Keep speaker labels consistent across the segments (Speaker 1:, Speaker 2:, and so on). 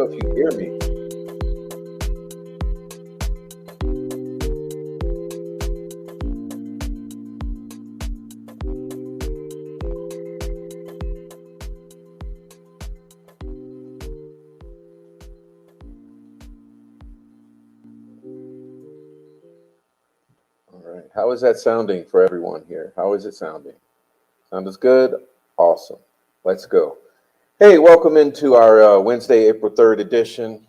Speaker 1: know if you hear me. All right. How is that sounding for everyone here? How is it sounding? Sounds good? Awesome. Let's go. Hey, welcome into our Wednesday, April 3rd edition.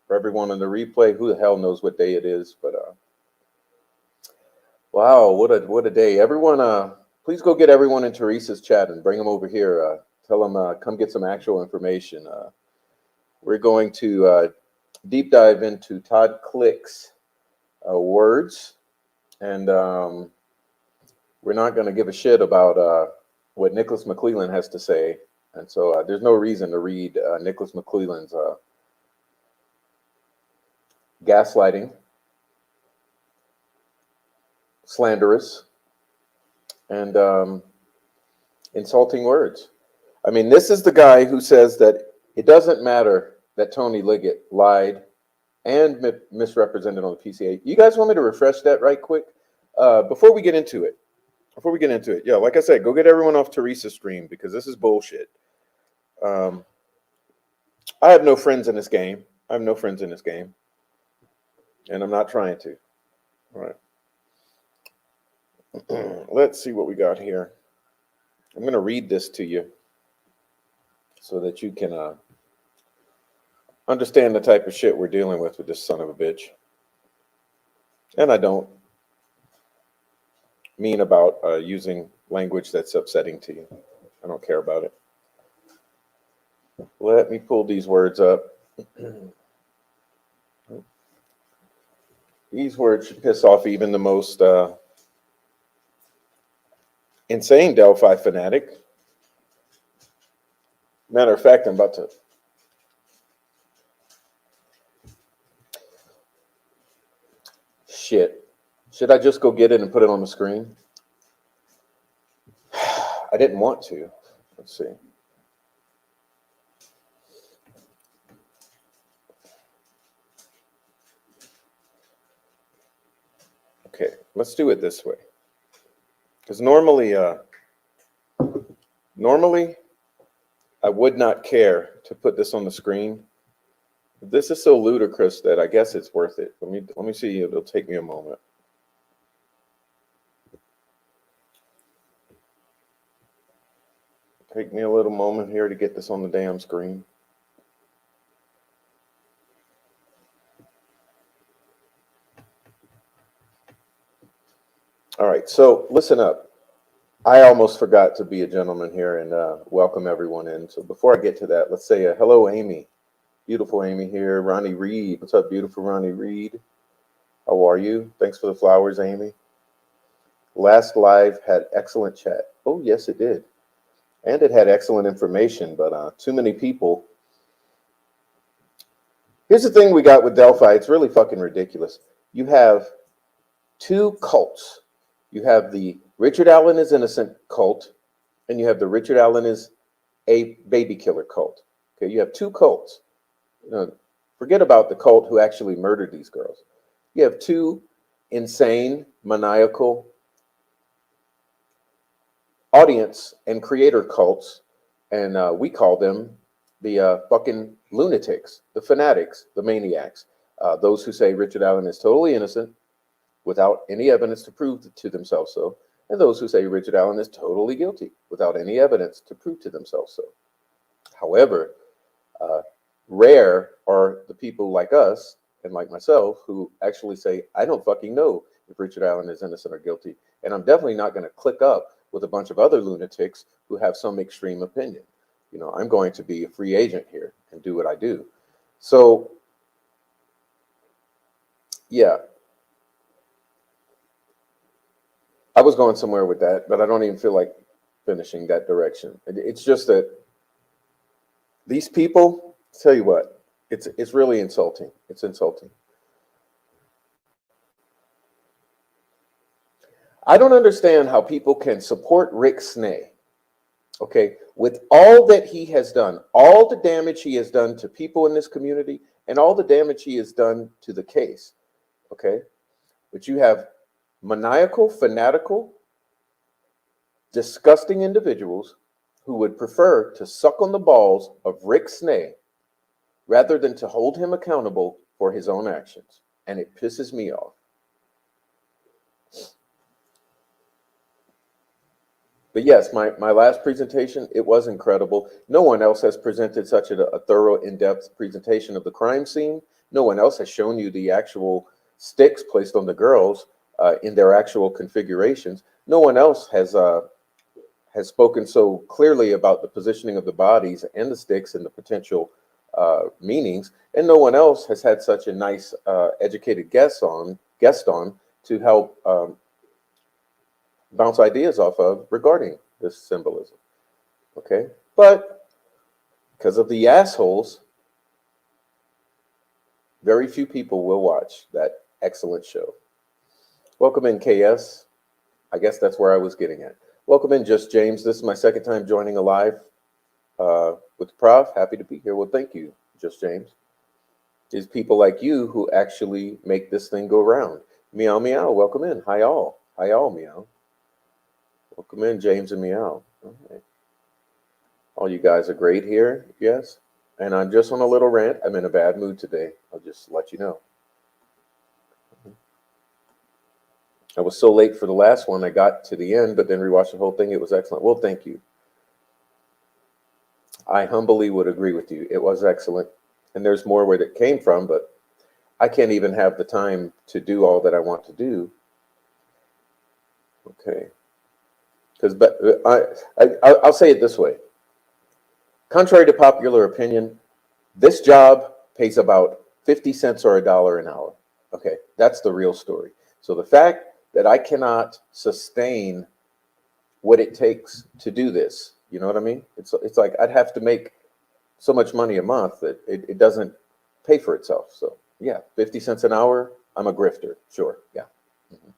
Speaker 1: For everyone on the replay, who the hell knows what day it is? But wow, what a day! Everyone, please go get everyone in Teresa's chat and bring them over here. Tell them come get some actual information. We're going to deep dive into Todd Click's words, and we're not going to give a shit about what Nicholas McClelland has to say. And so there's no reason to read Nicholas McClelland's gaslighting, slanderous, and insulting words. I mean, this is the guy who says that it doesn't matter that Tony Liggett lied and misrepresented on the PCA. You guys want me to refresh that right quick? Before we get into it, yeah, like I said, go get everyone off Teresa's stream because this is bullshit. I have no friends in this game. And I'm not trying to. All right. Let's see what we got here. I'm going to read this to you so that you can understand the type of shit we're dealing with this son of a bitch. And I don't mean about using language that's upsetting to you. I don't care about it. Let me pull these words up. These words should piss off even the most insane Delphi fanatic. Matter of fact, I'm about to. Shit. Should I just go get it and put it on the screen? I didn't want to. Let's see. Okay, let's do it this way. Because normally I would not care to put this on the screen. This is so ludicrous that I guess it's worth it. Let me see. It'll take me a moment. Take me a little moment here to get this on the damn screen. All right, so listen up. I almost forgot to be a gentleman here and welcome everyone in. So before I get to that, let's say hello, Amy. Beautiful Amy here. Ronnie Reed. What's up, beautiful Ronnie Reed? How are you? Thanks for the flowers, Amy. Last live had excellent chat. Oh, yes, it did. And it had excellent information, but too many people. Here's the thing we got with Delphi. It's really fucking ridiculous. You have two cults. You have the Richard Allen is innocent cult, and you have the Richard Allen is a baby killer cult. Okay, you have two cults. You know, forget about the cult who actually murdered these girls. You have two insane, maniacal audience and creator cults, and we call them the fucking lunatics, the fanatics, the maniacs, those who say Richard Allen is totally innocent without any evidence to prove to themselves so, and those who say Richard Allen is totally guilty without any evidence to prove to themselves so. However, rare are the people like us and like myself who actually say, I don't fucking know if Richard Allen is innocent or guilty, and I'm definitely not going to click up with a bunch of other lunatics who have some extreme opinion. You know, I'm going to be a free agent here and do what I do. So, yeah. I was going somewhere with that, but I don't even feel like finishing that direction. It's just that these people, tell you what, it's really insulting. It's insulting. I don't understand how people can support Rick Snay Okay, with all that he has done, all the damage he has done to people in this community, and all the damage he has done to the case. Okay, but you have maniacal, fanatical, disgusting individuals who would prefer to suck on the balls of Rick Snay rather than to hold him accountable for his own actions. And it pisses me off. But yes, my last presentation, it was incredible. No one else has presented such a thorough, in-depth presentation of the crime scene. No one else has shown you the actual sticks placed on the girls in their actual configurations. No one else has spoken so clearly about the positioning of the bodies and the sticks and the potential meanings. And no one else has had such a nice, educated guest on to help bounce ideas off of regarding this symbolism. Okay, but because of the assholes, very few people will watch that excellent show. Welcome in, KS. I guess that's where I was getting at. Welcome in, Just James. This is my second time joining a live with Prof. Happy to be here. Well, thank you, Just James. It's people like you who actually make this thing go round. Meow, meow. Welcome in. Hi, all. Hi, all, meow. Welcome in, James and Meow. Okay. All you guys are great here, yes? And I'm just on a little rant. I'm in a bad mood today. I'll just let you know. I was so late for the last one. I got to the end, but then rewatched the whole thing. It was excellent. Well, thank you. I humbly would agree with you. It was excellent. And there's more where it came from, but I can't even have the time to do all that I want to do. Okay. Because I'll say it this way. Contrary to popular opinion, this job pays about 50 cents or $1 an hour. Okay, that's the real story. So the fact that I cannot sustain what it takes to do this, you know what I mean? It's like I'd have to make so much money a month that it doesn't pay for itself. So yeah, 50 cents an hour, I'm a grifter, sure, yeah. Mm-hmm.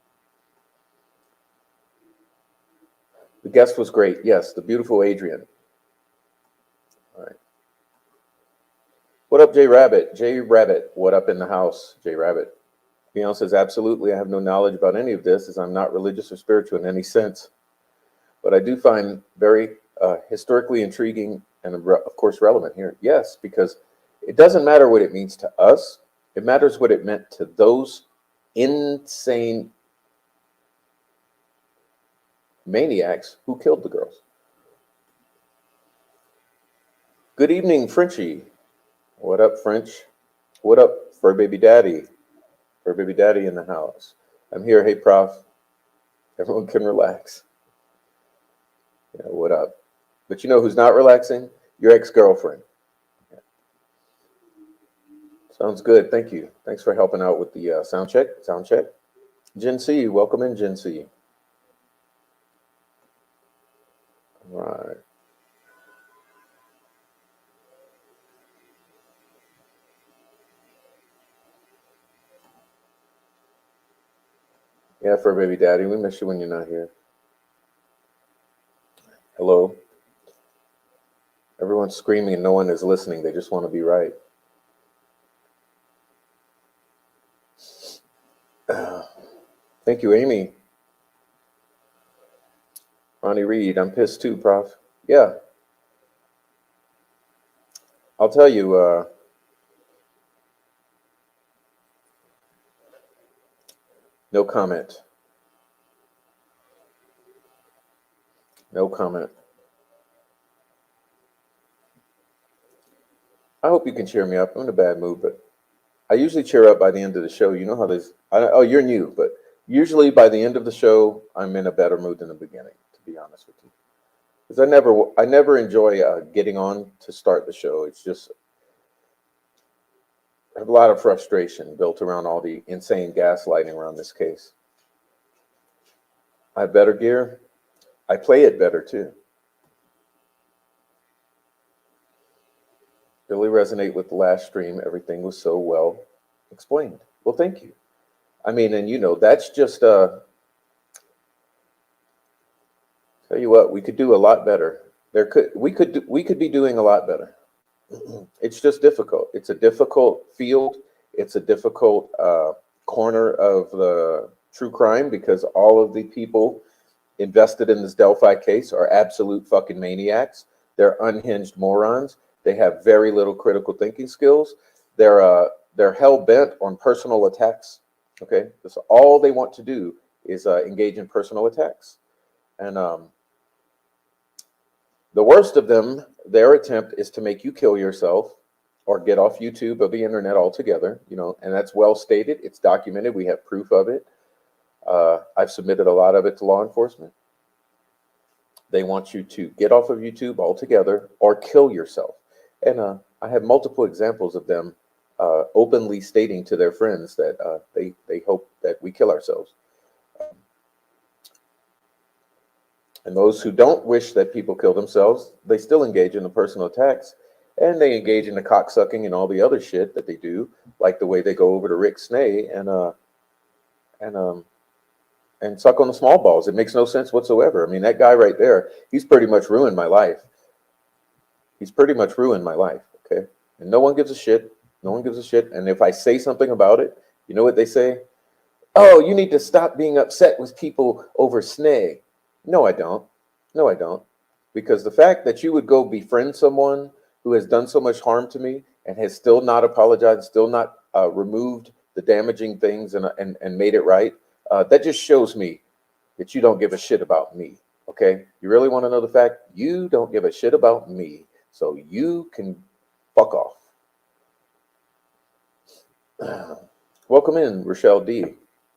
Speaker 1: The guest was great, yes, the beautiful Adrian. All right. What up, Jay Rabbit? Jay Rabbit, what up in the house, Jay Rabbit? Meow says, absolutely, I have no knowledge about any of this as I'm not religious or spiritual in any sense. But I do find very historically intriguing and, of course, relevant here. Yes, because it doesn't matter what it means to us. It matters what it meant to those insane maniacs who killed the girls. Good evening, Frenchie. What up, French? What up, Fur Baby Daddy? Fur Baby Daddy in the house. I'm here. Hey, Prof. Everyone can relax. Yeah, what up? But you know who's not relaxing? Your ex-girlfriend. Yeah. Sounds good. Thank you. Thanks for helping out with the sound check. Sound check. Gen C, welcome in, Gen C. All right. Yeah, Fur Baby Daddy, we miss you when you're not here. Hello. Everyone's screaming and no one is listening. They just want to be right. Thank you, Amy. Ronnie Reed, I'm pissed too, Prof. Yeah. I'll tell you, no comment. No comment. I hope you can cheer me up. I'm in a bad mood, but I usually cheer up by the end of the show. You know how this, oh, you're new, but usually by the end of the show, I'm in a better mood than the beginning, to be honest with you. Because I never enjoy getting on to start the show. It's just, I have a lot of frustration built around all the insane gaslighting around this case. I have better gear. I play it better too. Really resonate with the last stream. Everything was so well explained. Well, thank you. I mean, and you know, that's just, tell you what, we could do a lot better we could be doing a lot better. It's just difficult. It's a difficult field. It's a difficult corner of the true crime because all of the people invested in this Delphi case are absolute fucking maniacs. They're unhinged morons. They have very little critical thinking skills. They're hell bent on personal attacks. Okay, that's all they want to do is engage in personal attacks. And the worst of them, their attempt is to make you kill yourself or get off YouTube or the internet altogether. You know, and that's well stated. It's documented. We have proof of it. I've submitted a lot of it to law enforcement. They want you to get off of YouTube altogether or kill yourself. And I have multiple examples of them openly stating to their friends that they hope that we kill ourselves. And those who don't wish that people kill themselves, they still engage in the personal attacks. And they engage in the cocksucking and all the other shit that they do, like the way they go over to Rick Snay and suck on the small balls. It makes no sense whatsoever. I mean, that guy right there, he's pretty much ruined my life. He's pretty much ruined my life, okay? And no one gives a shit. No one gives a shit. And if I say something about it, you know what they say? Oh, you need to stop being upset with people over Snay. No, I don't. No, I don't. Because the fact that you would go befriend someone who has done so much harm to me and has still not apologized, still not removed the damaging things and made it right, that just shows me that you don't give a shit about me, okay? You really want to know the fact? You don't give a shit about me, so you can fuck off. Welcome in, Rochelle D.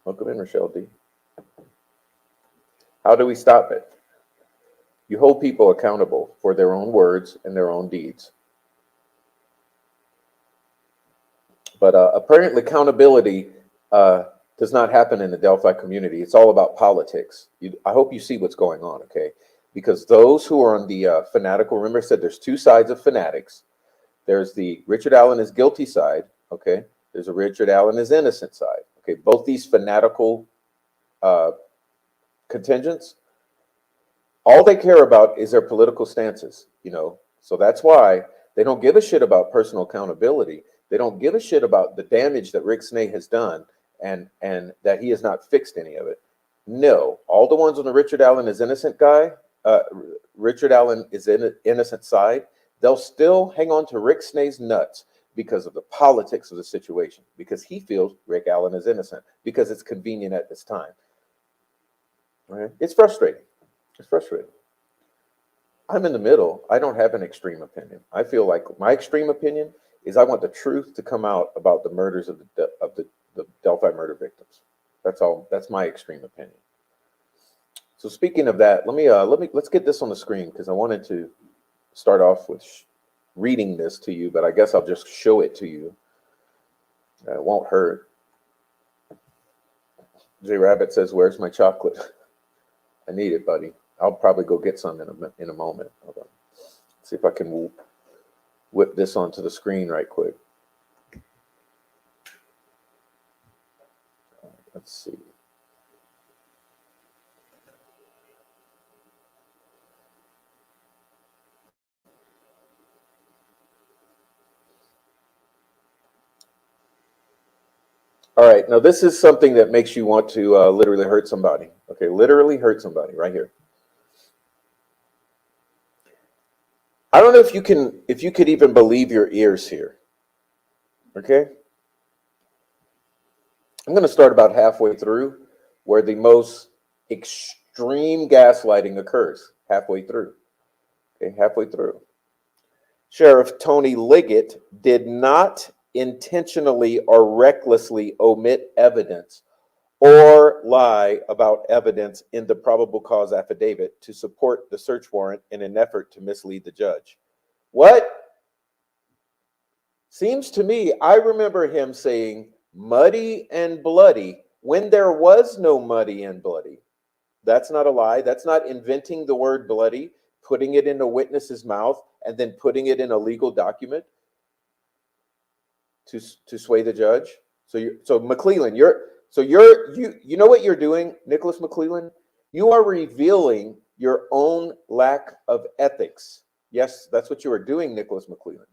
Speaker 1: Welcome in, Rochelle D. How do we stop it? You hold people accountable for their own words and their own deeds. But apparently accountability does not happen in the Delphi community. It's all about politics. I hope you see what's going on, okay? Because those who are on the fanatical, remember I said there's two sides of fanatics. There's the Richard Allen is guilty side, okay? There's a Richard Allen is innocent side, okay? Both these fanatical contingents, all they care about is their political stances, you know? So that's why they don't give a shit about personal accountability. They don't give a shit about the damage that Rick Snay has done and that he has not fixed any of it. No, all the ones on the Richard Allen is innocent guy, Richard Allen is innocent side, they'll still hang on to Rick Snay's nuts because of the politics of the situation, because he feels Rick Allen is innocent, because it's convenient at this time. Right? It's frustrating. It's frustrating. I'm in the middle. I don't have an extreme opinion. I feel like my extreme opinion is I want the truth to come out about the murders of the Delphi murder victims. That's all. That's my extreme opinion. So speaking of that, let's get this on the screen because I wanted to start off with reading this to you, but I guess I'll just show it to you. It won't hurt. J Rabbit says, "Where's my chocolate?" I need it, buddy. I'll probably go get some in a moment. Hold on. See if I can whip this onto the screen right quick. Let's see. All right, now this is something that makes you want to literally hurt somebody. Okay, literally hurt somebody right here. I don't know if you could even believe your ears here. Okay? I'm going to start about halfway through where the most extreme gaslighting occurs. Halfway through. Okay, halfway through. Sheriff Tony Liggett did not intentionally or recklessly omit evidence or lie about evidence in the probable cause affidavit to support the search warrant in an effort to mislead the judge. What? Seems to me, I remember him saying muddy and bloody when there was no muddy and bloody. That's not a lie. That's not inventing the word bloody, putting it in a witness's mouth, and then putting it in a legal document to sway the judge. So McClellan, you know what you're doing, Nicholas McClellan? You are revealing your own lack of ethics. Yes, that's what you are doing, Nicholas McClellan.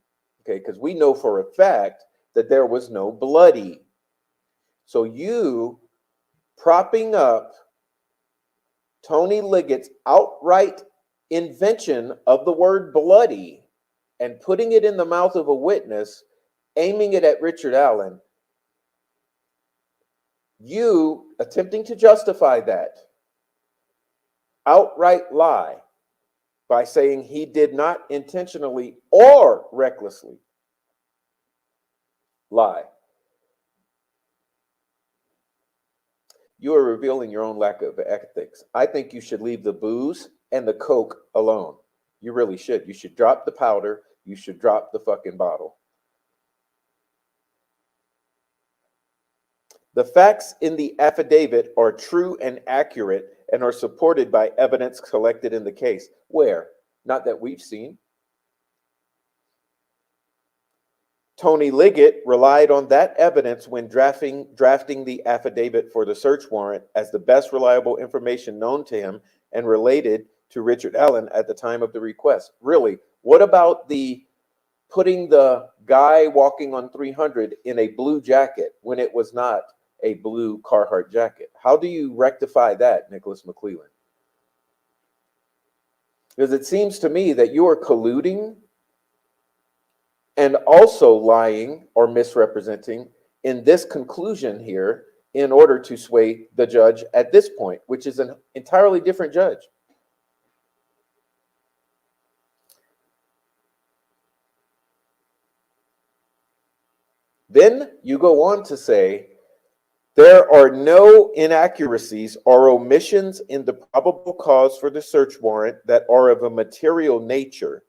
Speaker 1: Okay, because we know for a fact that there was no bloody. So you propping up Tony Liggett's outright invention of the word bloody and putting it in the mouth of a witness, aiming it at Richard Allen, you attempting to justify that outright lie by saying he did not intentionally or recklessly lie. You are revealing your own lack of ethics. I think you should leave the booze and the coke alone. You really should. You should drop the powder. You should drop the fucking bottle. The facts in the affidavit are true and accurate and are supported by evidence collected in the case. Where? Not that we've seen. Tony Liggett relied on that evidence when drafting the affidavit for the search warrant as the best reliable information known to him and related to Richard Allen at the time of the request. Really, what about the putting the guy walking on 300 in a blue jacket when it was not a blue Carhartt jacket? How do you rectify that, Nicholas McClellan? Because it seems to me that you are colluding and also lying or misrepresenting in this conclusion here in order to sway the judge at this point, which is an entirely different judge. Then you go on to say, there are no inaccuracies or omissions in the probable cause for the search warrant that are of a material nature.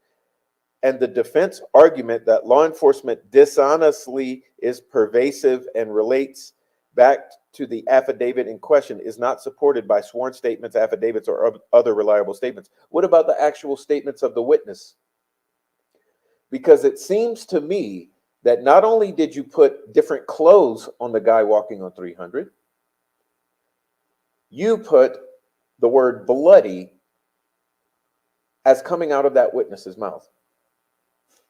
Speaker 1: And the defense argument that law enforcement dishonestly is pervasive and relates back to the affidavit in question is not supported by sworn statements, affidavits, or other reliable statements. What about the actual statements of the witness? Because it seems to me that not only did you put different clothes on the guy walking on 300, you put the word bloody as coming out of that witness's mouth.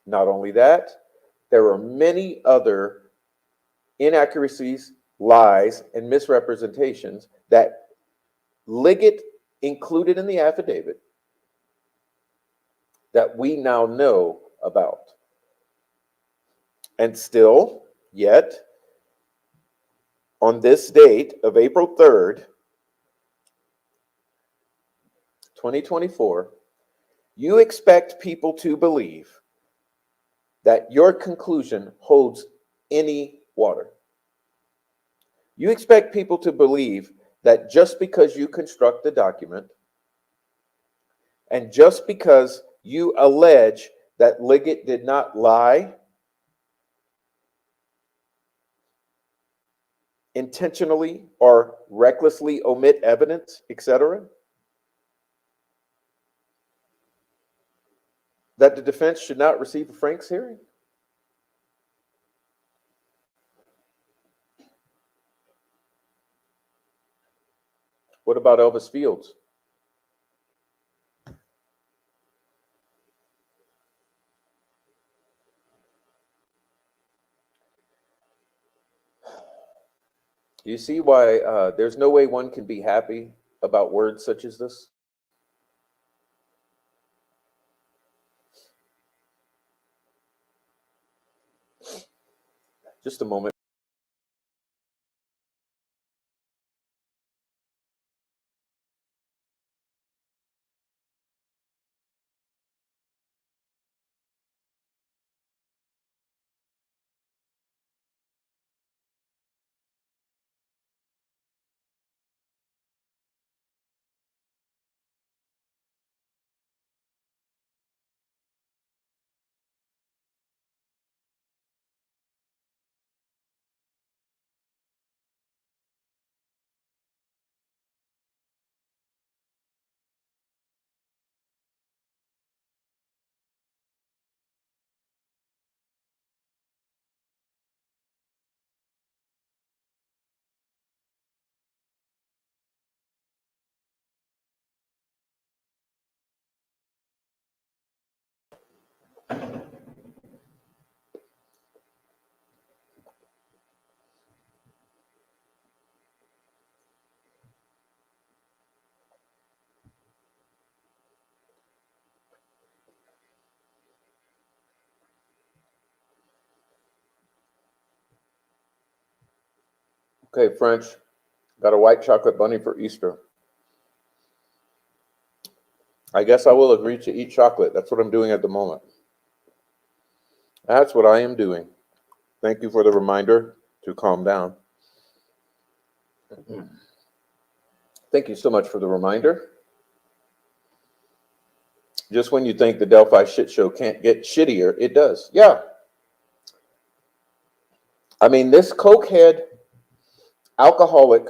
Speaker 1: Not only that, there are many other inaccuracies, lies, and misrepresentations that Liggett included in the affidavit that we now know about. And still, yet, on this date of April 3rd, 2024, you expect people to believe that your conclusion holds any water. You expect people to believe that just because you construct the document and just because you allege that Liggett did not lie, intentionally or recklessly omit evidence, etc., that the defense should not receive a Franks hearing? What about Elvis Fields? Do you see why there's no way one can be happy about words such as this? Just a moment. Okay, French. Got a white chocolate bunny for Easter. I guess I will agree to eat chocolate. That's what I'm doing at the moment. That's what I am doing. Thank you for the reminder to calm down. Thank you so much for the reminder. Just when you think the Delphi shit show can't get shittier, it does. Yeah. I mean, this cokehead alcoholic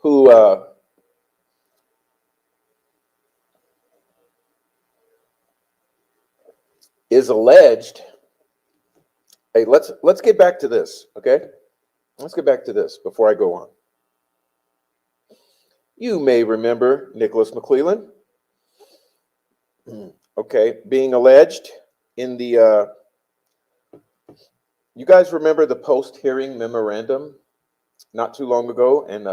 Speaker 1: who is alleged. Hey, let's get back to this, okay? Let's get back to this before I go on. You may remember Nicholas McClellan, okay, being alleged in the. You guys remember the post-hearing memorandum not too long ago, and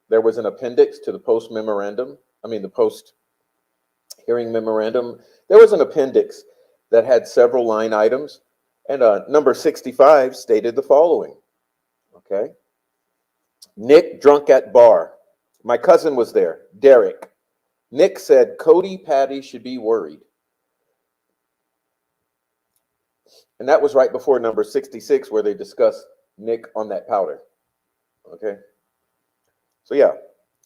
Speaker 1: there was an appendix to the post-memorandum. I mean, the post-hearing memorandum. There was an appendix that had several line items, and number 65 stated the following. Okay. Nick drunk at bar. My cousin was there, Derek. Nick said Cody Patty should be worried. And that was right before number 66, where they discussed Nick on that powder. Okay. So, yeah,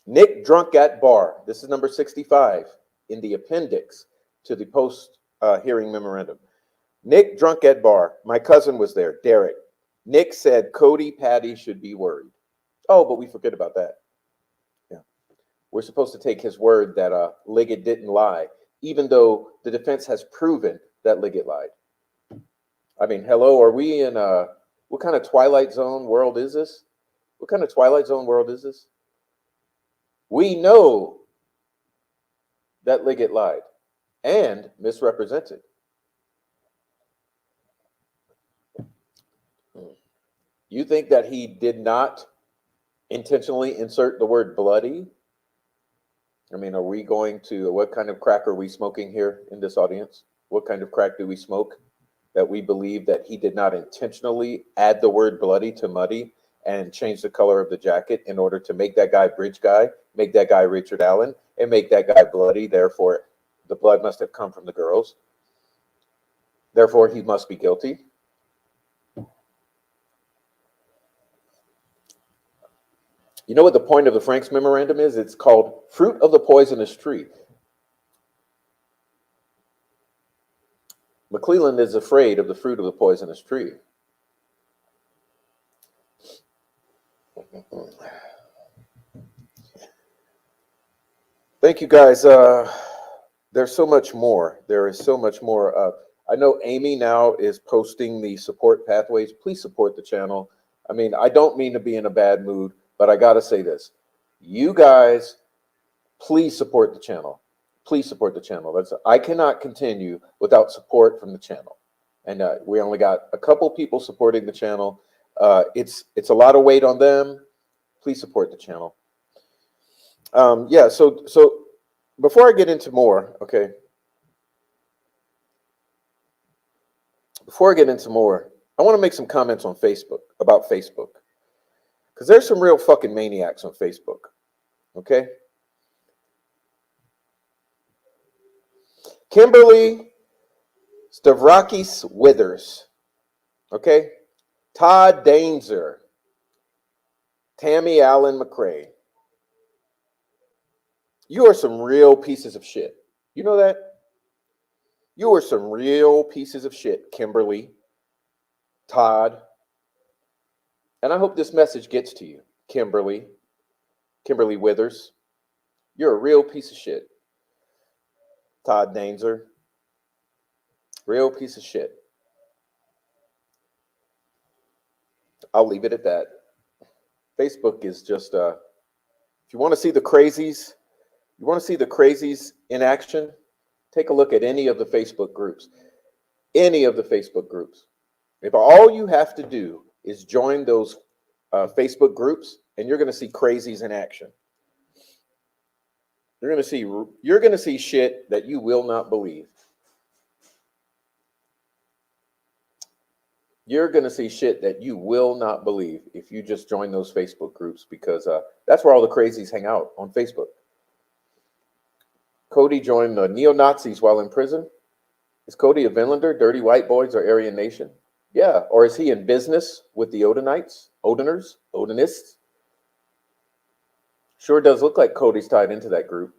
Speaker 1: Nick drunk at bar. This is number 65 in the appendix to the post hearing memorandum. Nick drunk at bar. My cousin was there, Derek. Nick said Cody Patty should be worried. Oh, but we forget about that. Yeah. We're supposed to take his word that Liggett didn't lie, even though the defense has proven that Liggett lied. I mean, hello, are we in what kind of Twilight Zone world is this? What kind of Twilight Zone world is this? We know that Liggett lied and misrepresented. You think that he did not intentionally insert the word bloody? I mean, are we going to, what kind of crack are we smoking here in this audience? What kind of crack do we smoke that we believe that he did not intentionally add the word bloody to muddy and change the color of the jacket in order to make that guy Bridge Guy, make that guy Richard Allen, and make that guy bloody? Therefore, the blood must have come from the girls. Therefore, he must be guilty. You know what the point of the Franks memorandum is? It's called Fruit of the Poisonous Tree. McClellan is afraid of the fruit of the poisonous tree. Thank you, guys. There's so much more. There is so much more. I know Amy now is posting the support pathways. Please support the channel. I mean, I don't mean to be in a bad mood, but I got to say this. You guys, please support the channel. Please support the channel. I cannot continue without support from the channel. And we only got a couple people supporting the channel. It's a lot of weight on them. Please support the channel. Yeah, so before I get into more, okay. Before I get into more, I want to make some comments on Facebook, about Facebook. Because there's some real fucking maniacs on Facebook, okay? Kimberly Stavrakis Withers, okay? Todd Dainzer, Tammy Allen McCrae. You are some real pieces of shit. You know that? You are some real pieces of shit, Kimberly, Todd. And I hope this message gets to you, Kimberly Withers. You're a real piece of shit. Todd Dainzer. Real piece of shit. I'll leave it at that. Facebook is just, if you want to see the crazies, in action, take a look at any of the Facebook groups. Any of the Facebook groups. If all you have to do is join those Facebook groups, and you're going to see crazies in action. You're going to see shit that you will not believe. You're going to see shit that you will not believe if you just join those Facebook groups, because that's where all the crazies hang out, on Facebook. Cody joined the neo-Nazis while in prison. Is Cody a Vinlander, Dirty White Boys, or Aryan Nation? Yeah. Or is he in business with the Odinites, Odiners, Odinists? Sure does look like Cody's tied into that group.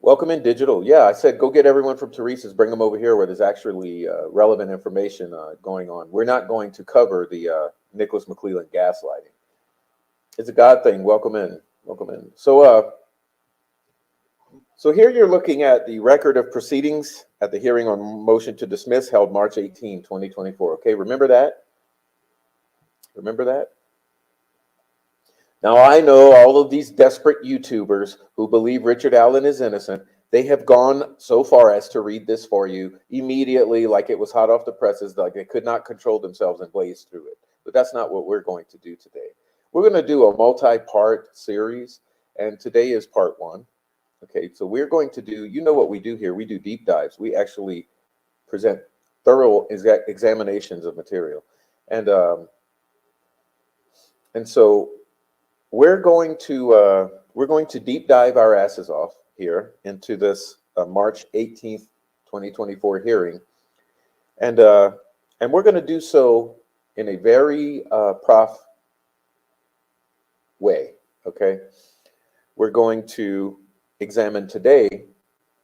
Speaker 1: Welcome in, Digital. Yeah, I said go get everyone from Teresa's, bring them over here where there's actually relevant information going on. We're not going to cover the Nicholas McClelland gaslighting. It's a God thing. Welcome in. Welcome in. So here you're looking at the record of proceedings at the hearing on motion to dismiss held March 18, 2024. Okay, remember that? Remember that? Now, I know all of these desperate YouTubers who believe Richard Allen is innocent. They have gone so far as to read this for you immediately, like it was hot off the presses, like they could not control themselves and blaze through it. But that's not what we're going to do today. We're going to do a multi-part series, and today is part one. Okay, so we're going to do, you know what we do here, we do deep dives. We actually present thorough examinations of material. And so we're going to deep dive our asses off here into this March 18th, 2024 hearing. And we're going to do so in a very prof way, okay? We're going to examine today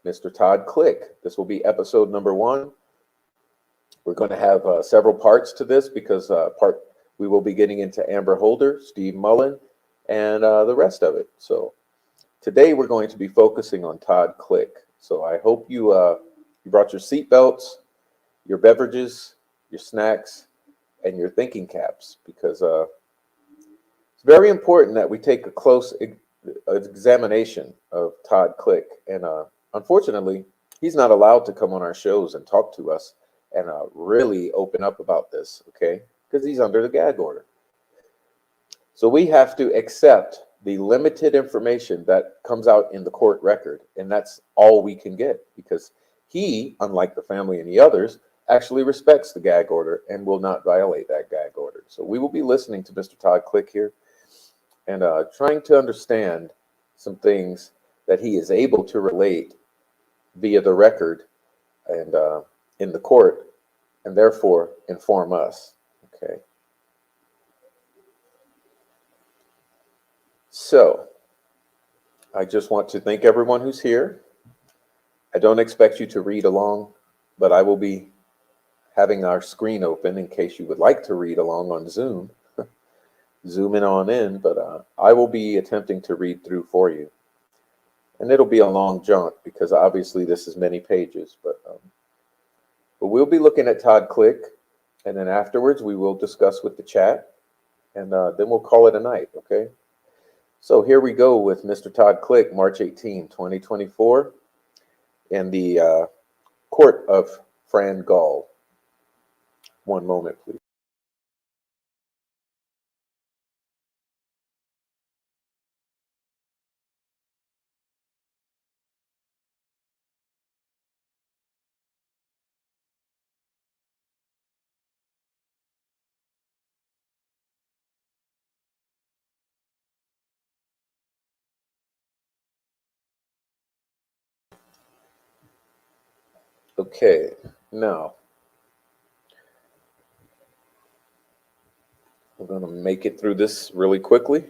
Speaker 1: Mr. Todd Click. This will be episode number 1. We're going to have several parts to this because we will be getting into Amber Holder, Steve Mullen, and the rest of it. So today we're going to be focusing on Todd Click. So I hope you brought your seatbelts, your beverages, your snacks, and your thinking caps, because it's very important that we take a close examination of Todd Click. And unfortunately, he's not allowed to come on our shows and talk to us and really open up about this, okay? Because he's under the gag order. So we have to accept the limited information that comes out in the court record, and that's all we can get, because he, unlike the family and the others, actually respects the gag order and will not violate that gag order. So we will be listening to Mr. Todd Click here and trying to understand some things that he is able to relate via the record and in the court, and therefore inform us, okay? So I just want to thank everyone who's here. I don't expect you to read along, but I will be having our screen open in case you would like to read along on Zoom. Zoom on in, but I will be attempting to read through for you. And it'll be a long jaunt because obviously this is many pages, but we'll be looking at Todd Click, and then afterwards we will discuss with the chat, and then we'll call it a night, okay? So here we go with Mr. Todd Click, March 18, 2024, in the court of Fran Gall. One moment, please. Okay, now we're going to make it through this really quickly.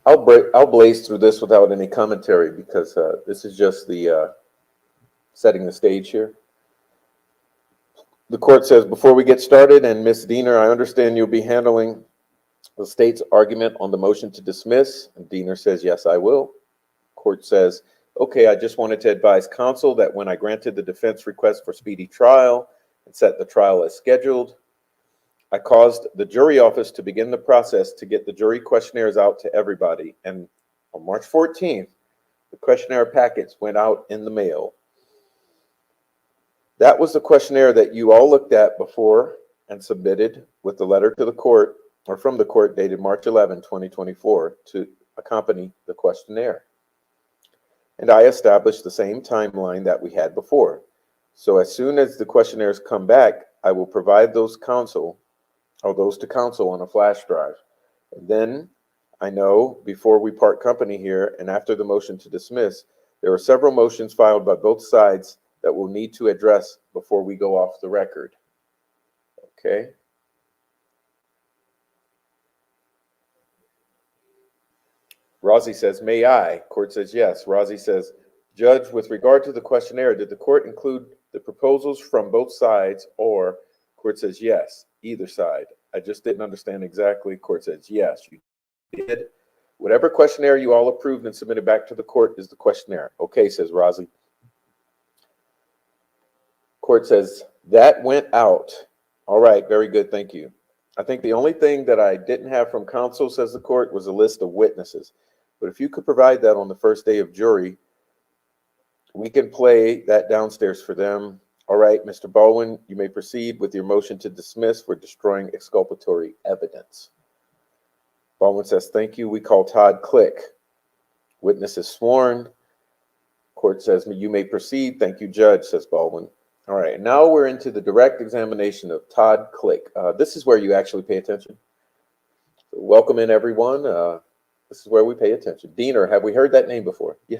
Speaker 1: I'll blaze through this without any commentary because this is just the setting the stage here. The court says, before we get started, and Ms. Diener, I understand you'll be handling the state's argument on the motion to dismiss. And Diener says, yes, I will. Court says, okay, I just wanted to advise counsel that when I granted the defense request for speedy trial and set the trial as scheduled, I caused the jury office to begin the process to get the jury questionnaires out to everybody. And on March 14th, the questionnaire packets went out in the mail. That was the questionnaire that you all looked at before and submitted with the letter to the court, or from the court, dated March 11, 2024, to accompany the questionnaire. And I established the same timeline that we had before. So as soon as the questionnaires come back, I will provide those to counsel on a flash drive. And then I know before we part company here and after the motion to dismiss, there are several motions filed by both sides that we'll need to address before we go off the record. Okay? Rozzy says, may I? Court says yes. Rozzy says, Judge, with regard to the questionnaire, did the court include the proposals from both sides, or? Court says yes, either side. I just didn't understand exactly. Court says yes, you did. Whatever questionnaire you all approved and submitted back to the court is the questionnaire. Okay, says Rozzy. Court says that went out. All right, very good, thank you. I think the only thing that I didn't have from counsel, says the court, was a list of witnesses. But if you could provide that on the first day of jury, we can play that downstairs for them. All right, Mr. Baldwin, you may proceed with your motion to dismiss for destroying exculpatory evidence. Baldwin says, thank you. We call Todd Click. Witness is sworn. Court says, you may proceed. Thank you, Judge, says Baldwin. All right, now we're into the direct examination of Todd Click. This is where you actually pay attention. So welcome in, everyone. This is where we pay attention. Diener, have we heard that name before? Yeah.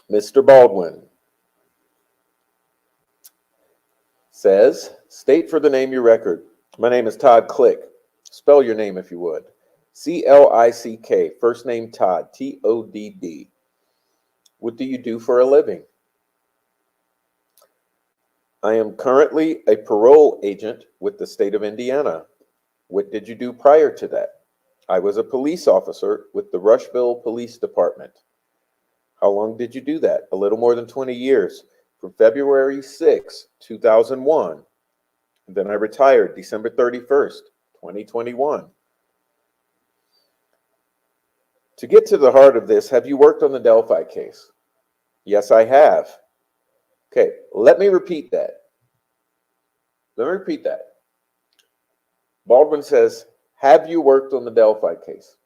Speaker 1: Mr. Baldwin says, state for the name your record. My name is Todd Click. Spell your name if you would. C-L-I-C-K, first name Todd, T-O-D-D. What do you do for a living? I am currently a parole agent with the state of Indiana. What did you do prior to that? I was a police officer with the Rushville Police Department. How long did you do that? A little more than 20 years, from February 6, 2001. And then I retired December 31st, 2021. To get to the heart of this, have you worked on the Delphi case? Yes, I have. Okay, let me repeat that. Baldwin says, have you worked on the Delphi case?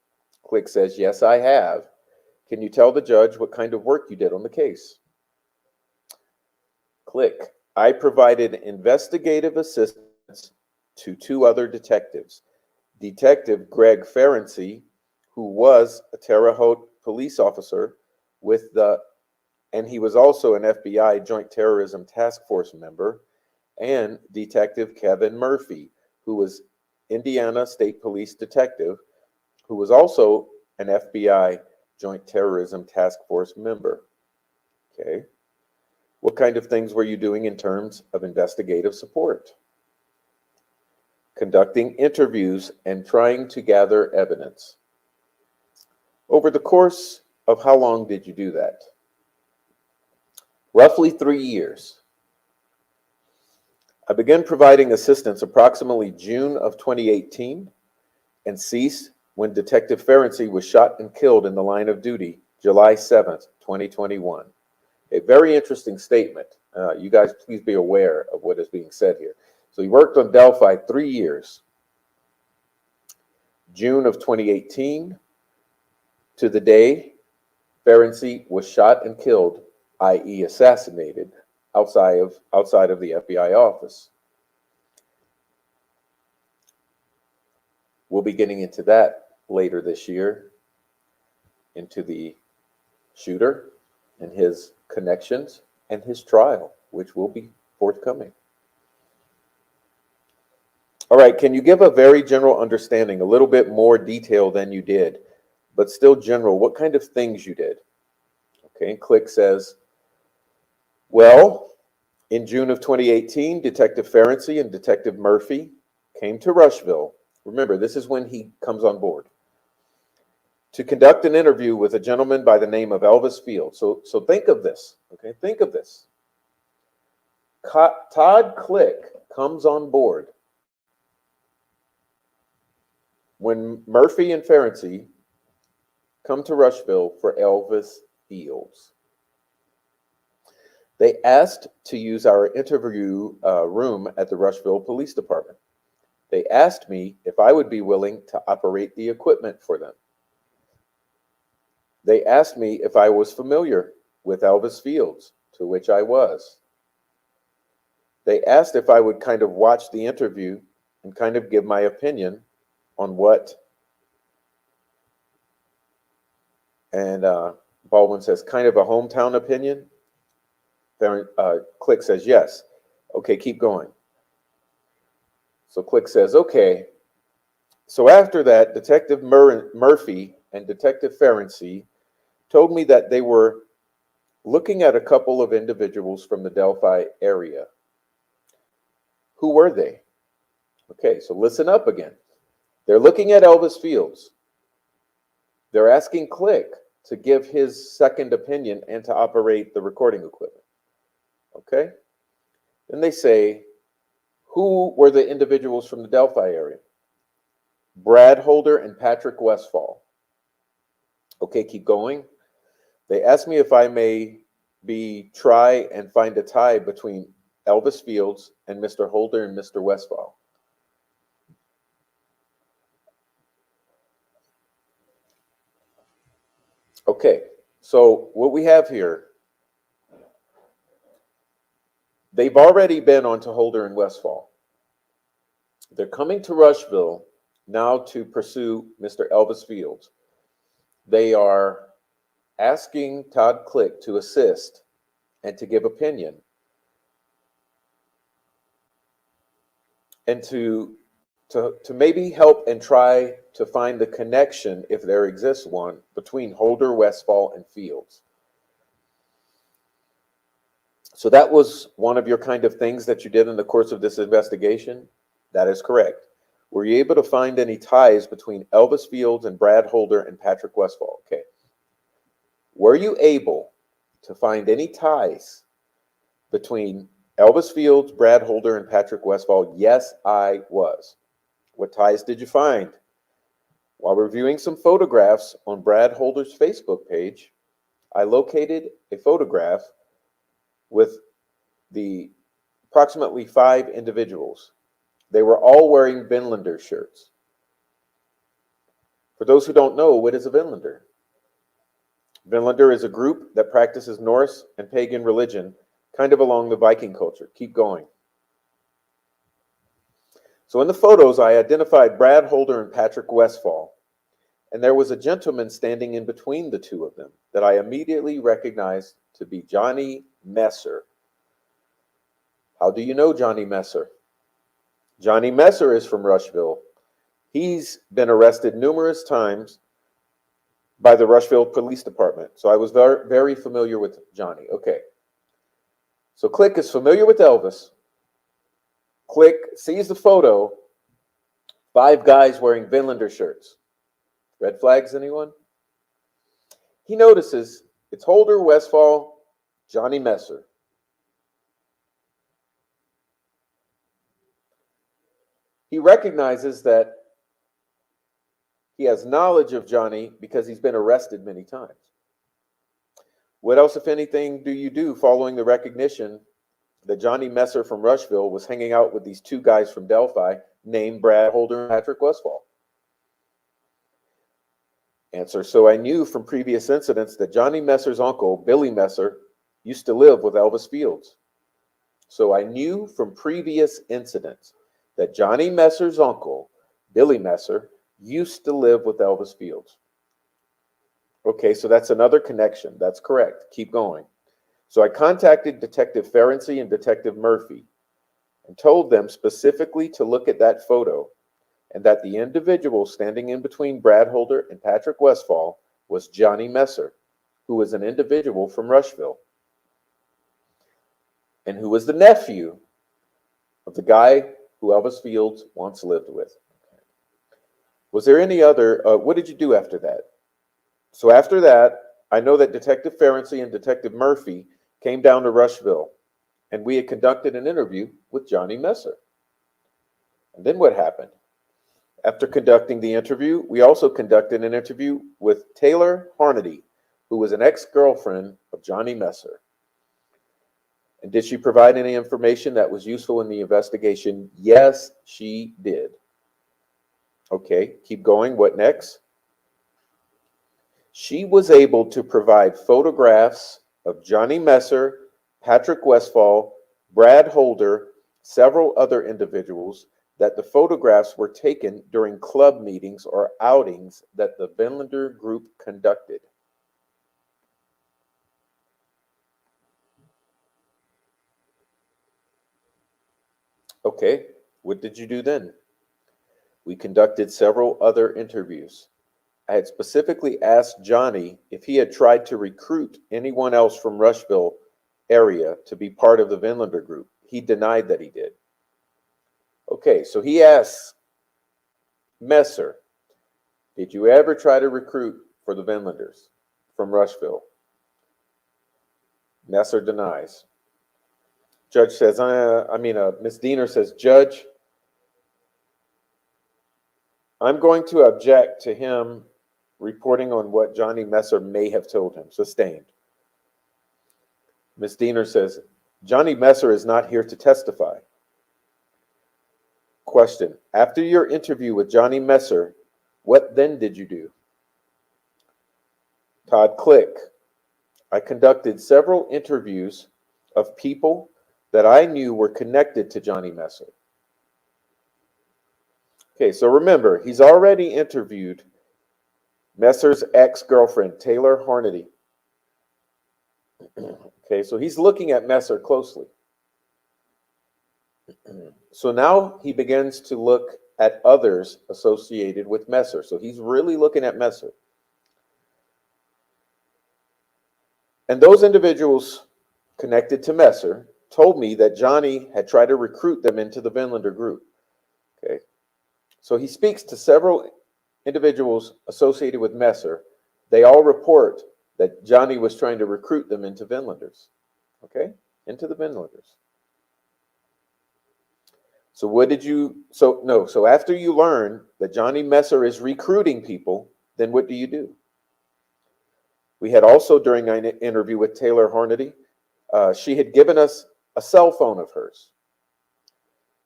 Speaker 1: Click says, yes, I have. Can you tell the judge what kind of work you did on the case? Click, I provided investigative assistance to two other detectives. Detective Greg Ferenczi, who was a Terre Haute police officer and he was also an FBI Joint Terrorism Task Force member, and Detective Kevin Murphy, who was Indiana State Police detective, who was also an FBI Joint Terrorism Task Force member. Okay. What kind of things were you doing in terms of investigative support? Conducting interviews and trying to gather evidence. Over the course of how long did you do that? Roughly 3 years. I began providing assistance approximately June of 2018 and ceased when Detective Ferenczi was shot and killed in the line of duty July 7th, 2021. A very interesting statement. You guys please be aware of what is being said here. So he worked on Delphi 3 years. June of 2018 to the day Ferenczi was shot and killed, i.e. assassinated, outside of the FBI office. We'll be getting into that later this year, into the shooter and his connections and his trial, which will be forthcoming. All right, can you give a very general understanding, a little bit more detail than you did, but still general, what kind of things you did? Okay, and Click says, well, in June of 2018, Detective Ferenczi and Detective Murphy came to Rushville. Remember, this is when he comes on board, to conduct an interview with a gentleman by the name of Elvis Field. So think of this, okay? Think of this. Todd Click comes on board when Murphy and Ferenczi come to Rushville for Elvis Fields. They asked to use our interview room at the Rushville Police Department. They asked me if I would be willing to operate the equipment for them. They asked me if I was familiar with Elvis Fields, to which I was. They asked if I would kind of watch the interview and kind of give my opinion on what, and Baldwin says, kind of a hometown opinion. Click says, yes. Okay, keep going. So Click says, okay. So after that, Detective Murphy and Detective Ferenczi told me that they were looking at a couple of individuals from the Delphi area. Who were they? Okay, so listen up again. They're looking at Elvis Fields. They're asking Click to give his second opinion and to operate the recording equipment. Okay? Then they say, who were the individuals from the Delphi area? Brad Holder and Patrick Westfall. Okay, keep going. They asked me if I may try and find a tie between Elvis Fields and Mr. Holder and Mr. Westfall. Okay, so what we have here, they've already been on to Holder and Westfall. They're coming to Rushville now to pursue Mr. Elvis Fields. They are asking Todd Click to assist and to give opinion and to maybe help and try to find the connection, if there exists one, between Holder, Westfall, and Fields. So that was one of your kind of things that you did in the course of this investigation? That is correct. Were you able to find any ties between Elvis Fields and Brad Holder and Patrick Westfall? Okay. Were you able to find any ties between Elvis Fields, Brad Holder, and Patrick Westfall? Yes, I was. What ties did you find? While reviewing some photographs on Brad Holder's Facebook page, I located a photograph with the approximately 5 individuals. They were all wearing Vinlander shirts. For those who don't know, what is a Vinlander? Vinlander is a group that practices Norse and pagan religion, kind of along the Viking culture. Keep going. So in the photos, I identified Brad Holder and Patrick Westfall, and there was a gentleman standing in between the two of them that I immediately recognized to be Johnny Messer. How do you know Johnny Messer? Johnny Messer is from Rushville. He's been arrested numerous times by the Rushville Police Department. So I was very, very familiar with Johnny. Okay. So Click is familiar with Elvis. Click sees the photo, 5 guys wearing Vinlander shirts. Red flags, anyone? He notices it's Holder, Westfall, Johnny Messer. He recognizes that he has knowledge of Johnny because he's been arrested many times. What else, if anything, do you do following the recognition that Johnny Messer from Rushville was hanging out with these 2 guys from Delphi named Brad Holder and Patrick Westfall? Answer, so I knew from previous incidents that Johnny Messer's uncle, Billy Messer, used to live with Elvis Fields. So I knew from previous incidents that Johnny Messer's uncle, Billy Messer, used to live with Elvis Fields. Okay, so that's another connection. That's correct. Keep going. So I contacted Detective Ferenczi and Detective Murphy and told them specifically to look at that photo and that the individual standing in between Brad Holder and Patrick Westfall was Johnny Messer, who was an individual from Rushville and who was the nephew of the guy who Elvis Fields once lived with. Was there any other, what did you do after that? So after that, I know that Detective Ferenczi and Detective Murphy came down to Rushville, and we had conducted an interview with Johnny Messer. And then what happened? After conducting the interview, we also conducted an interview with Taylor Harnedy, who was an ex-girlfriend of Johnny Messer. And did she provide any information that was useful in the investigation? Yes, she did. Okay, keep going. What next? She was able to provide photographs of Johnny Messer, Patrick Westfall, Brad Holder, several other individuals that the photographs were taken during club meetings or outings that the Vinlander group conducted. Okay, what did you do then? We conducted several other interviews. I had specifically asked Johnny if he had tried to recruit anyone else from Rushville area to be part of the Vinlander group. He denied that he did. Okay, so he asks Messer, did you ever try to recruit for the Vinlanders from Rushville? Messer denies. Judge says, Miss Diener says, Judge, I'm going to object to him reporting on what Johnny Messer may have told him. Sustained. Ms. Diener says, Johnny Messer is not here to testify. Question, after your interview with Johnny Messer, what then did you do? Todd Click, I conducted several interviews of people that I knew were connected to Johnny Messer. Okay, so remember, he's already interviewed Messer's ex-girlfriend, Taylor Hornady. Okay, so he's looking at Messer closely. So now he begins to look at others associated with Messer. So he's really looking at Messer. And those individuals connected to Messer told me that Johnny had tried to recruit them into the Vinlander group. Okay, so he speaks to several individuals associated with Messer. They all report that Johnny was trying to recruit them into Vinlanders. Okay, into the Vinlanders. So what did you, so after you learn that Johnny Messer is recruiting people, then what do you do? We had also, during an interview with Taylor Hornady, she had given us a cell phone of hers.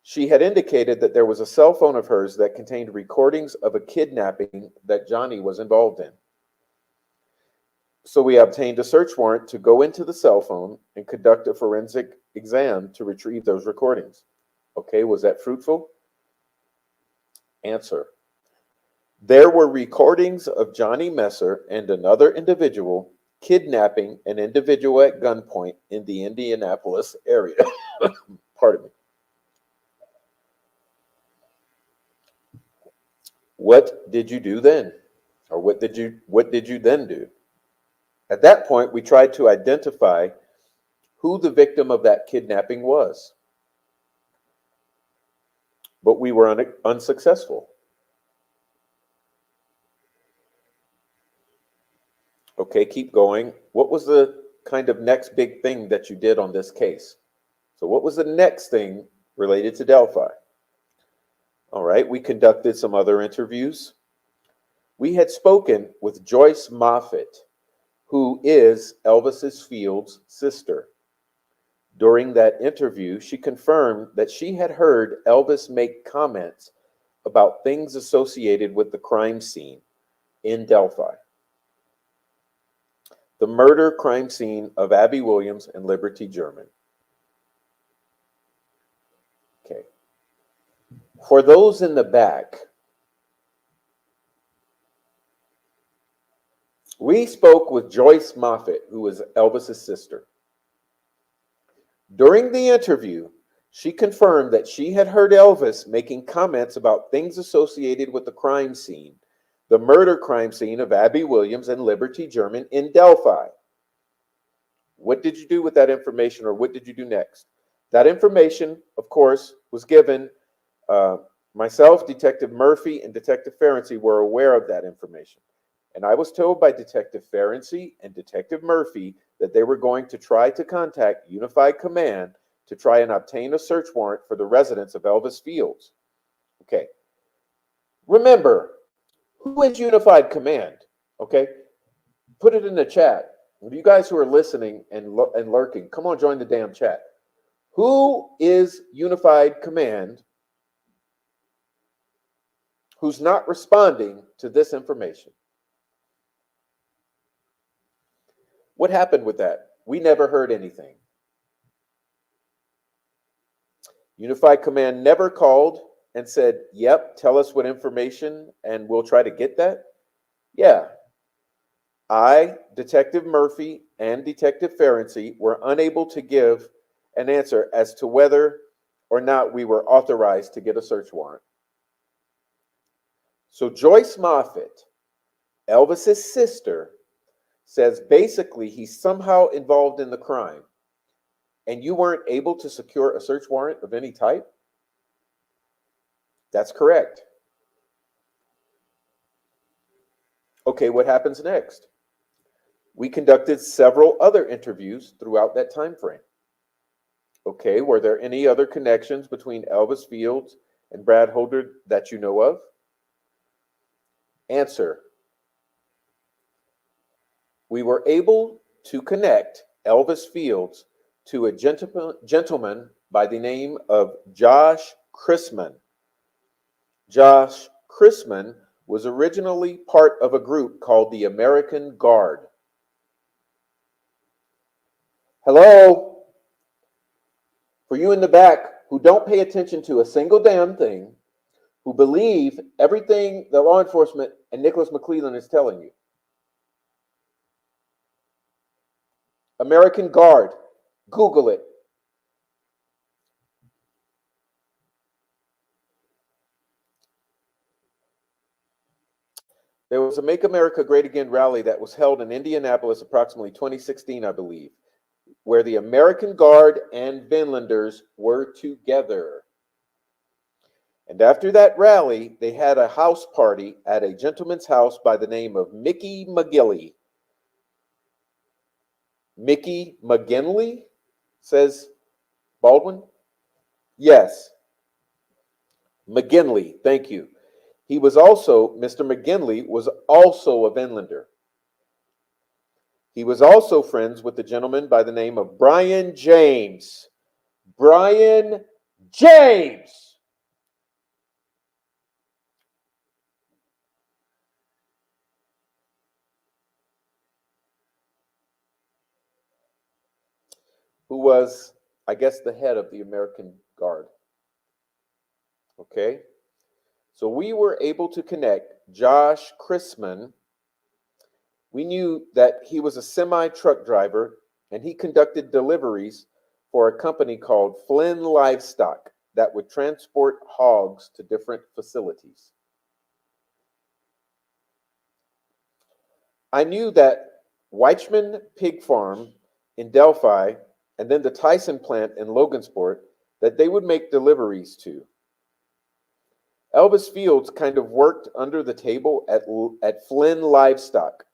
Speaker 1: She had indicated that there was a cell phone of hers that contained recordings of a kidnapping that Johnny was involved in. So we obtained a search warrant to go into the cell phone and conduct a forensic exam to retrieve those recordings. Okay, was that fruitful? Answer. There were recordings of Johnny Messer and another individual kidnapping an individual at gunpoint in the Indianapolis area. Pardon me. What did you do then? Or what did you then do? At that point, we tried to identify who the victim of that kidnapping was. But we were unsuccessful. Okay, keep going. What was the kind of next big thing that you did on this case? So what was the next thing related to Delphi? All right, we conducted some other interviews. We had spoken with Joyce Moffett, who is Elvis's Field's sister. During that interview, she confirmed that she had heard Elvis make comments about things associated with the crime scene in Delphi. The murder crime scene of Abby Williams and Liberty German. Okay. For those in the back, we spoke with Joyce Moffett, who is Elvis's sister. During the interview, she confirmed that she had heard Elvis making comments about things associated with the crime scene, the murder crime scene of Abby Williams and Liberty German in Delphi. What did you do with that information, or what did you do next? That information, of course, was given. Myself, Detective Murphy, and Detective Ferenczi were aware of that information. And I was told by Detective Ferenczi and Detective Murphy that they were going to try to contact Unified Command to try and obtain a search warrant for the residence of Elvis Fields. Okay. Remember, who is Unified Command? Okay. Put it in the chat. You guys who are listening and lurking, come on, join the damn chat. Who is Unified Command? who's not responding to this information. What happened with that? We never heard anything. Unified Command never called and said, yep, tell us what information and we'll try to get that. Yeah. I, Detective Murphy, and Detective Ferenczi were unable to give an answer as to whether or not we were authorized to get a search warrant. So Joyce Moffett, Elvis's sister, says basically he's somehow involved in the crime, and you weren't able to secure a search warrant of any type? That's correct. Okay, what happens next? We conducted several other interviews throughout that time frame. Okay, were there any other connections between Elvis Fields and Brad Holder that you know of? Answer. We were able to connect Elvis Fields to a gentleman by the name of Josh Chrisman. Josh Chrisman was originally part of a group called the American Guard. Hello? For you in the back who don't pay attention to a single damn thing, who believe everything that law enforcement and Nicholas McClelland is telling you. American Guard. Google it. There was a Make America Great Again rally that was held in Indianapolis approximately 2016, I believe, where the American Guard and Vinlanders were together. And after that rally, they had a house party at a gentleman's house by the name of Mickey McGinley. Mickey McGinley, says Baldwin. Yes, McGinley, thank you. He was also, Mr. McGinley was also a Vinlander. He was also friends with the gentleman by the name of Brian James. Brian James! Who was, I guess, the head of the American Guard. Okay? So we were able to connect Josh Chrisman. We knew that he was a semi-truck driver, and he conducted deliveries for a company called Flynn Livestock that would transport hogs to different facilities. I knew that Weichman Pig Farm in Delphi and then the Tyson plant in Logansport that they would make deliveries to. Elvis Fields kind of worked under the table at Flynn Livestock,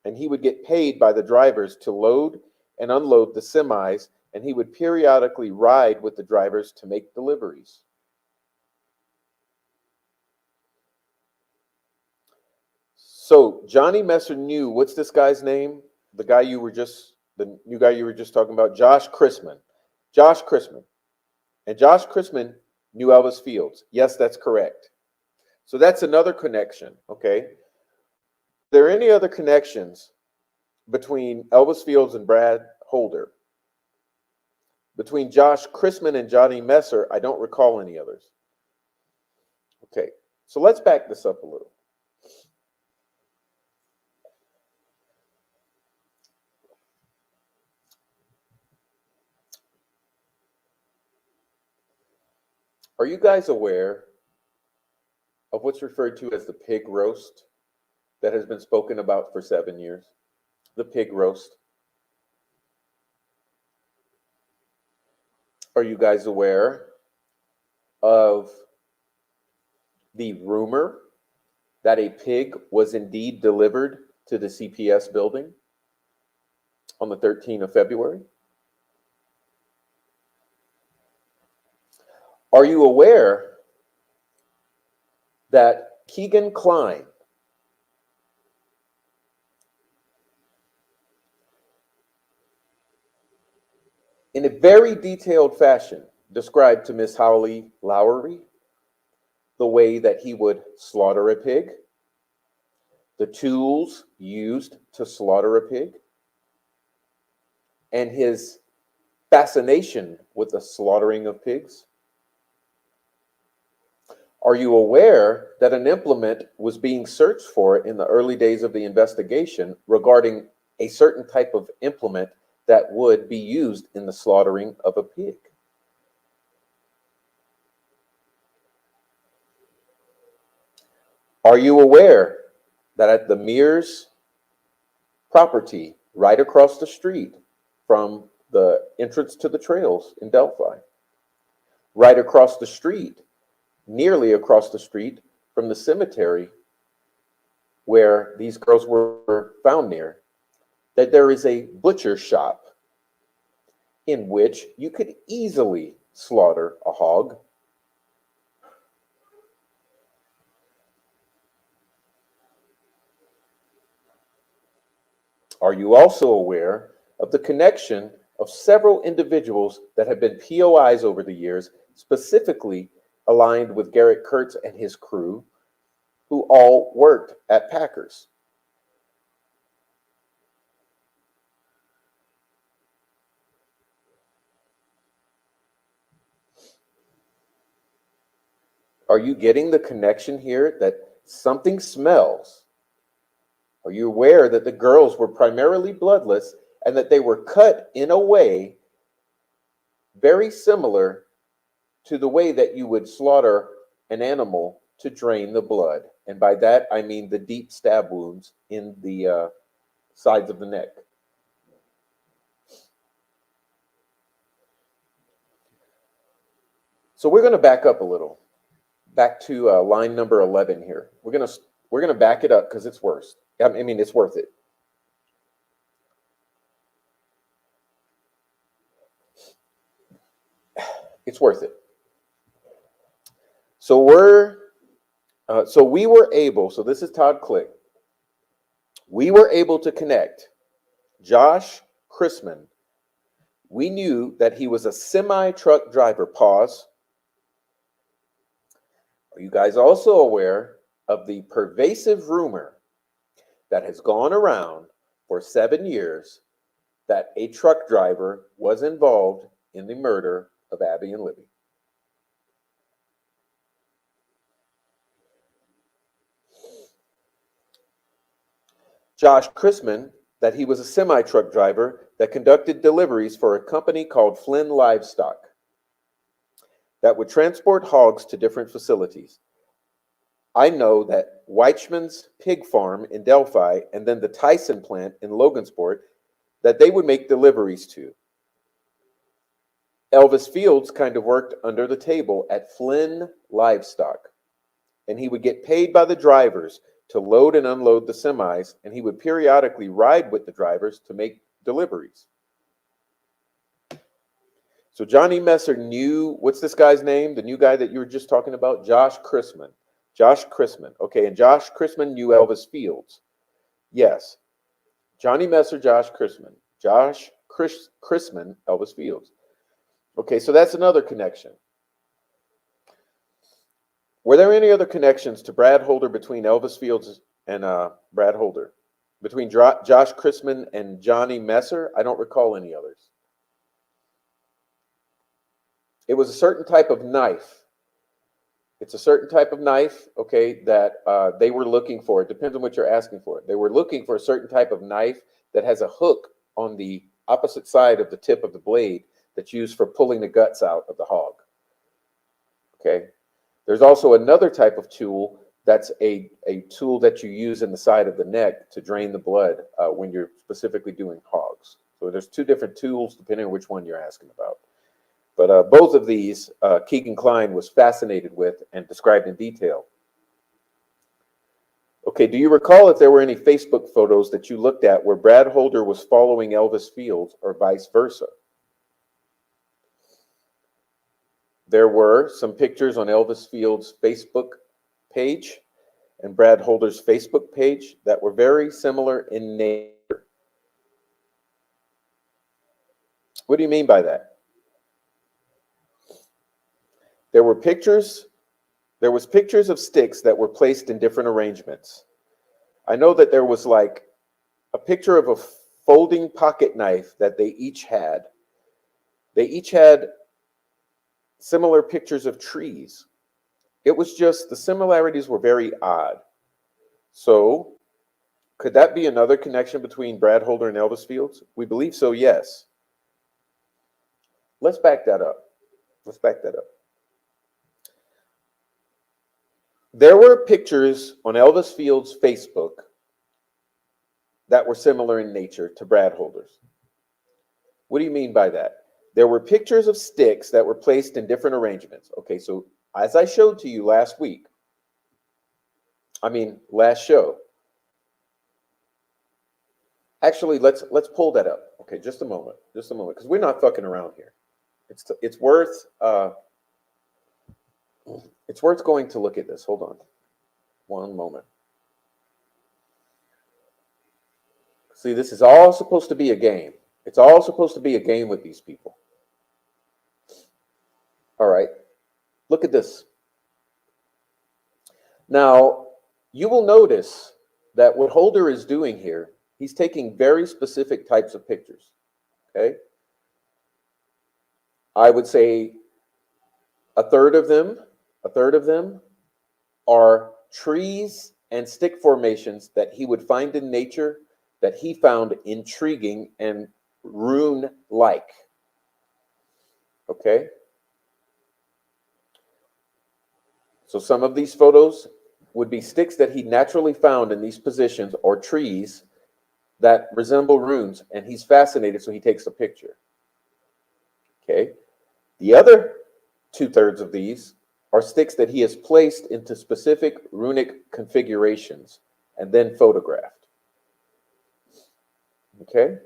Speaker 1: and he would get paid by the drivers to load and unload the semis, and he would periodically ride with the drivers to make deliveries. So Johnny Messer knew, what's this guy's name? The new guy you were just talking about, Josh Chrisman. Josh Chrisman. And Josh Chrisman knew Elvis Fields. Yes, that's correct. So that's another connection, okay? Are there any other connections between Elvis Fields and Brad Holder? Between Josh Chrisman and Johnny Messer, I don't recall any others. Okay, so let's back this up a little. Are you guys aware of what's referred to as the pig roast that has been spoken about for 7 years? The pig roast. Are you guys aware of the rumor that a pig was indeed delivered to the CPS building on the 13th of February? Are you aware that Keegan Klein in a very detailed fashion described to Miss Howley Lowry the way that he would slaughter a pig, the tools used to slaughter a pig, and his fascination with the slaughtering of pigs? Are you aware that an implement was being searched for in the early days of the investigation regarding a certain type of implement that would be used in the slaughtering of a pig? Are you aware that at the Mears property right across the street from the entrance to the trails in Delphi, right across the street, nearly across the street from the cemetery where these girls were found near, that there is a butcher shop in which you could easily slaughter a hog? Are you also aware of the connection of several individuals that have been POIs over the years, specifically aligned with Garrett Kurtz and his crew, who all worked at Packers? Are you getting the connection here that something smells? Are you aware that the girls were primarily bloodless and that they were cut in a way very similar to the way that you would slaughter an animal to drain the blood? And by that, I mean the deep stab wounds in the sides of the neck. So we're going to back up a little, back to line number 11 here. We're gonna back it up because it's worse. I mean, it's worth it. It's worth it. So we were able. So this is Todd Click. We were able to connect Josh Chrisman. We knew that he was a semi-truck driver. Pause. Are you guys also aware of the pervasive rumor that has gone around for 7 years that a truck driver was involved in the murder of Abby and Libby? Josh Chrisman, that he was a semi-truck driver that conducted deliveries for a company called Flynn Livestock that would transport hogs to different facilities. I know that Weichman's pig farm in Delphi and then the Tyson plant in Logansport, that they would make deliveries to. Elvis Fields kind of worked under the table at Flynn Livestock, and he would get paid by the drivers to load and unload the semis, and he would periodically ride with the drivers to make deliveries. So Johnny Messer knew, what's this guy's name? The new guy that you were just talking about? Josh Chrisman. Josh Chrisman. Okay, and Josh Chrisman knew Elvis Fields. Yes. Johnny Messer, Josh Chrisman. Josh Chrisman, Elvis Fields. Okay, so that's another connection. Were there any other connections to Brad Holder between Elvis Fields and Brad Holder? Between Josh Chrisman and Johnny Messer? I don't recall any others. It was a certain type of knife. It's a certain type of knife, okay, that they were looking for. It depends on what you're asking for. They were looking for a certain type of knife that has a hook on the opposite side of the tip of the blade that's used for pulling the guts out of the hog. Okay. There's also another type of tool that's a tool that you use in the side of the neck to drain the blood when you're specifically doing hogs. So there's two different tools depending on which one you're asking about. But both of these, Keegan Kline was fascinated with and described in detail. Okay, do you recall if there were any Facebook photos that you looked at where Brad Holder was following Elvis Fields or vice versa? There were some pictures on Elvis Fields' Facebook page and Brad Holder's Facebook page that were very similar in nature. What do you mean by that? There were pictures There was pictures of sticks that were placed in different arrangements. I know that there was like a picture of a folding pocket knife that they each had. They each had similar pictures of trees. It was just the similarities were very odd. So could that be another connection between Brad Holder and Elvis Fields? We believe so, yes. Let's back that up. Let's back that up. There were pictures on Elvis Fields' Facebook that were similar in nature to Brad Holder's. What do you mean by that? There were pictures of sticks that were placed in different arrangements. Okay, so as I showed to you last show. Actually, let's pull that up. Okay, just a moment, because we're not fucking around here. It's worth going to look at this. Hold on, one moment. See, this is all supposed to be a game. It's all supposed to be a game with these people. All right, look at this. Now, you will notice that what Holder is doing here, he's taking very specific types of pictures, okay? I would say a third of them are trees and stick formations that he would find in nature that he found intriguing and rune-like, okay? So some of these photos would be sticks that he naturally found in these positions or trees that resemble runes, and he's fascinated, so he takes a picture. Okay. The other 2/3 of these are sticks that he has placed into specific runic configurations and then photographed. Okay.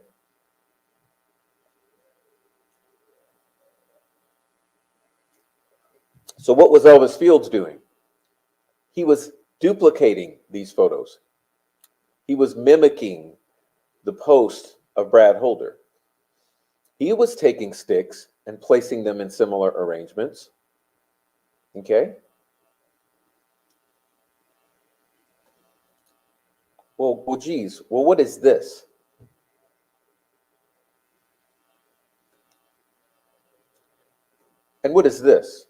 Speaker 1: So what was Elvis Fields doing? He was duplicating these photos. He was mimicking the post of Brad Holder. He was taking sticks and placing them in similar arrangements. Okay? Well, geez. Well, what is this? And what is this?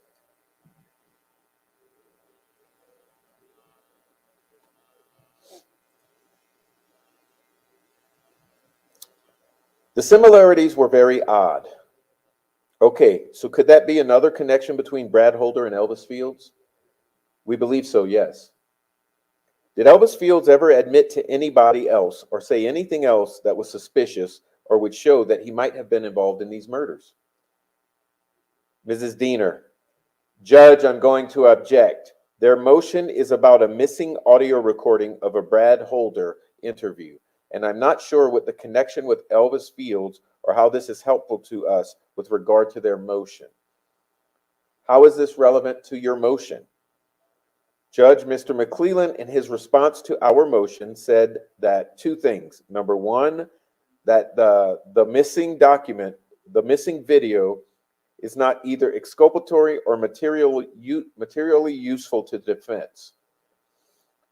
Speaker 1: The similarities were very odd. Okay, so could that be another connection between Brad Holder and Elvis Fields? We believe so, yes. Did Elvis Fields ever admit to anybody else or say anything else that was suspicious or would show that he might have been involved in these murders? Mrs. Diener, Judge, I'm going to object. Their motion is about a missing audio recording of a Brad Holder interview, and I'm not sure what the connection with Elvis Fields or how this is helpful to us with regard to their motion. How is this relevant to your motion? Judge, Mr. McClellan, in his response to our motion, said that two things. Number one, that the missing document, the missing video, is not either exculpatory or materially useful to the defense.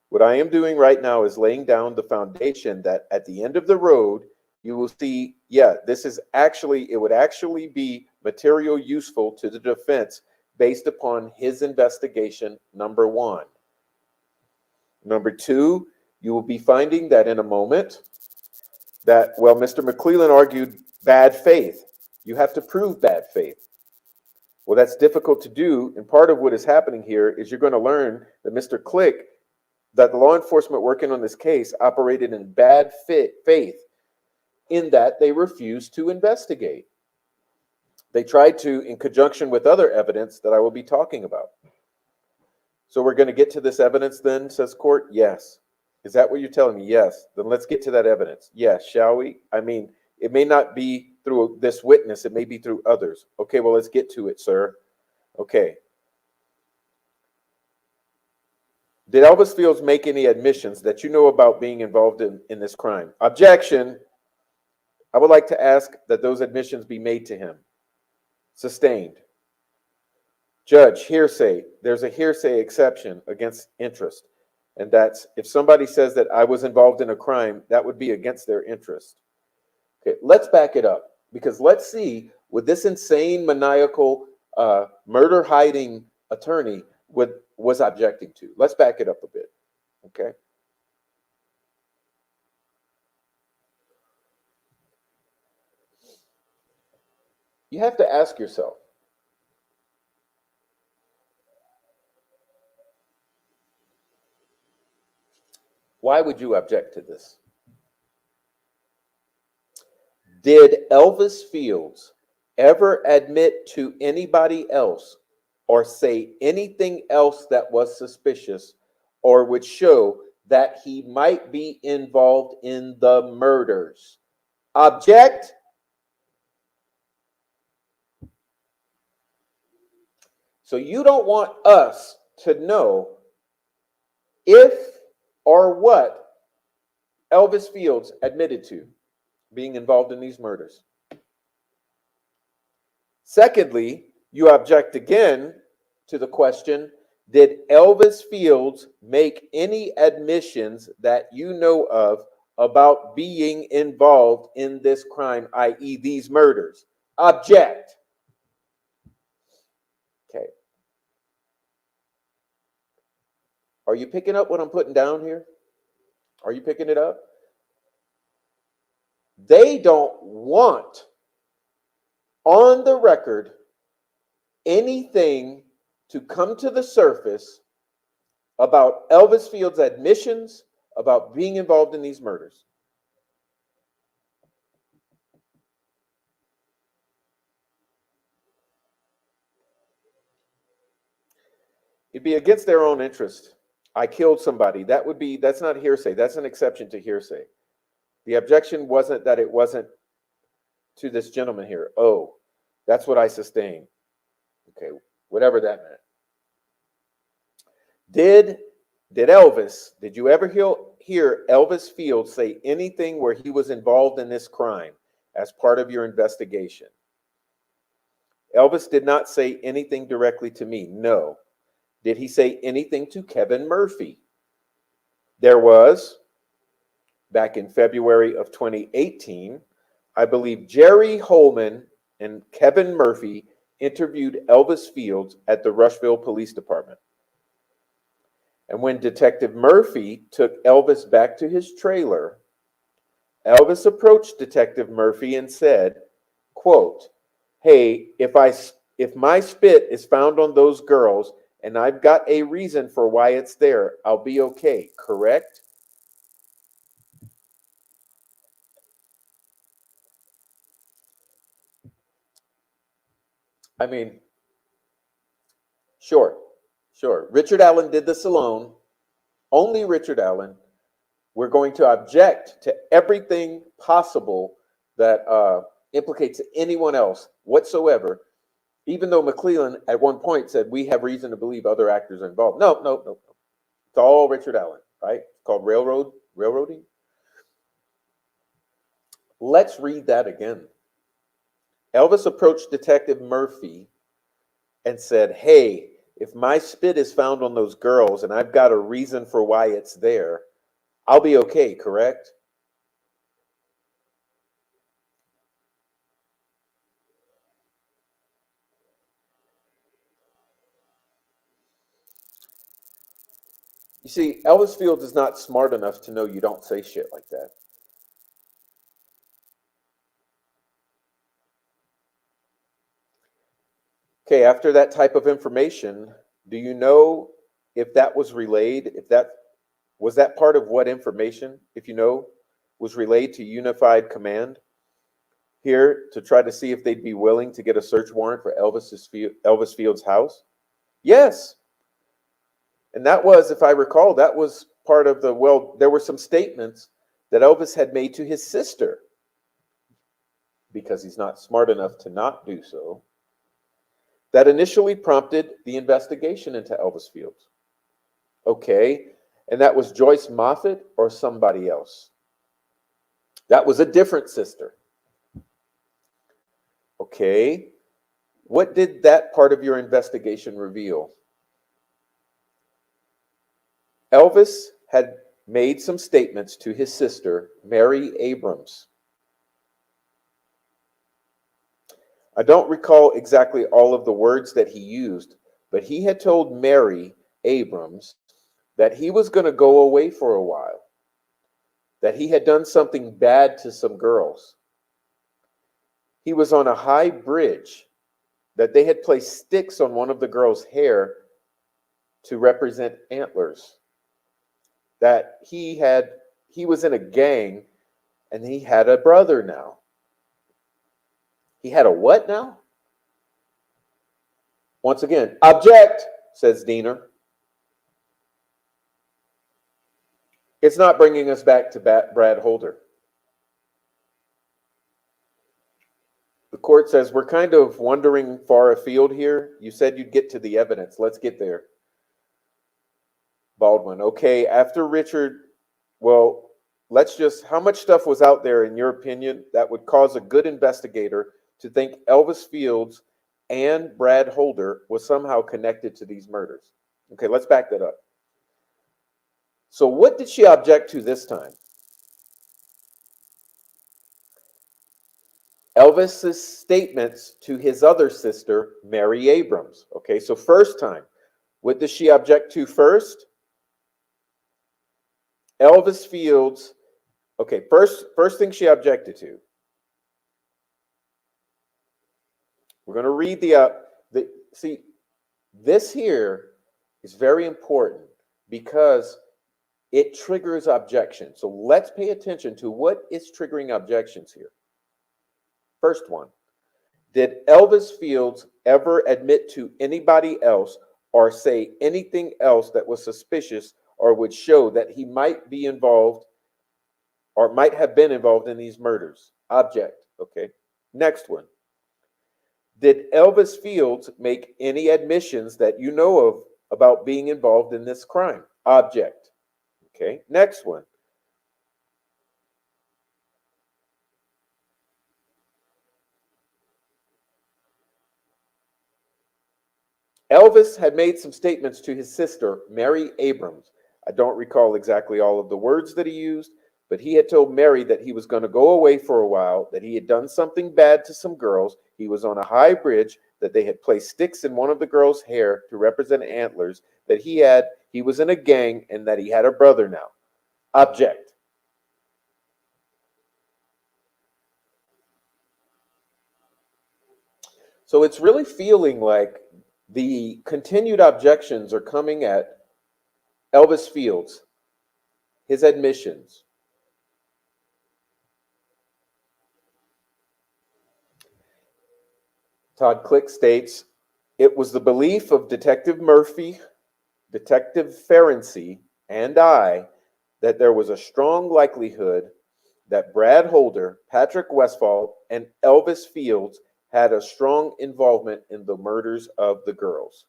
Speaker 1: What I am doing right now is laying down the foundation that at the end of the road, you will see, yeah, it would actually be material useful to the defense based upon his investigation, number one. Number two, you will be finding that in a moment that, well, Mr. McClellan argued bad faith. You have to prove bad faith. Well, that's difficult to do, and part of what is happening here is you're going to learn that Mr. Click, that the law enforcement working on this case operated in bad faith in that they refused to investigate. They tried to, in conjunction with other evidence that I will be talking about. So we're going to get to this evidence then, says court? Yes. Is that what you're telling me? Yes. Then let's get to that evidence. Yes, shall we? I mean, it may not be through this witness. It may be through others. Okay, well, let's get to it, sir. Okay. Did Elvis Fields make any admissions that you know about being involved in this crime? Objection. I would like to ask that those admissions be made to him. Sustained. Judge, hearsay. There's a hearsay exception against interest. And that's if somebody says that I was involved in a crime, that would be against their interest. Okay, let's back it up because let's see what this insane, maniacal, murder hiding attorney was objecting to. Let's back it up a bit. Okay. You have to ask yourself, why would you object to this? Did Elvis Fields ever admit to anybody else or say anything else that was suspicious or would show that he might be involved in the murders? Object. So you don't want us to know if or what Elvis Fields admitted to being involved in these murders. Secondly, you object again to the question, did Elvis Fields make any admissions that you know of about being involved in this crime, i.e. these murders? Object. Okay. Are you picking up what I'm putting down here? Are you picking it up? They don't want on the record anything to come to the surface about Elvis Fields' admissions about being involved in these murders. It'd be against their own interest. I killed somebody. That's not hearsay. That's an exception to hearsay. The objection wasn't that it wasn't to this gentleman here. Oh, that's what I sustained. Okay, whatever that meant. Did you ever hear Elvis Fields say anything where he was involved in this crime as part of your investigation? Elvis did not say anything directly to me. No. Did he say anything to Kevin Murphy? There was, back in February of 2018, I believe Jerry Holman and Kevin Murphy interviewed Elvis Fields at the Rushville Police Department. And when Detective Murphy took Elvis back to his trailer, Elvis approached Detective Murphy and said, quote, hey, if my spit is found on those girls and I've got a reason for why it's there, I'll be okay, correct? I mean, sure. Richard Allen did this alone. Only Richard Allen. We're going to object to everything possible that implicates anyone else whatsoever, even though McClellan at one point said, we have reason to believe other actors are involved. No. It's all Richard Allen, right? It's called railroading. Let's read that again. Elvis approached Detective Murphy and said, hey, if my spit is found on those girls and I've got a reason for why it's there, I'll be okay, correct? You see, Elvis Fields is not smart enough to know you don't say shit like that. Okay, after that type of information, do you know if that was relayed, was that part of what information, if you know, was relayed to Unified Command here to try to see if they'd be willing to get a search warrant for Elvis Fields' house? Yes. And that was, if I recall, that was part of there were some statements that Elvis had made to his sister, because he's not smart enough to not do so, that initially prompted the investigation into Elvis Fields. Okay, and that was Joyce Moffett or somebody else? That was a different sister. Okay, What did that part of your investigation reveal? Elvis had made some statements to his sister, Mary Abrams. I don't recall exactly all of the words that he used, but he had told Mary Abrams that he was going to go away for a while, that he had done something bad to some girls. He was on a high bridge, that they had placed sticks on one of the girls' hair to represent antlers, that he was in a gang and he had a brother now. He had a what now? Once again, object, says Diener. It's not bringing us back to Brad Holder. The court says we're kind of wandering far afield here. You said you'd get to the evidence. Let's get there. Baldwin, okay, after Richard, well, how much stuff was out there, in your opinion, that would cause a good investigator to think Elvis Fields and Brad Holder was somehow connected to these murders? Okay, let's back that up. So what did she object to this time? Elvis's statements to his other sister, Mary Abrams. Okay, so first time, what does she object to first? Elvis Fields. Okay, first thing she objected to. We're going to read see, this here is very important because it triggers objections. So let's pay attention to what is triggering objections here. First one, did Elvis Fields ever admit to anybody else or say anything else that was suspicious or would show that he might be involved or might have been involved in these murders? Object. Okay. Next one. Did Elvis Fields make any admissions that you know of about being involved in this crime? Object. Okay. Next one. Elvis had made some statements to his sister, Mary Abrams. I don't recall exactly all of the words that he used, but he had told Mary that he was going to go away for a while, that he had done something bad to some girls. He was on a high bridge, that they had placed sticks in one of the girls' hair to represent antlers, that he was in a gang, and that he had a brother now. Object. So it's really feeling like the continued objections are coming at Elvis Fields, his admissions. Todd Click states, it was the belief of Detective Murphy, Detective Ferenczi, and I that there was a strong likelihood that Brad Holder, Patrick Westfall, and Elvis Fields had a strong involvement in the murders of the girls.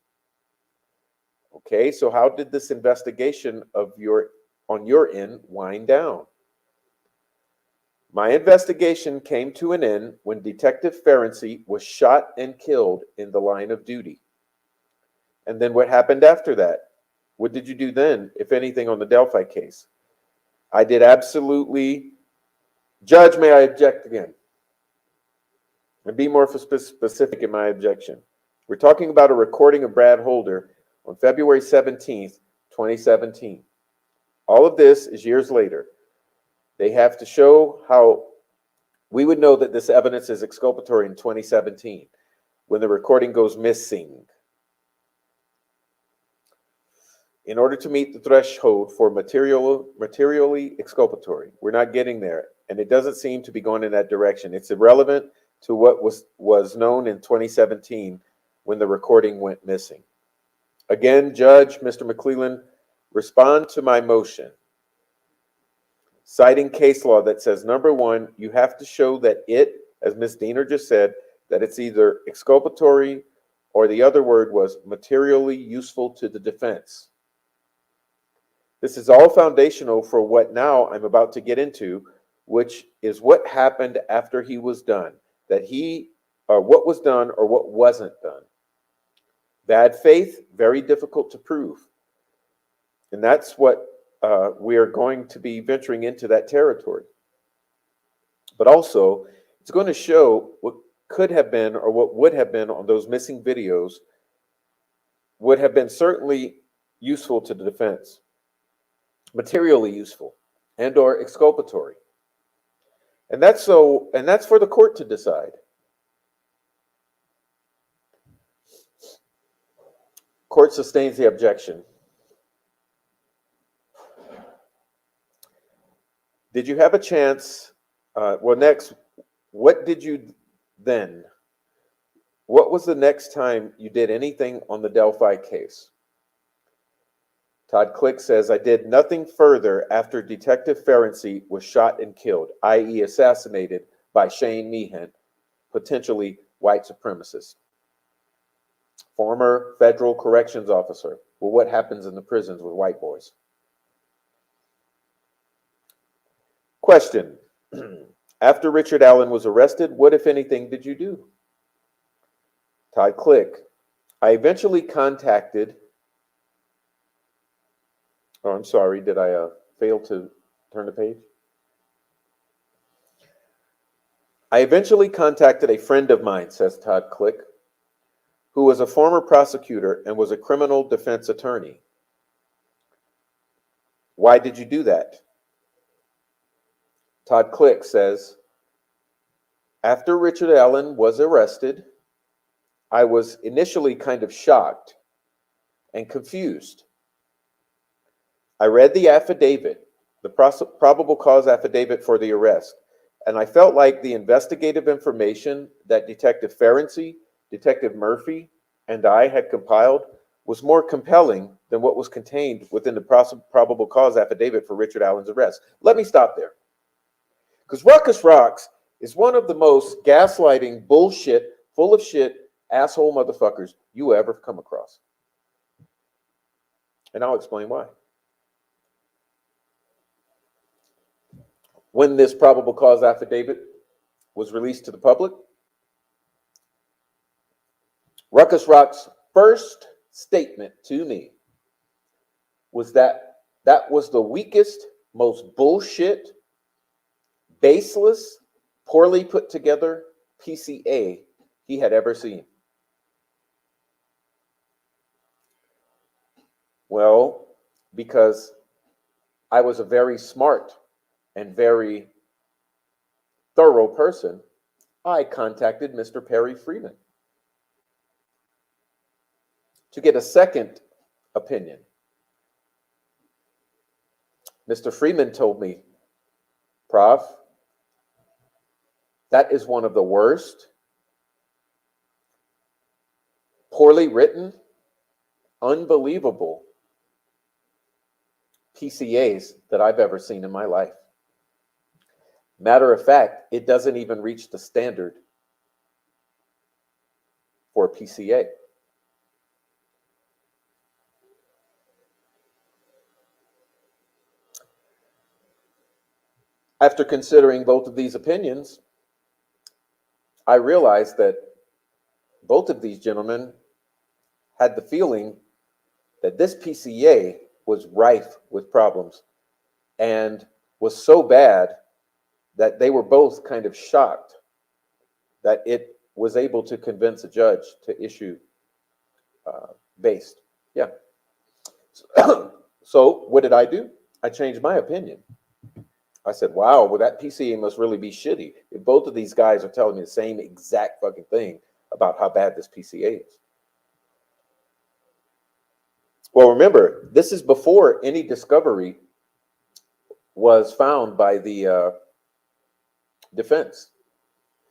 Speaker 1: Okay, so how did this investigation on your end wind down? My investigation came to an end when Detective Ferenczi was shot and killed in the line of duty. And then what happened after that? What did you do then, if anything, on the Delphi case? I did absolutely. Judge, may I object again? And be more specific in my objection. We're talking about a recording of Brad Holder on February 17th, 2017. All of this is years later. They have to show how we would know that this evidence is exculpatory in 2017 when the recording goes missing. In order to meet the threshold for materially exculpatory, we're not getting there, and it doesn't seem to be going in that direction. It's irrelevant to what was known in 2017 when the recording went missing. Again, Judge, Mr. McClelland, respond to my motion, citing case law that says, number one, you have to show that it, as Ms. Diener just said, that it's either exculpatory or the other word was materially useful to the defense. This is all foundational for what now I'm about to get into, which is what happened after he was done. That he what was done or what wasn't done. Bad faith, very difficult to prove. And that's what we are going to be venturing into that territory. But also, it's going to show what could have been or what would have been on those missing videos would have been certainly useful to the defense, materially useful, and or exculpatory. And that's for the court to decide. Court sustains the objection. Did you have a chance? Next, what did you then? What was the next time you did anything on the Delphi case? Todd Click says, I did nothing further after Detective Ferenczi was shot and killed, i.e. assassinated by Shane Meehan, potentially white supremacist. Former federal corrections officer. Well, what happens in the prisons with white boys? Question. After Richard Allen was arrested, what, if anything, did you do? Todd Click. I eventually contacted... Oh, I'm sorry. Did I fail to turn the page? I eventually contacted a friend of mine, says Todd Click, who was a former prosecutor and was a criminal defense attorney. Why did you do that? Todd Click says, after Richard Allen was arrested, I was initially kind of shocked and confused. I read the affidavit, the probable cause affidavit for the arrest, and I felt like the investigative information that Detective Ferenczi, Detective Murphy, and I had compiled was more compelling than what was contained within the probable cause affidavit for Richard Allen's arrest. Let me stop there. Because Ruckus Rocks is one of the most gaslighting, bullshit, full of shit, asshole motherfuckers you ever come across. And I'll explain why. When this probable cause affidavit was released to the public, Ruckus Rock's first statement to me was that was the weakest, most bullshit, baseless, poorly put together PCA he had ever seen. Well, because I was a very smart and very thorough person, I contacted Mr. Perry Freeman to get a second opinion. Mr. Freeman told me, Prof, that is one of the worst, poorly written, unbelievable PCAs that I've ever seen in my life. Matter of fact, it doesn't even reach the standard for a PCA. After considering both of these opinions, I realized that both of these gentlemen had the feeling that this PCA was rife with problems and was so bad that they were both kind of shocked that it was able to convince a judge to issue based. Yeah. So what did I do? I changed my opinion. I said, wow, well, that PCA must really be shitty if both of these guys are telling me the same exact fucking thing about how bad this PCA is. Well, remember, this is before any discovery was found by the defense.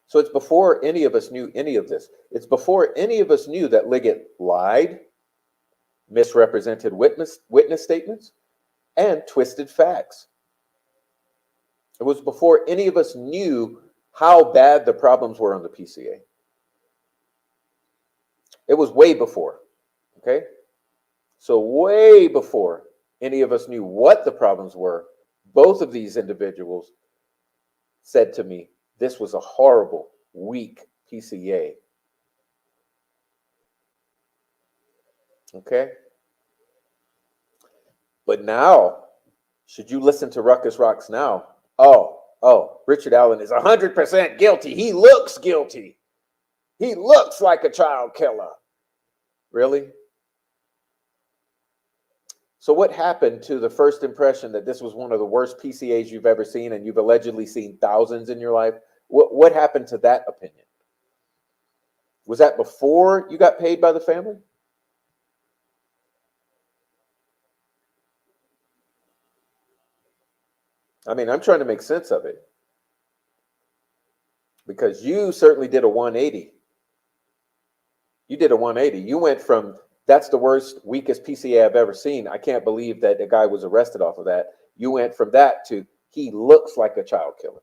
Speaker 1: So it's before any of us knew any of this. It's before any of us knew that Liggett lied, misrepresented witness statements, and twisted facts. It was before any of us knew how bad the problems were on the PCA. It was way before, okay? So way before any of us knew what the problems were, both of these individuals said to me, this was a horrible, weak PCA. Okay? But now, should you listen to Ruckus Rocks now? Oh, Richard Allen is 100% guilty. He looks guilty. He looks like a child killer. Really? So what happened to the first impression that this was one of the worst PCAs you've ever seen, and you've allegedly seen thousands in your life? What happened to that opinion? Was that before you got paid by the family? I mean, I'm trying to make sense of it, because you certainly did a 180. You did a 180. You went from, that's the worst, weakest PCA I've ever seen, I can't believe that the guy was arrested off of that. You went from that to, he looks like a child killer.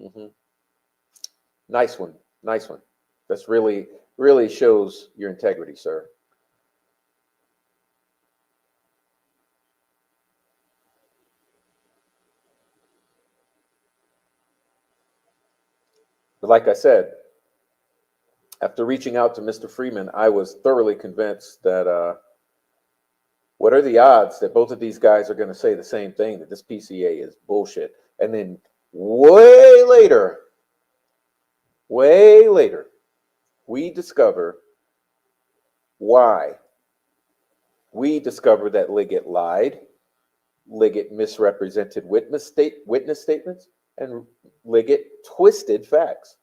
Speaker 1: Mm-hmm. Nice one. Nice one. That's really, really shows your integrity, sir. But like I said, after reaching out to Mr. Freeman, I was thoroughly convinced that what are the odds that both of these guys are going to say the same thing, that this PCA is bullshit? And then way later, we discover why. We discover that Liggett lied, Liggett misrepresented witness statements, and Liggett twisted facts.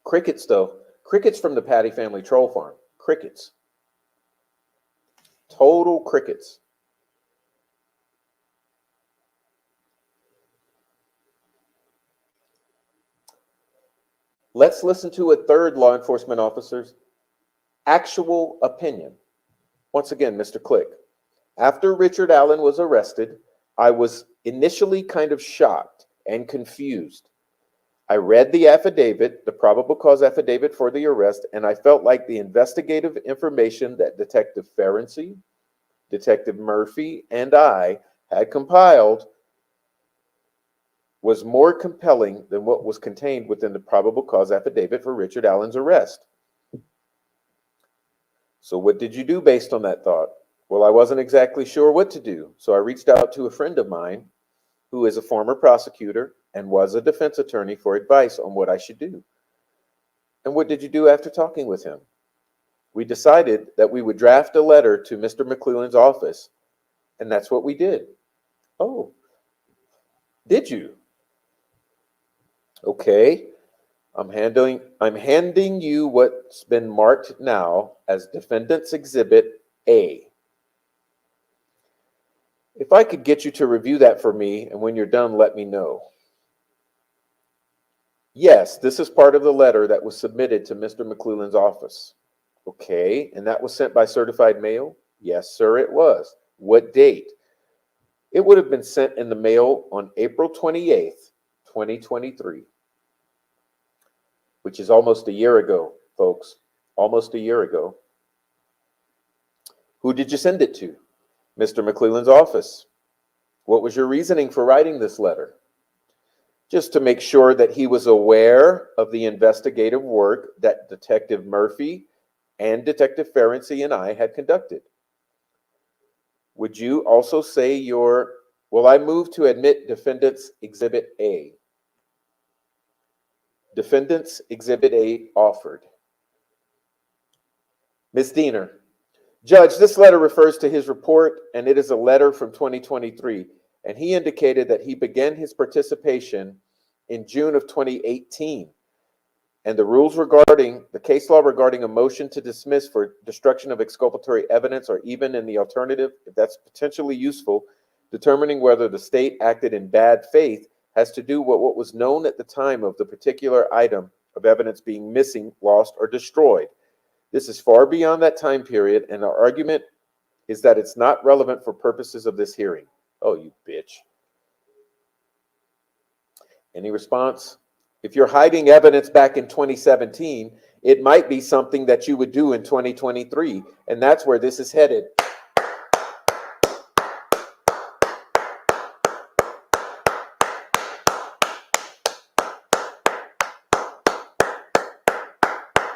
Speaker 1: Crickets, though. Crickets from the Patty family troll farm. Crickets. Total crickets. Let's listen to a third law enforcement officer's actual opinion. Once again, Mr. Click. After Richard Allen was arrested, I was initially kind of shocked and confused. I read the affidavit, the probable cause affidavit for the arrest, and I felt like the investigative information that Detective Ferenczi, Detective Murphy, and I had compiled was more compelling than what was contained within the probable cause affidavit for Richard Allen's arrest. So what did you do based on that thought? Well, I wasn't exactly sure what to do, so I reached out to a friend of mine who is a former prosecutor and was a defense attorney for advice on what I should do. And what did you do after talking with him? We decided that we would draft a letter to Mr. McClellan's office, and that's what we did. Oh, did you? Okay. I'm handing you what's been marked now as Defendant's Exhibit A. If I could get you to review that for me, and when you're done, let me know. Yes, this is part of the letter that was submitted to Mr. McClellan's office. Okay, and that was sent by certified mail? Yes, sir, it was. What date? It would have been sent in the mail on April 28th, 2023. Which is almost a year ago, folks. Almost a year ago. Who did you send it to? Mr. McClellan's office. What was your reasoning for writing this letter? Just to make sure that he was aware of the investigative work that Detective Murphy and Detective Ferenczi and I had conducted. Would you also say I move to admit Defendant's Exhibit A. Defendant's Exhibit A offered. Ms. Diener, Judge, this letter refers to his report, and it is a letter from 2023, and he indicated that he began his participation in June of 2018, and the case law regarding a motion to dismiss for destruction of exculpatory evidence, or even in the alternative, if that's potentially useful, determining whether the state acted in bad faith, has to do with what was known at the time of the particular item of evidence being missing, lost, or destroyed. This is far beyond that time period, and our argument is that it's not relevant for purposes of this hearing. Oh, you bitch. Any response? If you're hiding evidence back in 2017, it might be something that you would do in 2023, and that's where this is headed.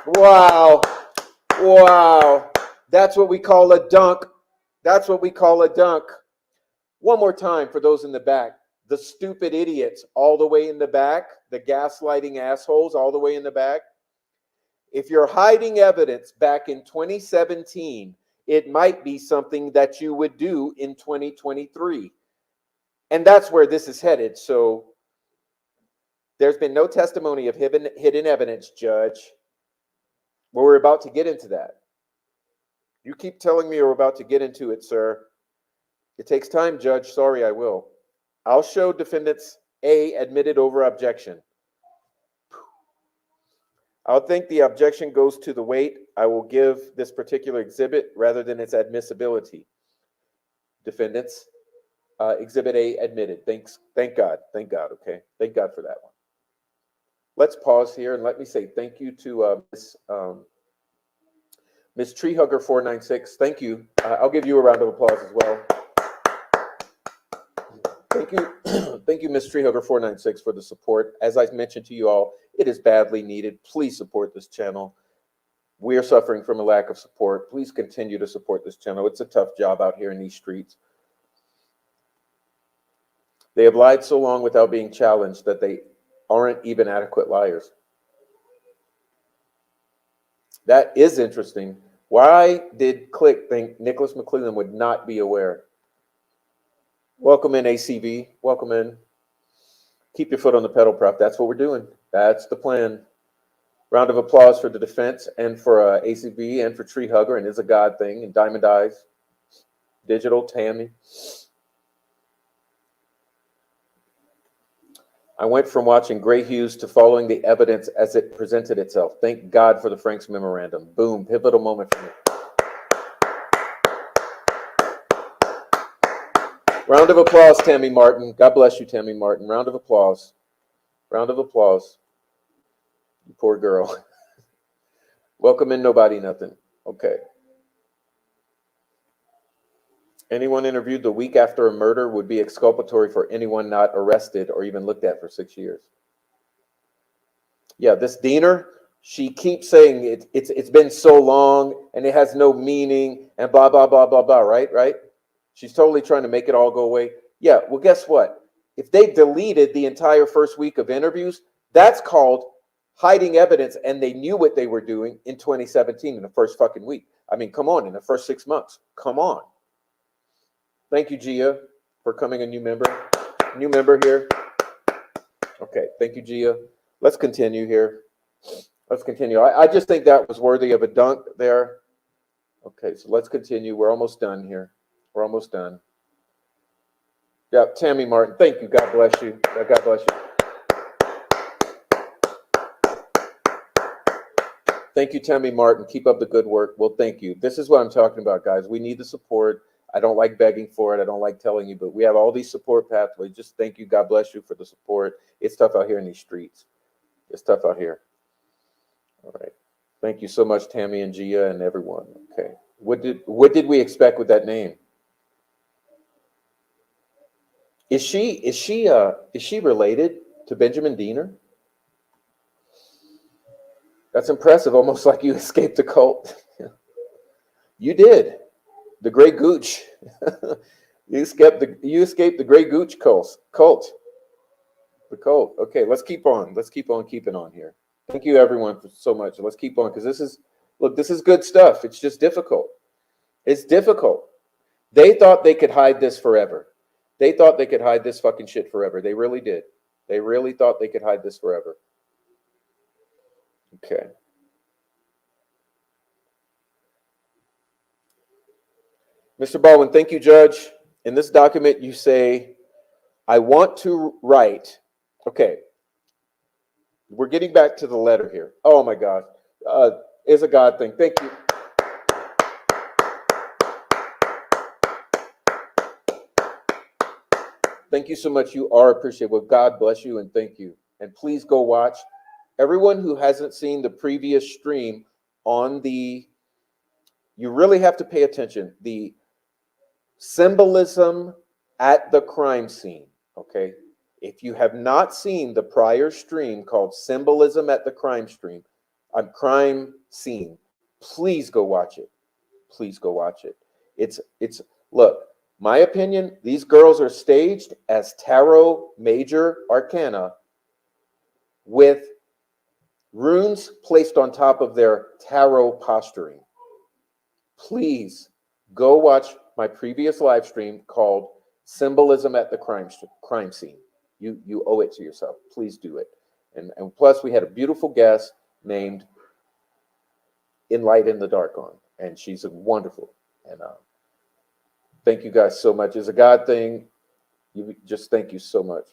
Speaker 1: Wow. Wow. That's what we call a dunk. That's what we call a dunk. One more time for those in the back. The stupid idiots all the way in the back, the gaslighting assholes all the way in the back. If you're hiding evidence back in 2017, it might be something that you would do in 2023. And that's where this is headed. So there's been no testimony of hidden evidence, Judge. Well, we're about to get into that. You keep telling me you're about to get into it, sir. It takes time, Judge. Sorry, I will. I'll show defendants A admitted over objection. I'll think the objection goes to the weight I will give this particular exhibit rather than its admissibility. Defendants, Exhibit A admitted. Thank God. Thank God. Okay. Thank God for that one. Let's pause here and let me say thank you to Miss Treehugger 496. Thank you. I'll give you a round of applause as well. Thank you. Thank you, Miss Treehugger 496 for the support. As I mentioned to you all, it is badly needed. Please support this channel. We are suffering from a lack of support. Please continue to support this channel. It's a tough job out here in these streets. They have lied so long without being challenged that they aren't even adequate liars. That is interesting. Why did Click think Nicholas McClellan would not be aware? Welcome in, ACV. Welcome in. Keep your foot on the pedal, Prof. That's what we're doing. That's the plan. Round of applause for the defense and for ACV and for Tree Hugger and Is a God Thing and Diamond Eyes, Digital, Tammy. I went from watching Gray Hughes to following the evidence as it presented itself. Thank God for the Franks memorandum. Boom, pivotal moment for me. Round of applause, Tammy Martin. God bless you, Tammy Martin. Round of applause. Round of applause. You poor girl. Welcome in, nobody, nothing. Okay. Anyone interviewed the week after a murder would be exculpatory for anyone not arrested or even looked at for 6 years. Yeah, this Diener, she keeps saying it's been so long and it has no meaning and blah, blah, blah, blah, blah, right? She's totally trying to make it all go away. Yeah, well, guess what? If they deleted the entire first week of interviews, that's called hiding evidence, and they knew what they were doing in 2017 in the first fucking week. I mean, come on, in the first 6 months. Come on. Thank you, Gia, for coming a new member. New member here. Okay, thank you, Gia. Let's continue here. Let's continue. I just think that was worthy of a dunk there. Okay, so let's continue. We're almost done here. We're almost done. Yeah, Tammy Martin, thank you. God bless you. God bless you. Thank you, Tammy Martin. Keep up the good work. Well, thank you. This is what I'm talking about, guys. We need the support. I don't like begging for it. I don't like telling you, but we have all these support pathways. Just thank you. God bless you for the support. It's tough out here in these streets. It's tough out here. All right. Thank you so much, Tammy and Gia and everyone. Okay. What did we expect with that name? Is she related to Benjamin Diener? That's impressive. Almost like you escaped the cult. You did. The Grey Gooch. You escaped the Grey Gooch cult. The cult. Okay, let's keep on. Let's keep on keeping on here. Thank you, everyone, for so much. Let's keep on, because this is good stuff. It's just difficult. It's difficult. They thought they could hide this forever. They thought they could hide this fucking shit forever. They really did. They really thought they could hide this forever. Okay. Mr. Baldwin, thank you, Judge. In this document, you say, I want to write. Okay. We're getting back to the letter here. Oh, my God. Is a God thing. Thank you. Thank you so much. You are appreciated. Well, God bless you and thank you. And please go watch. Everyone who hasn't seen the previous stream on you really have to pay attention. The symbolism at the crime scene, okay? If you have not seen the prior stream called Symbolism at the Crime Scene, A crime scene. Please go watch it. Please go watch it. It's look, my opinion, these girls are staged as tarot major arcana with runes placed on top of their tarot posturing. Please go watch my previous live stream called Symbolism at the Crime Scene. You owe it to yourself. Please do it. And plus, we had a beautiful guest named In Light in the Dark on, and she's wonderful. And thank you guys so much. It's a God thing. You just thank you so much.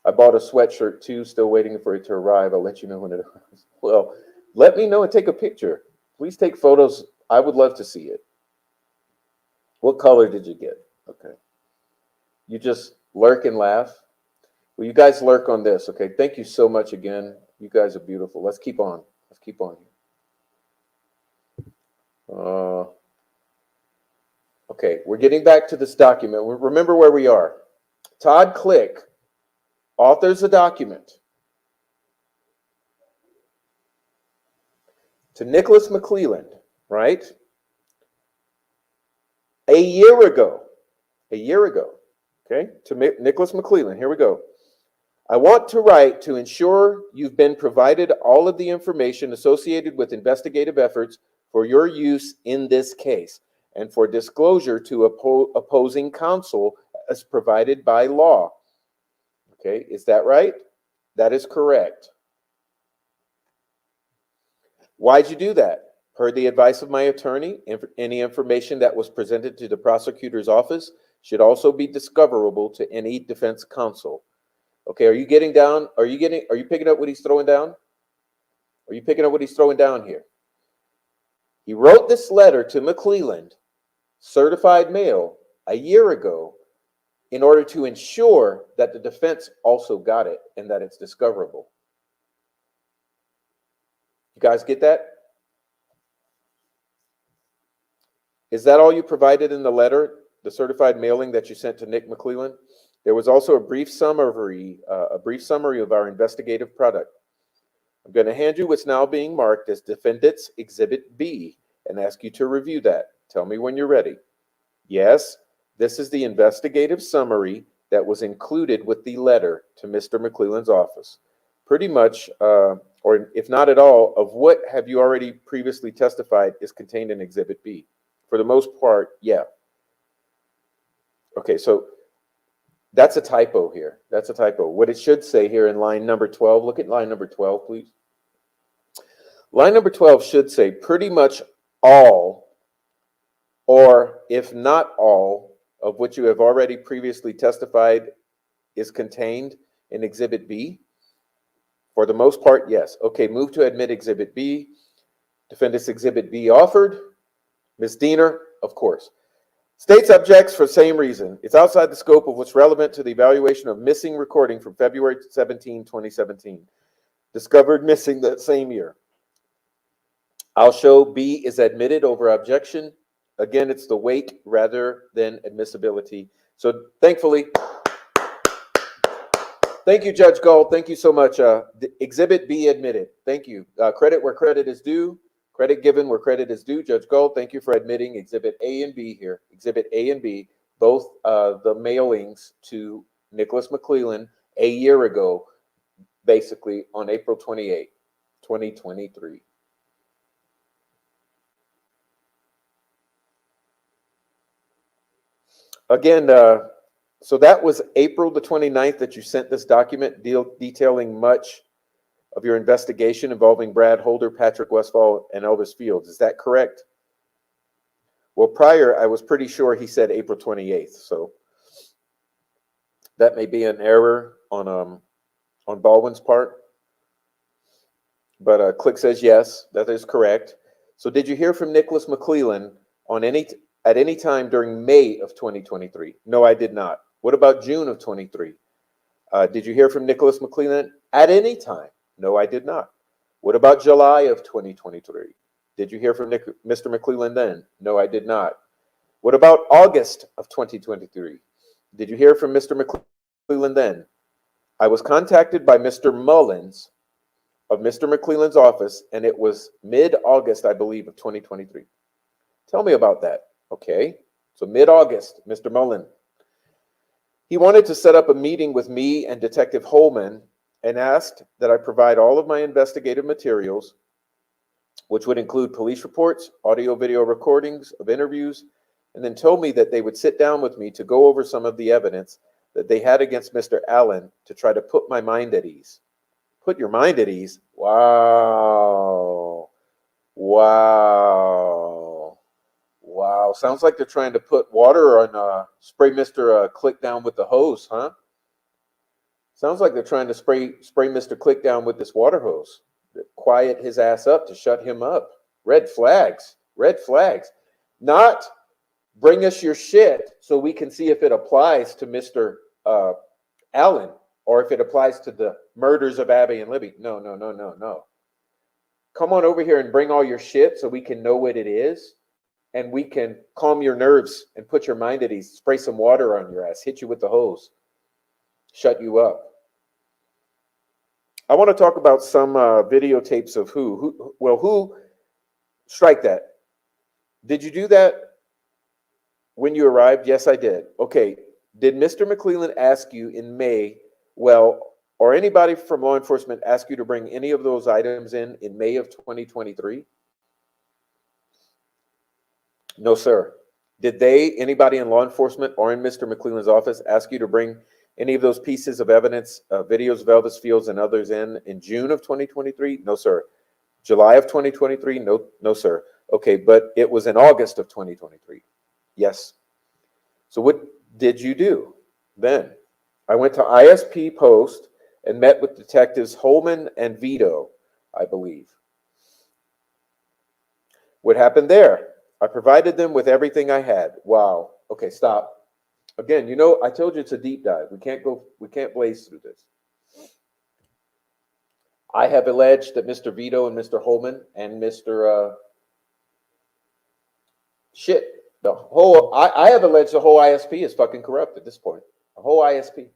Speaker 1: I bought a sweatshirt too, still waiting for it to arrive. I'll let you know when it arrives. Well, let me know and take a picture. Please take photos. I would love to see it. What color did you get? Okay. You just lurk and laugh. Well, you guys lurk on this. Okay. Thank you so much again. You guys are beautiful. Let's keep on. Let's keep on here. Okay. We're getting back to this document. Remember where we are. Todd Click authors a document to Nicholas McClelland, right? A year ago, okay, to Nicholas McClelland. Here we go. I want to write to ensure you've been provided all of the information associated with investigative efforts for your use in this case and for disclosure to opposing counsel as provided by law. Okay, is that right? That is correct. Why'd you do that? Per the advice of my attorney, any information that was presented to the prosecutor's office should also be discoverable to any defense counsel. Okay, are you getting down? Are you picking up what he's throwing down? Are you picking up what he's throwing down here? He wrote this letter to McClelland, certified mail, a year ago, in order to ensure that the defense also got it and that it's discoverable. You guys get that? Is that all you provided in the letter, the certified mailing that you sent to Nick McClelland? There was also a brief summary of our investigative product. I'm going to hand you what's now being marked as Defendant's Exhibit B and ask you to review that. Tell me when you're ready. Yes, this is the investigative summary that was included with the letter to Mr. McClelland's office. Pretty much, or if not at all, of what have you already previously testified is contained in Exhibit B. For the most part, yeah. Okay, so that's a typo here. That's a typo. What it should say here in line number 12, look at line number 12, please. Line number 12 should say pretty much all, or if not all, of what you have already previously testified is contained in Exhibit B. For the most part, yes. Okay, move to admit Exhibit B. Defendant's Exhibit B offered. Ms. Diener, of course. States objects for same reason. It's outside the scope of what's relevant to the evaluation of missing recording from February 17, 2017. Discovered missing that same year. I'll show B is admitted over objection. Again, it's the weight rather than admissibility. So thankfully, thank you, Judge Gold. Thank you so much. Exhibit B admitted. Thank you. Credit where credit is due. Credit given where credit is due. Judge Gold, thank you for admitting Exhibit A and B here. Exhibit A and B, both the mailings to Nicholas McClelland a year ago, basically on April 28, 2023. Again, so that was April the 29th that you sent this document detailing much of your investigation involving Brad Holder, Patrick Westfall, and Elvis Fields. Is that correct? Well, prior, I was pretty sure he said April 28th. So that may be an error on Baldwin's part. But Click says yes, that is correct. So did you hear from Nicholas McClelland at any time during May of 2023? No, I did not. What about June of 23? Did you hear from Nicholas McClelland at any time? No, I did not. What about July of 2023? Did you hear from Mr. McClelland then? No, I did not. What about August of 2023? Did you hear from Mr. McClelland then? I was contacted by Mr. Mullins of Mr. McClelland's office, and it was mid-August, I believe, of 2023. Tell me about that. Okay, so mid-August, Mr. Mullen. He wanted to set up a meeting with me and Detective Holman and asked that I provide all of my investigative materials, which would include police reports, audio-video recordings of interviews, and then told me that they would sit down with me to go over some of the evidence that they had against Mr. Allen to try to put my mind at ease. Put your mind at ease? Wow. Wow. Wow. Sounds like they're trying to put water on, spray Mr. Click down with the hose, huh? Sounds like they're trying to spray Mr. Click down with this water hose. Quiet his ass up, to shut him up. Red flags. Red flags. Not bring us your shit so we can see if it applies to Mr. Allen or if it applies to the murders of Abby and Libby. No, no, no, no, no. Come on over here and bring all your shit so we can know what it is and we can calm your nerves and put your mind at ease. Spray some water on your ass, hit you with the hose, shut you up. I want to talk about some videotapes of who, strike that. Did you do that when you arrived? Yes, I did. Okay. Did Mr. McClelland ask you in May, or anybody from law enforcement ask you to bring any of those items in May of 2023? No, sir. Did anybody in law enforcement or in Mr. McClelland's office ask you to bring any of those pieces of evidence, videos of Elvis Fields and others in June of 2023? No, sir. July of 2023? No, sir. Okay, but it was in August of 2023. Yes. So what did you do then? I went to ISP Post and met with Detectives Holman and Vito, I believe. What happened there? I provided them with everything I had. Wow. Okay, stop. Again, I told you it's a deep dive. We can't blaze through this. I have alleged that Mr. Vito and Mr. Holman and Mr. I have alleged the whole ISP is fucking corrupt at this point. The whole ISP.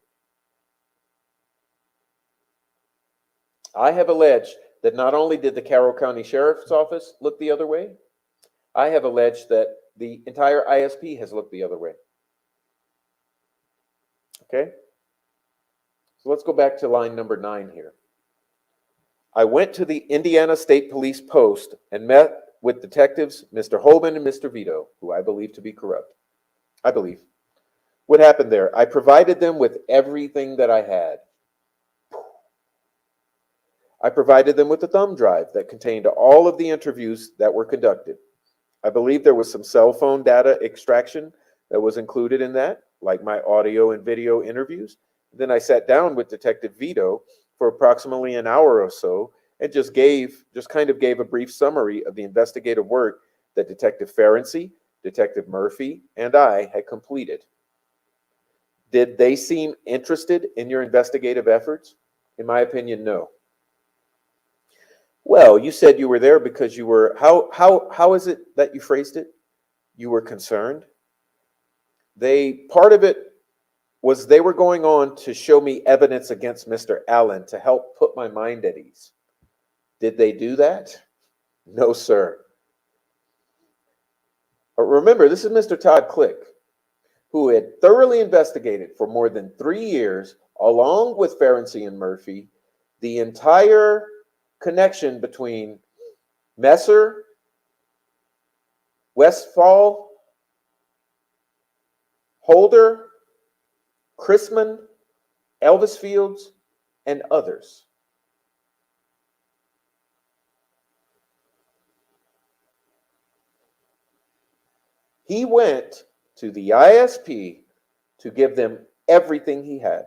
Speaker 1: I have alleged that not only did the Carroll County Sheriff's Office look the other way, I have alleged that the entire ISP has looked the other way. Okay? So let's go back to line number 9 here. I went to the Indiana State Police Post and met with detectives Mr. Holman and Mr. Vito, who I believe to be corrupt. I believe. What happened there? I provided them with everything that I had. I provided them with a thumb drive that contained all of the interviews that were conducted. I believe there was some cell phone data extraction that was included in that, like my audio and video interviews. Then I sat down with Detective Vito for approximately an hour or so and just kind of gave a brief summary of the investigative work that Detective Ferenczi, Detective Murphy, and I had completed. Did they seem interested in your investigative efforts? In my opinion, no. Well, you said you were there because you were, how is it that you phrased it? You were concerned? Part of it was they were going on to show me evidence against Mr. Allen to help put my mind at ease. Did they do that? No, sir. But remember, this is Mr. Todd Click, who had thoroughly investigated for more than 3 years, along with Ferenczi and Murphy, the entire connection between Messer, Westfall, Holder, Chrisman, Elvis Fields, and others. He went to the ISP to give them everything he had.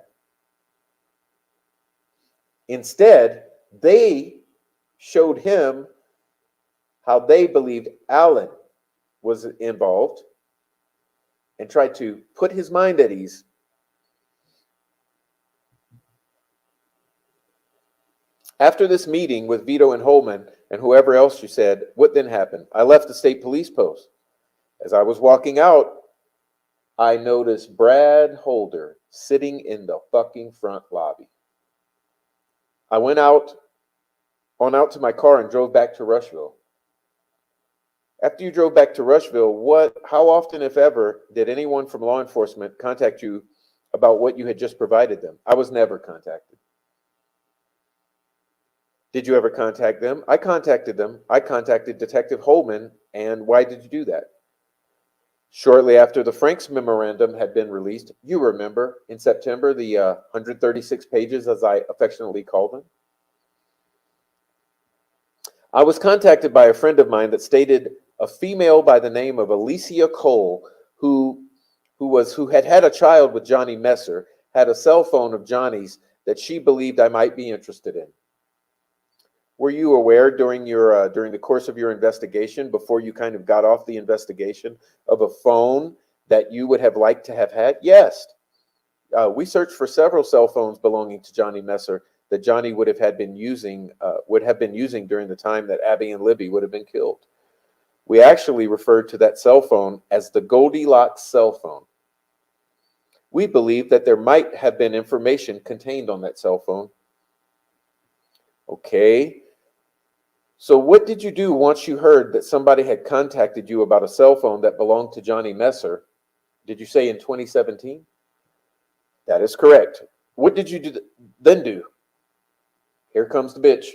Speaker 1: Instead, they showed him how they believed Allen was involved and tried to put his mind at ease. After this meeting with Vito and Holman and whoever else you said, what then happened? I left the state police post. As I was walking out, I noticed Brad Holder sitting in the fucking front lobby. I went out on out to my car and drove back to Rushville. After you drove back to Rushville, how often, if ever, did anyone from law enforcement contact you about what you had just provided them? I was never contacted. Did you ever contact them? I contacted them. I contacted Detective Holman. And why did you do that? Shortly after the Franks memorandum had been released, you remember, in September, the 136 pages, as I affectionately call them. I was contacted by a friend of mine that stated a female by the name of Alicia Cole, who had had a child with Johnny Messer, had a cell phone of Johnny's that she believed I might be interested in. Were you aware during the course of your investigation, before you kind of got off the investigation, of a phone that you would have liked to have had? Yes. We searched for several cell phones belonging to Johnny Messer that Johnny would have been using during the time that Abby and Libby would have been killed. We actually referred to that cell phone as the Goldilocks cell phone. We believe that there might have been information contained on that cell phone. Okay. So what did you do once you heard that somebody had contacted you about a cell phone that belonged to Johnny Messer? Did you say in 2017? That is correct. What did you then do? Here comes the bitch.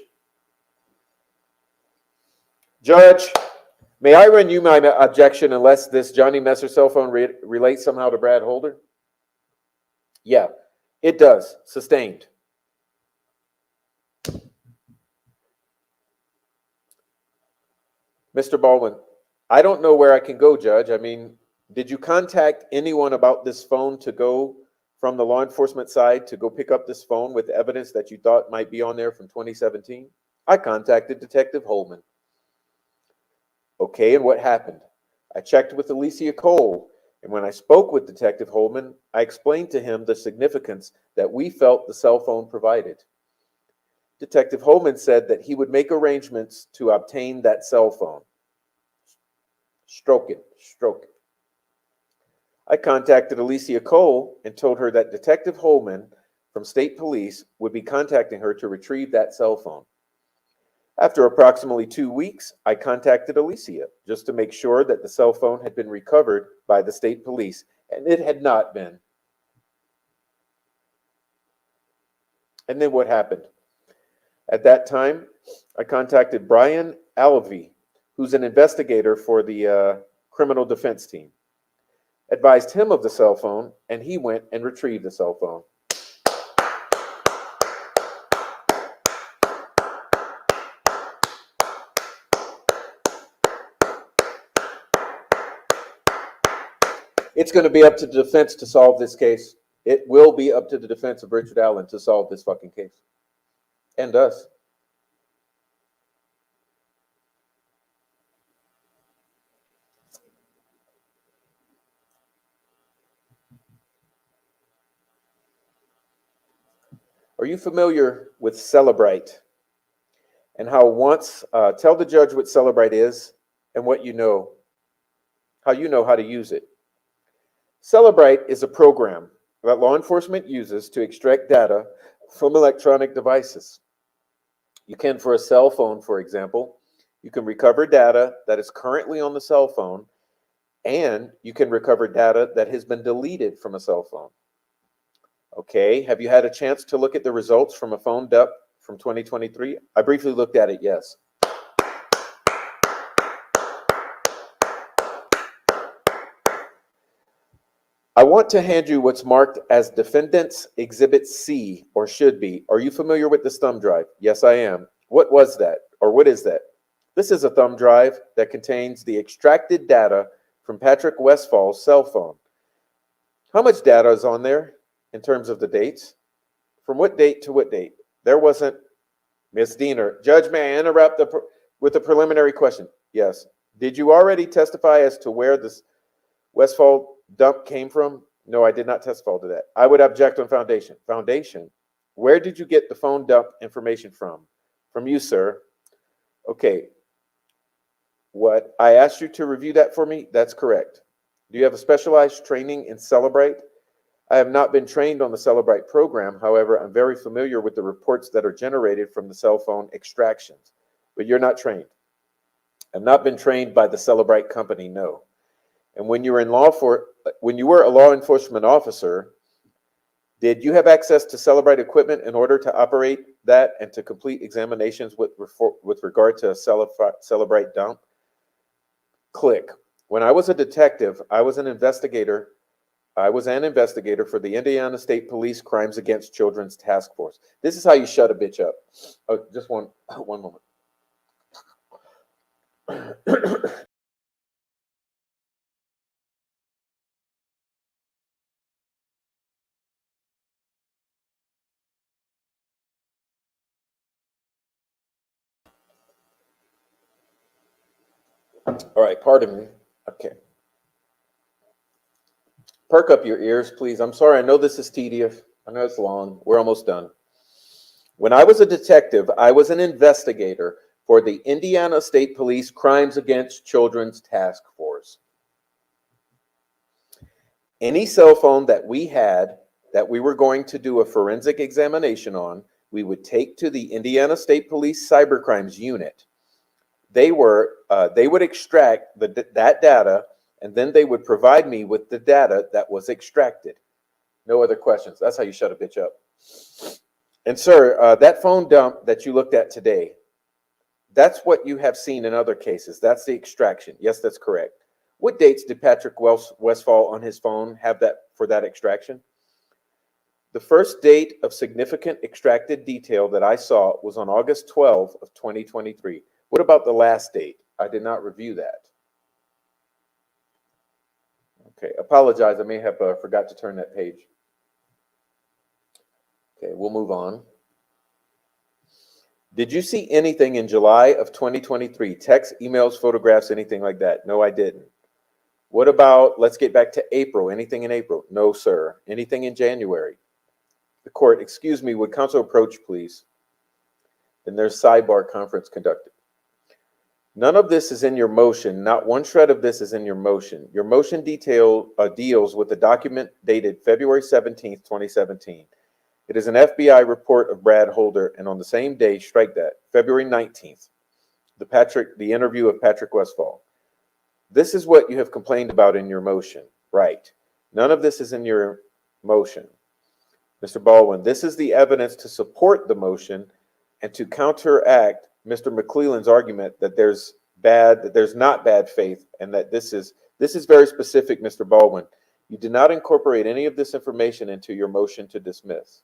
Speaker 1: Judge, may I run you my objection unless this Johnny Messer cell phone relates somehow to Brad Holder? Yeah, it does. Sustained. Mr. Baldwin, I don't know where I can go, Judge. I mean, did you contact anyone about this phone to go from the law enforcement side to go pick up this phone with evidence that you thought might be on there from 2017? I contacted Detective Holman. Okay, and what happened? I checked with Alicia Cole, and when I spoke with Detective Holman, I explained to him the significance that we felt the cell phone provided. Detective Holman said that he would make arrangements to obtain that cell phone. Stroke it, stroke it. I contacted Alicia Cole and told her that Detective Holman from State Police would be contacting her to retrieve that cell phone. After approximately 2 weeks, I contacted Alicia just to make sure that the cell phone had been recovered by the State Police, and it had not been. And then what happened? At that time, I contacted Brian Alvey, who's an investigator for the criminal defense team. Advised him of the cell phone, and he went and retrieved the cell phone. It's going to be up to the defense to solve this case. It will be up to the defense of Richard Allen to solve this fucking case. And us. Are you familiar with Celebrite? And how once, tell the judge what Celebrite is and what you know, how to use it. Celebrite is a program that law enforcement uses to extract data from electronic devices. You can, for a cell phone, for example, you can recover data that is currently on the cell phone, and you can recover data that has been deleted from a cell phone. Okay, have you had a chance to look at the results from a phone dump from 2023? I briefly looked at it, yes. I want to hand you what's marked as Defendant's Exhibit C, or should be. Are you familiar with this thumb drive? Yes, I am. What was that, or what is that? This is a thumb drive that contains the extracted data from Patrick Westfall's cell phone. How much data is on there in terms of the dates? From what date to what date? There wasn't, Ms. Diener. Judge, may I interrupt with a preliminary question? Yes. Did you already testify as to where this Westfall dump came from? No, I did not testify to that. I would object on foundation. Foundation, where did you get the phone dump information from? From you, sir. Okay. What I asked you to review that for me, that's correct. Do you have a specialized training in Celebrate? I have not been trained on the Cellebrite program. However, I'm very familiar with the reports that are generated from the cell phone extractions. But you're not trained. I've not been trained by the Cellebrite company, no. And when you were a law enforcement officer, did you have access to Cellebrite equipment in order to operate that and to complete examinations with regard to a Cellebrite dump? Click. When I was a detective, I was an investigator for the Indiana State Police Crimes Against Children's Task Force. This is how you shut a bitch up. Oh, just one moment. All right, pardon me. Okay. Perk up your ears, please. I'm sorry, I know this is tedious. I know it's long. We're almost done. When I was a detective, I was an investigator for the Indiana State Police Crimes Against Children's Task Force. Any cell phone that we had that we were going to do a forensic examination on, we would take to the Indiana State Police Cybercrimes Unit. They would extract that data, and then they would provide me with the data that was extracted. No other questions. That's how you shut a bitch up. And sir, that phone dump that you looked at today, that's what you have seen in other cases. That's the extraction. Yes, that's correct. What dates did Patrick Westfall on his phone have that for that extraction? The first date of significant extracted detail that I saw was on August 12 of 2023. What about the last date? I did not review that. Okay, apologize. I may have forgot to turn that page. Okay, we'll move on. Did you see anything in July of 2023? Text, emails, photographs, anything like that? No, I didn't. What about, let's get back to April. Anything in April? No, sir. Anything in January? The court, excuse me, would counsel approach, please? Then there's sidebar conference conducted. None of this is in your motion. Not one shred of this is in your motion. Your motion deals with the document dated February 17th, 2017. It is an FBI report of Brad Holder, and on the same day, strike that, February 19th, the interview of Patrick Westfall. This is what you have complained about in your motion, right? None of this is in your motion. Mr. Baldwin, this is the evidence to support the motion and to counteract Mr. McClelland's argument that there's not bad faith, and that this is very specific, Mr. Baldwin. You did not incorporate any of this information into your motion to dismiss.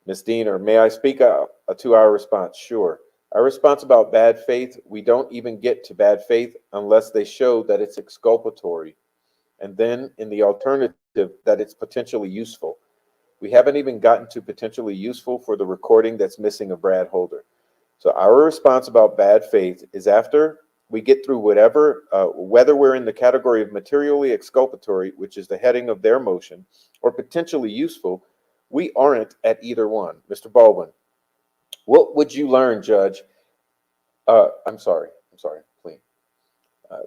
Speaker 1: Ms. Diener, may I speak a 2-hour response? Sure. Our response about bad faith, we don't even get to bad faith unless they show that it's exculpatory, and then in the alternative that it's potentially useful. We haven't even gotten to potentially useful for the recording that's missing of Brad Holder. So our response about bad faith is after we get through whatever, whether we're in the category of materially exculpatory, which is the heading of their motion, or potentially useful, we aren't at either one. Mr. Baldwin, what would you learn, Judge? I'm sorry,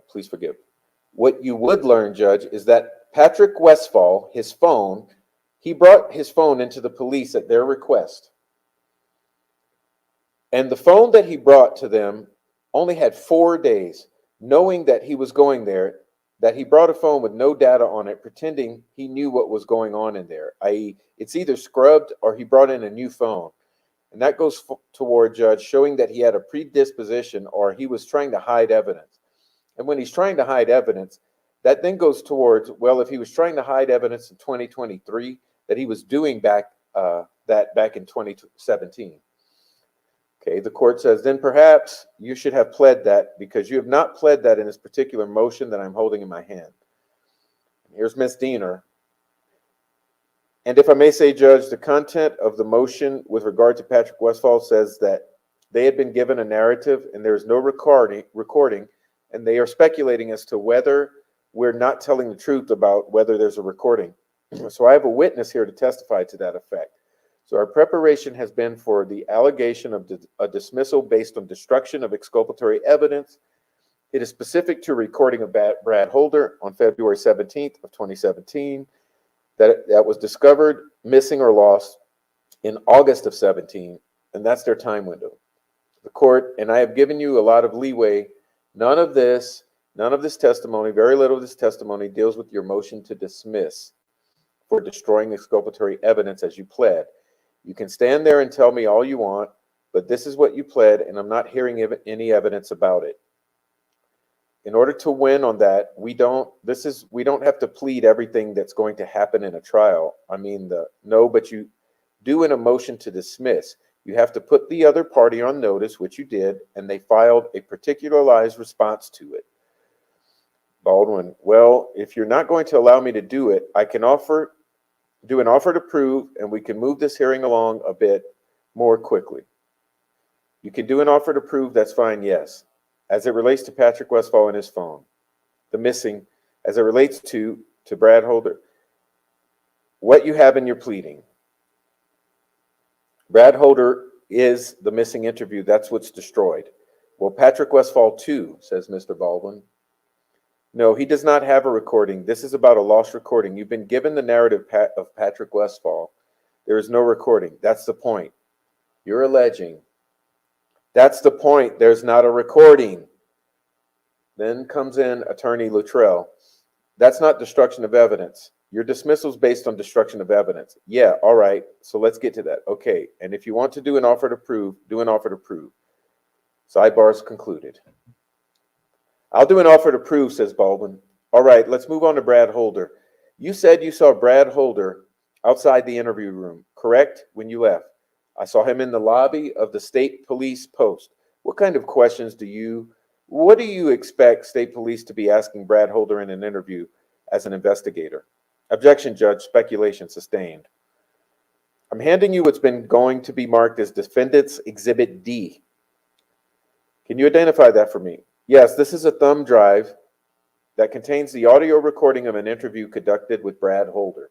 Speaker 1: please forgive. What you would learn, Judge, is that Patrick Westfall, his phone, he brought his phone into the police at their request. And the phone that he brought to them only had 4 days, knowing that he was going there, that he brought a phone with no data on it, pretending he knew what was going on in there, i.e., it's either scrubbed or he brought in a new phone. And that goes toward, Judge, showing that he had a predisposition or he was trying to hide evidence. And when he's trying to hide evidence, that then goes towards, well, if he was trying to hide evidence in 2023, that he was doing back in 2017. Okay, the court says, then perhaps you should have pled that, because you have not pled that in this particular motion that I'm holding in my hand. Here's Ms. Diener. And if I may say, Judge, the content of the motion with regard to Patrick Westfall says that they had been given a narrative and there is no recording, and they are speculating as to whether we're not telling the truth about whether there's a recording. So I have a witness here to testify to that effect. So our preparation has been for the allegation of a dismissal based on destruction of exculpatory evidence. It is specific to recording of Brad Holder on February 17th of 2017. that was discovered missing or lost in August of 17, and that's their time window. The court, and I have given you a lot of leeway. None of this testimony, very little of this testimony, deals with your motion to dismiss for destroying exculpatory evidence as you pled. You can stand there and tell me all you want, but this is what you pled, and I'm not hearing any evidence about it. In order to win on that, we don't have to plead everything that's going to happen in a trial. I mean, but you do in a motion to dismiss. You have to put the other party on notice, which you did, and they filed a particularized response to it. Baldwin, well, if you're not going to allow me to do it, I can do an offer to prove, and we can move this hearing along a bit more quickly. You can do an offer to prove, that's fine, yes. As it relates to Patrick Westphal and his phone, the missing, as it relates to Brad Holder, what you have in your pleading. Brad Holder is the missing interview. That's what's destroyed. Well, Patrick Westphal too, says Mr. Baldwin. No, he does not have a recording. This is about a lost recording. You've been given the narrative of Patrick Westphal. There is no recording. That's the point. You're alleging. That's the point. There's not a recording. Then comes in Attorney Luttrell. That's not destruction of evidence. Your dismissal is based on destruction of evidence. Yeah, all right. So let's get to that. Okay. And if you want to do an offer to prove, do an offer to prove. Sidebars concluded. I'll do an offer to prove, says Baldwin. All right, let's move on to Brad Holder. You said you saw Brad Holder outside the interview room, correct? When you left. I saw him in the lobby of the state police post. What kind of questions what do you expect state police to be asking Brad Holder in an interview as an investigator? Objection, Judge. Speculation sustained. I'm handing you what's been going to be marked as Defendant's Exhibit D. Can you identify that for me? Yes, this is a thumb drive that contains the audio recording of an interview conducted with Brad Holder.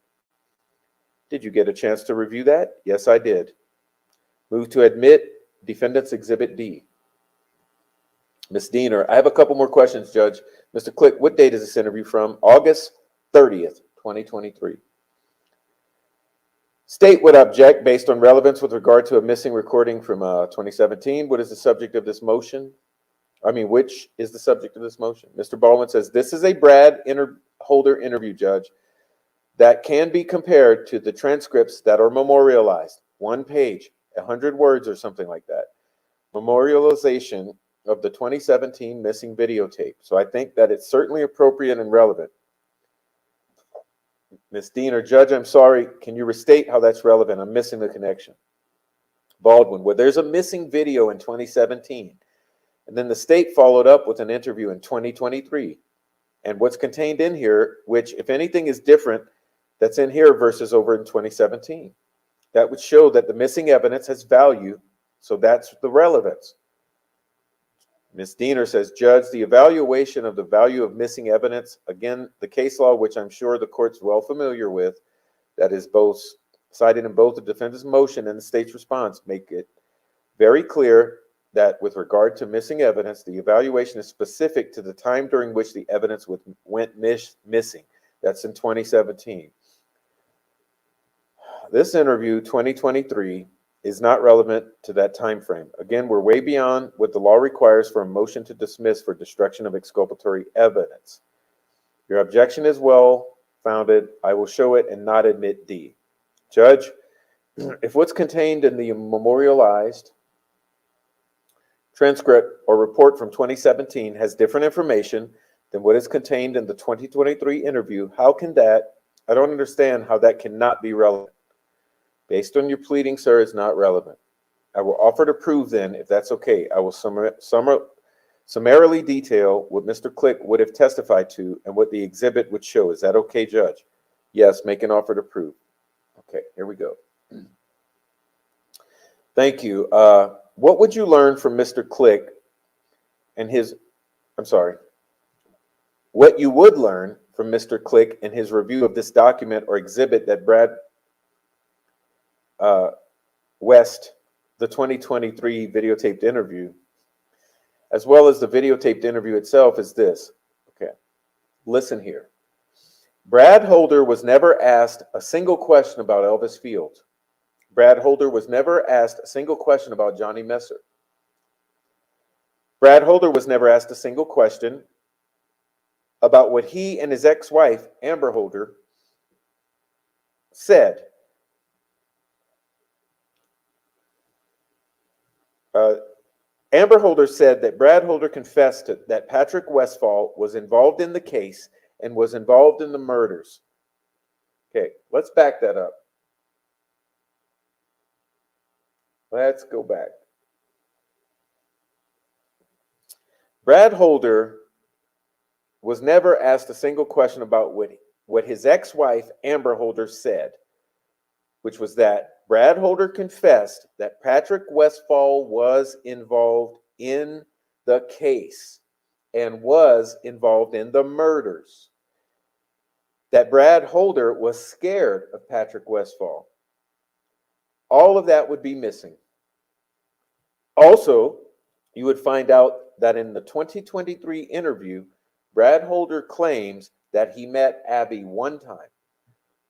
Speaker 1: Did you get a chance to review that? Yes, I did. Move to admit Defendant's Exhibit D. Ms. Diener, I have a couple more questions, Judge. Mr. Click, what date is this interview from? August 30th, 2023. State would object based on relevance with regard to a missing recording from 2017. What is the subject of this motion? Which is the subject of this motion? Mr. Baldwin says, this is a Brad Holder interview, Judge, that can be compared to the transcripts that are memorialized. One page, 100 words or something like that. Memorialization of the 2017 missing videotape. So I think that it's certainly appropriate and relevant. Ms. Diener, Judge, I'm sorry. Can you restate how that's relevant? I'm missing the connection. Baldwin, well, there's a missing video in 2017. And then the state followed up with an interview in 2023. And what's contained in here, which, if anything, is different, that's in here versus over in 2017. That would show that the missing evidence has value. So that's the relevance. Ms. Diener says, Judge, the evaluation of the value of missing evidence, again, the case law, which I'm sure the court's well familiar with, that is both cited in both the defendant's motion and the state's response, make it very clear that with regard to missing evidence, the evaluation is specific to the time during which the evidence went missing. That's in 2017. This interview, 2023, is not relevant to that time frame. Again, we're way beyond what the law requires for a motion to dismiss for destruction of exculpatory evidence. Your objection is well founded. I will show it and not admit D. Judge, if what's contained in the memorialized transcript or report from 2017 has different information than what is contained in the 2023 interview, how can that, I don't understand how that cannot be relevant. Based on your pleading, sir, it's not relevant. I will offer to prove then, if that's okay, I will summarily detail what Mr. Click would have testified to and what the exhibit would show. Is that okay, Judge? Yes, make an offer to prove. Okay, here we go. Thank you. What would you learn from Mr. Click and what you would learn from Mr. Click in his review of this document or exhibit that Brad West, the 2023 videotaped interview, as well as the videotaped interview itself, is this. Okay, listen here. Brad Holder was never asked a single question about Elvis Fields. Brad Holder was never asked a single question about Johnny Messer. Brad Holder was never asked a single question about what he and his ex-wife, Amber Holder, said. Amber Holder said that Brad Holder confessed that Patrick Westphal was involved in the case and was involved in the murders. Okay, let's back that up. Let's go back. Brad Holder was never asked a single question about what his ex-wife, Amber Holder, said, which was that Brad Holder confessed that Patrick Westphal was involved in the case and was involved in the murders. That Brad Holder was scared of Patrick Westphal. All of that would be missing. Also, you would find out that in the 2023 interview, Brad Holder claims that he met Abby one time,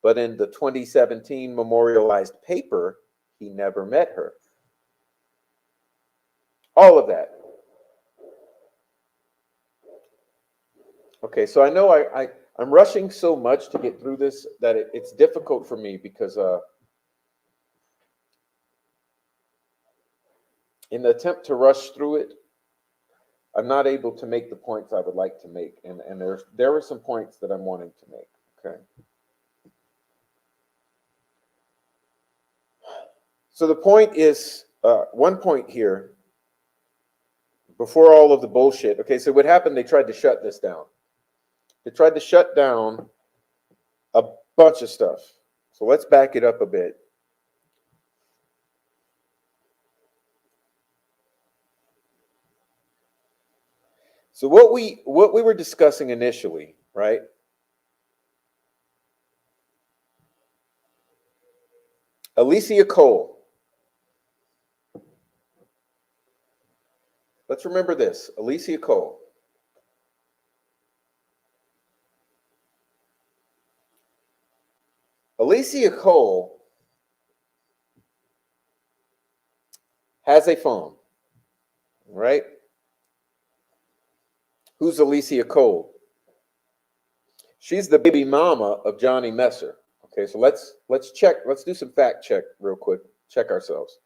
Speaker 1: but in the 2017 memorialized paper, he never met her. All of that. Okay, so I know I'm rushing so much to get through this that it's difficult for me because in the attempt to rush through it, I'm not able to make the points I would like to make. And there are some points that I'm wanting to make, okay? So the point is, one point here, before all of the bullshit. Okay, so what happened, they tried to shut this down. They tried to shut down a bunch of stuff. So let's back it up a bit. So what we were discussing initially, right? Alicia Cole. Let's remember this, Alicia Cole. Alicia Cole has a phone, right? Who's Alicia Cole? She's the baby mama of Johnny Messer. Okay, so let's check. Let's do some fact check real quick. Check ourselves.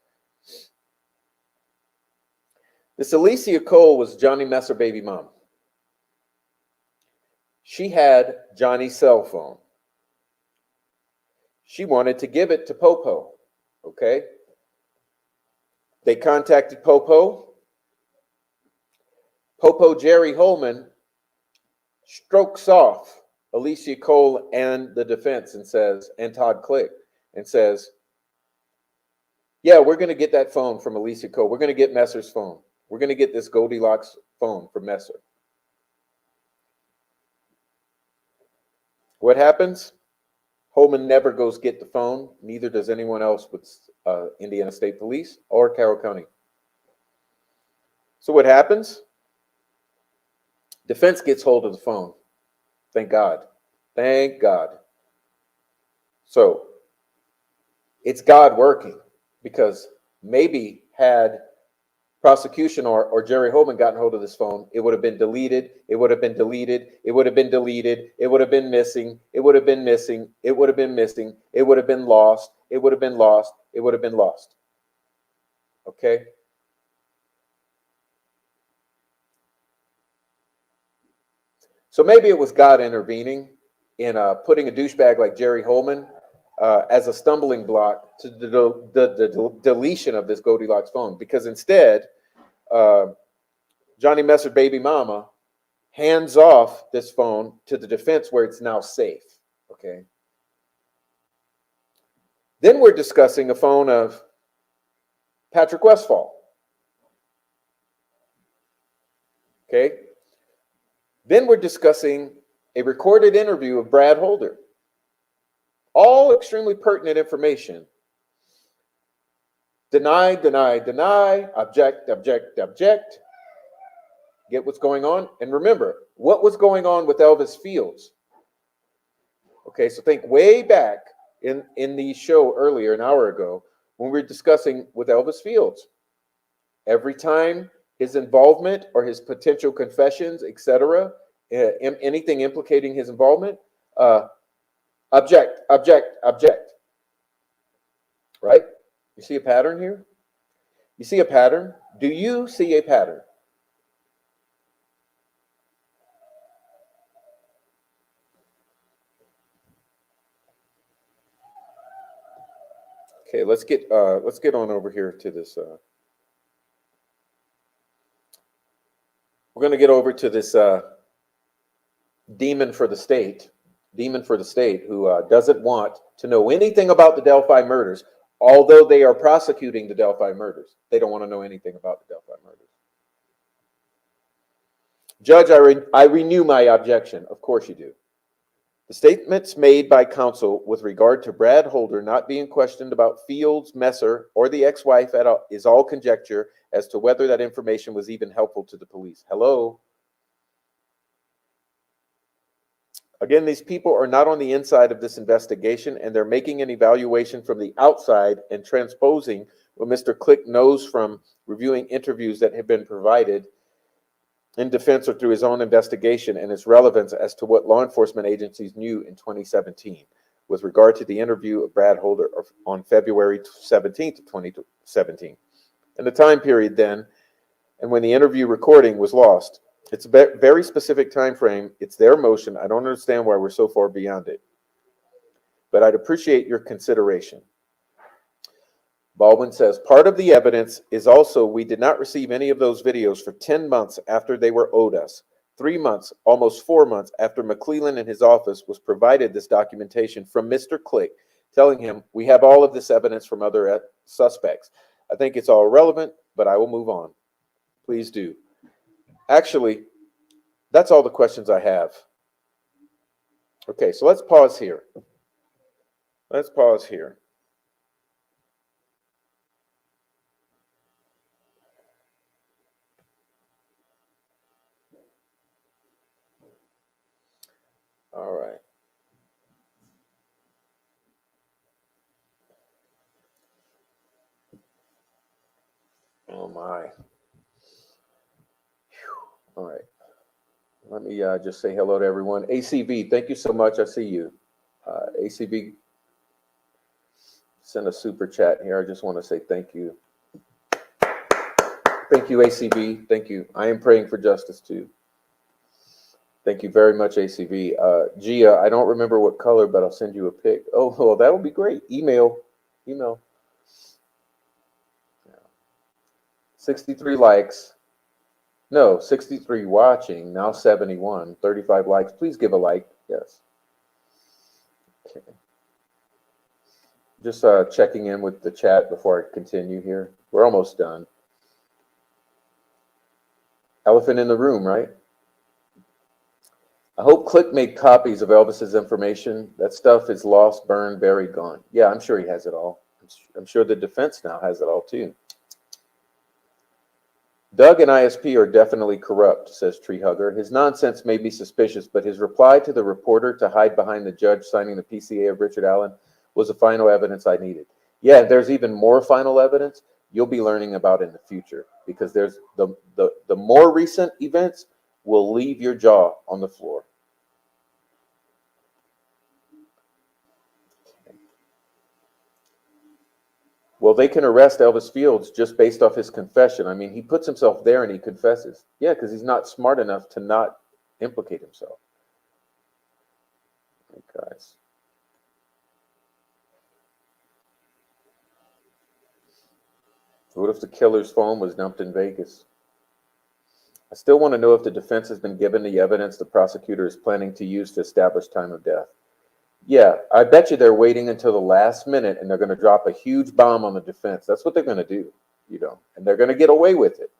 Speaker 1: This Alicia Cole was Johnny Messer baby mom. She had Johnny's cell phone. She wanted to give it to Popo. Okay. They contacted Popo. Popo Jerry Holman strokes off Alicia Cole and the defense and says, and Todd Click, and says, yeah, we're going to get that phone from Alicia Cole. We're going to get Messer's phone. We're going to get this Goldilocks phone from Messer. What happens? Holman never goes get the phone. Neither does anyone else with Indiana State Police or Carroll County. So what happens? Defense gets hold of the phone. Thank God. Thank God. So it's God working, because maybe had prosecution or Jerry Holman gotten hold of this phone, it would have been deleted. It would have been deleted. It would have been deleted. It would have been missing. It would have been missing. It would have been missing. It would have been lost. It would have been lost. It would have been lost. Okay? So maybe it was God intervening in putting a douchebag like Jerry Holman as a stumbling block to the deletion of this Goldilocks phone, because instead, Johnny Messer baby mama hands off this phone to the defense where it's now safe. Okay. Then we're discussing a phone of Patrick Westphal. Okay. Then we're discussing a recorded interview of Brad Holder. All extremely pertinent information. Deny, deny, deny, object, object, object. Get what's going on? And remember, what was going on with Elvis Fields? Okay, so think way back in the show earlier, an hour ago, when we were discussing with Elvis Fields. Every time his involvement or his potential confessions, etc., anything implicating his involvement, uh, object, object, object. Right? You see a pattern here? You see a pattern? Do you see a pattern? Okay, let's get on over here to this. We're going to get over to this demon for the state, who doesn't want to know anything about the Delphi murders, although they are prosecuting the Delphi murders. They don't want to know anything about the Delphi murders. Judge, I renew my objection. Of course you do. The statements made by counsel with regard to Brad Holder not being questioned about Fields, Messer, or the ex-wife at all is all conjecture as to whether that information was even helpful to the police. Hello? Again, these people are not on the inside of this investigation, and they're making an evaluation from the outside and transposing what Mr. Click knows from reviewing interviews that have been provided in defense or through his own investigation and its relevance as to what law enforcement agencies knew in 2017 with regard to the interview of Brad Holder on February 17th of 2017. And the time period then, and when the interview recording was lost. It's a very specific time frame. It's their motion. I don't understand why we're so far beyond it. But I'd appreciate your consideration. Baldwin says, part of the evidence is also we did not receive any of those videos for 10 months after they were owed us. 3 months, almost 4 months after McClellan in his office was provided this documentation from Mr. Click, telling him, we have all of this evidence from other suspects. I think it's all relevant, but I will move on. Please do. Actually, that's all the questions I have. Okay, so let's pause here. Let's pause here. All right. Oh my. All right. Let me just say hello to everyone. ACB, thank you so much. I see you. ACB sent a super chat here. I just want to say thank you. Thank you, ACB. Thank you. I am praying for justice too. Thank you very much, ACB. Gia, I don't remember what color, but I'll send you a pic. Oh, well, that would be great. Email. 63 likes. No, 63 watching, now 71, 35 likes. Please give a like. Yes. Okay. Just checking in with the chat before I continue here. We're almost done. Elephant in the room, right? I hope Click made copies of Elvis's information. That stuff is lost, burned, buried, gone. Yeah, I'm sure he has it all. I'm sure the defense now has it all too. Doug and ISP are definitely corrupt, says Treehugger. His nonsense made me suspicious, but his reply to the reporter to hide behind the judge signing the PCA of Richard Allen was the final evidence I needed. Yeah, there's even more final evidence you'll be learning about in the future, because there's the more recent events will leave your jaw on the floor. Well, they can arrest Elvis Fields just based off his confession. I mean, he puts himself there and he confesses. Yeah, because he's not smart enough to not implicate himself. Hey, guys. What if the killer's phone was dumped in Vegas? I still want to know if the defense has been given the evidence the prosecutor is planning to use to establish time of death. Yeah, I bet you they're waiting until the last minute and they're going to drop a huge bomb on the defense. That's what they're going to do, and they're going to get away with it.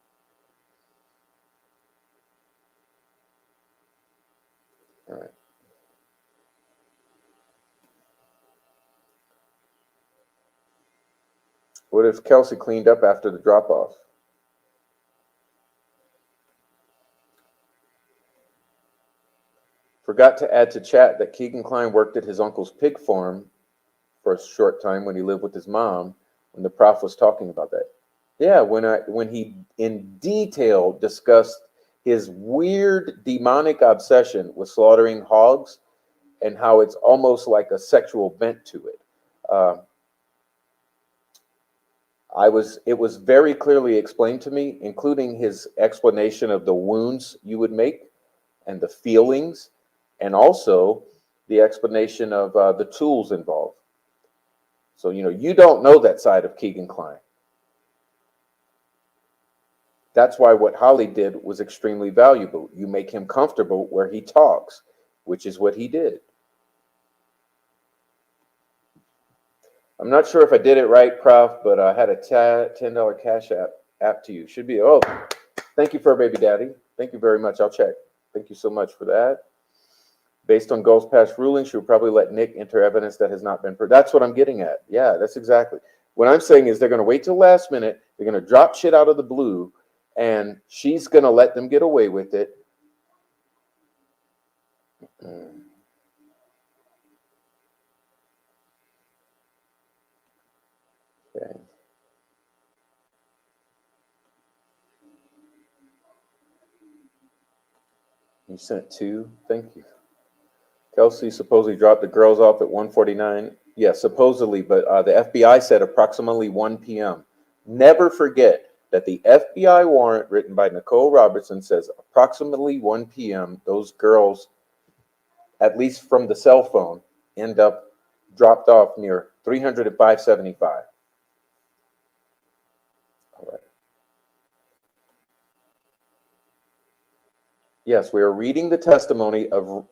Speaker 1: All right. What if Kelsey cleaned up after the drop-off? Forgot to add to chat that Keegan Kline worked at his uncle's pig farm for a short time when he lived with his mom, when the prof was talking about that. Yeah, when he in detail discussed his weird demonic obsession with slaughtering hogs and how it's almost like a sexual bent to it. Uh, it was very clearly explained to me, including his explanation of the wounds you would make and the feelings, and also the explanation of the tools involved. So, you don't know that side of Keegan Kline. That's why what Holly did was extremely valuable. You make him comfortable where he talks, which is what he did. I'm not sure if I did it right, Prof, but I had a $10 cash app to you. Should be, oh, thank you, Fur Baby Daddy. Thank you very much. I'll check. Thank you so much for that. Based on Gold's past ruling, she would probably let Nick enter evidence that has not been proved. That's what I'm getting at. Yeah, that's exactly. What I'm saying is they're going to wait till last minute. They're going to drop shit out of the blue, and she's going to let them get away with it. Okay. You sent two. Thank you. Kelsey supposedly dropped the girls off at 1:49. Yeah, supposedly, but the FBI said approximately 1 p.m. Never forget that the FBI warrant written by Nicole Robertson says approximately 1 p.m. Those girls, at least from the cell phone, end up dropped off near 300 and 575. All right. Yes, we are reading the testimony of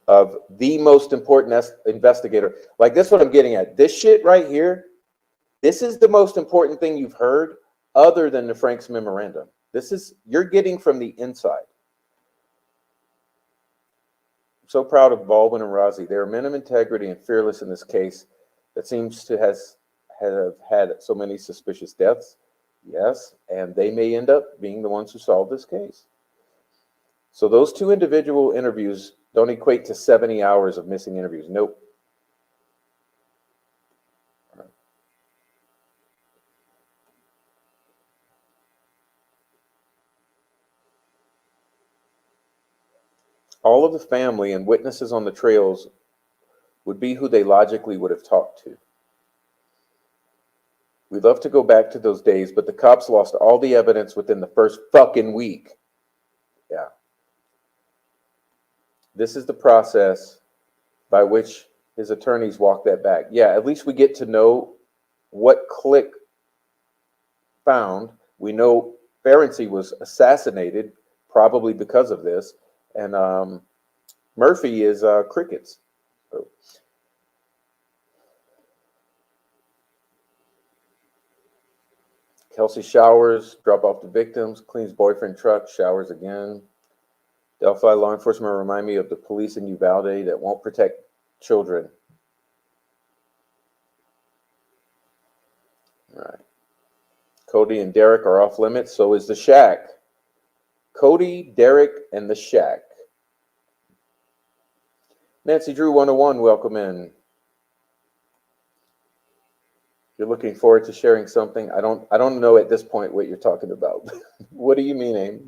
Speaker 1: the most important investigator. Like, this is what I'm getting at. This shit right here, this is the most important thing you've heard other than the Frank's memorandum. You're getting from the inside. I'm so proud of Baldwin and Rozzi. They are men of integrity and fearless in this case that seems to have had so many suspicious deaths. Yes, and they may end up being the ones who solve this case. So those two individual interviews don't equate to 70 hours of missing interviews. Nope. All of the family and witnesses on the trails would be who they logically would have talked to. We'd love to go back to those days, but the cops lost all the evidence within the first fucking week. Yeah. This is the process by which his attorneys walk that back. Yeah, at least we get to know what Click found. We know Ferenczi was assassinated, probably because of this, and Murphy is crickets. So. Kelsey showers, drop off the victims, cleans boyfriend truck, showers again. Delphi law enforcement remind me of the police in Uvalde that won't protect children. All right. Cody and Derek are off limits, so is the Shack. Cody, Derek, and the Shack. Nancy Drew 101, welcome in. You're looking forward to sharing something. I don't know at this point what you're talking about. What do you mean, Amy?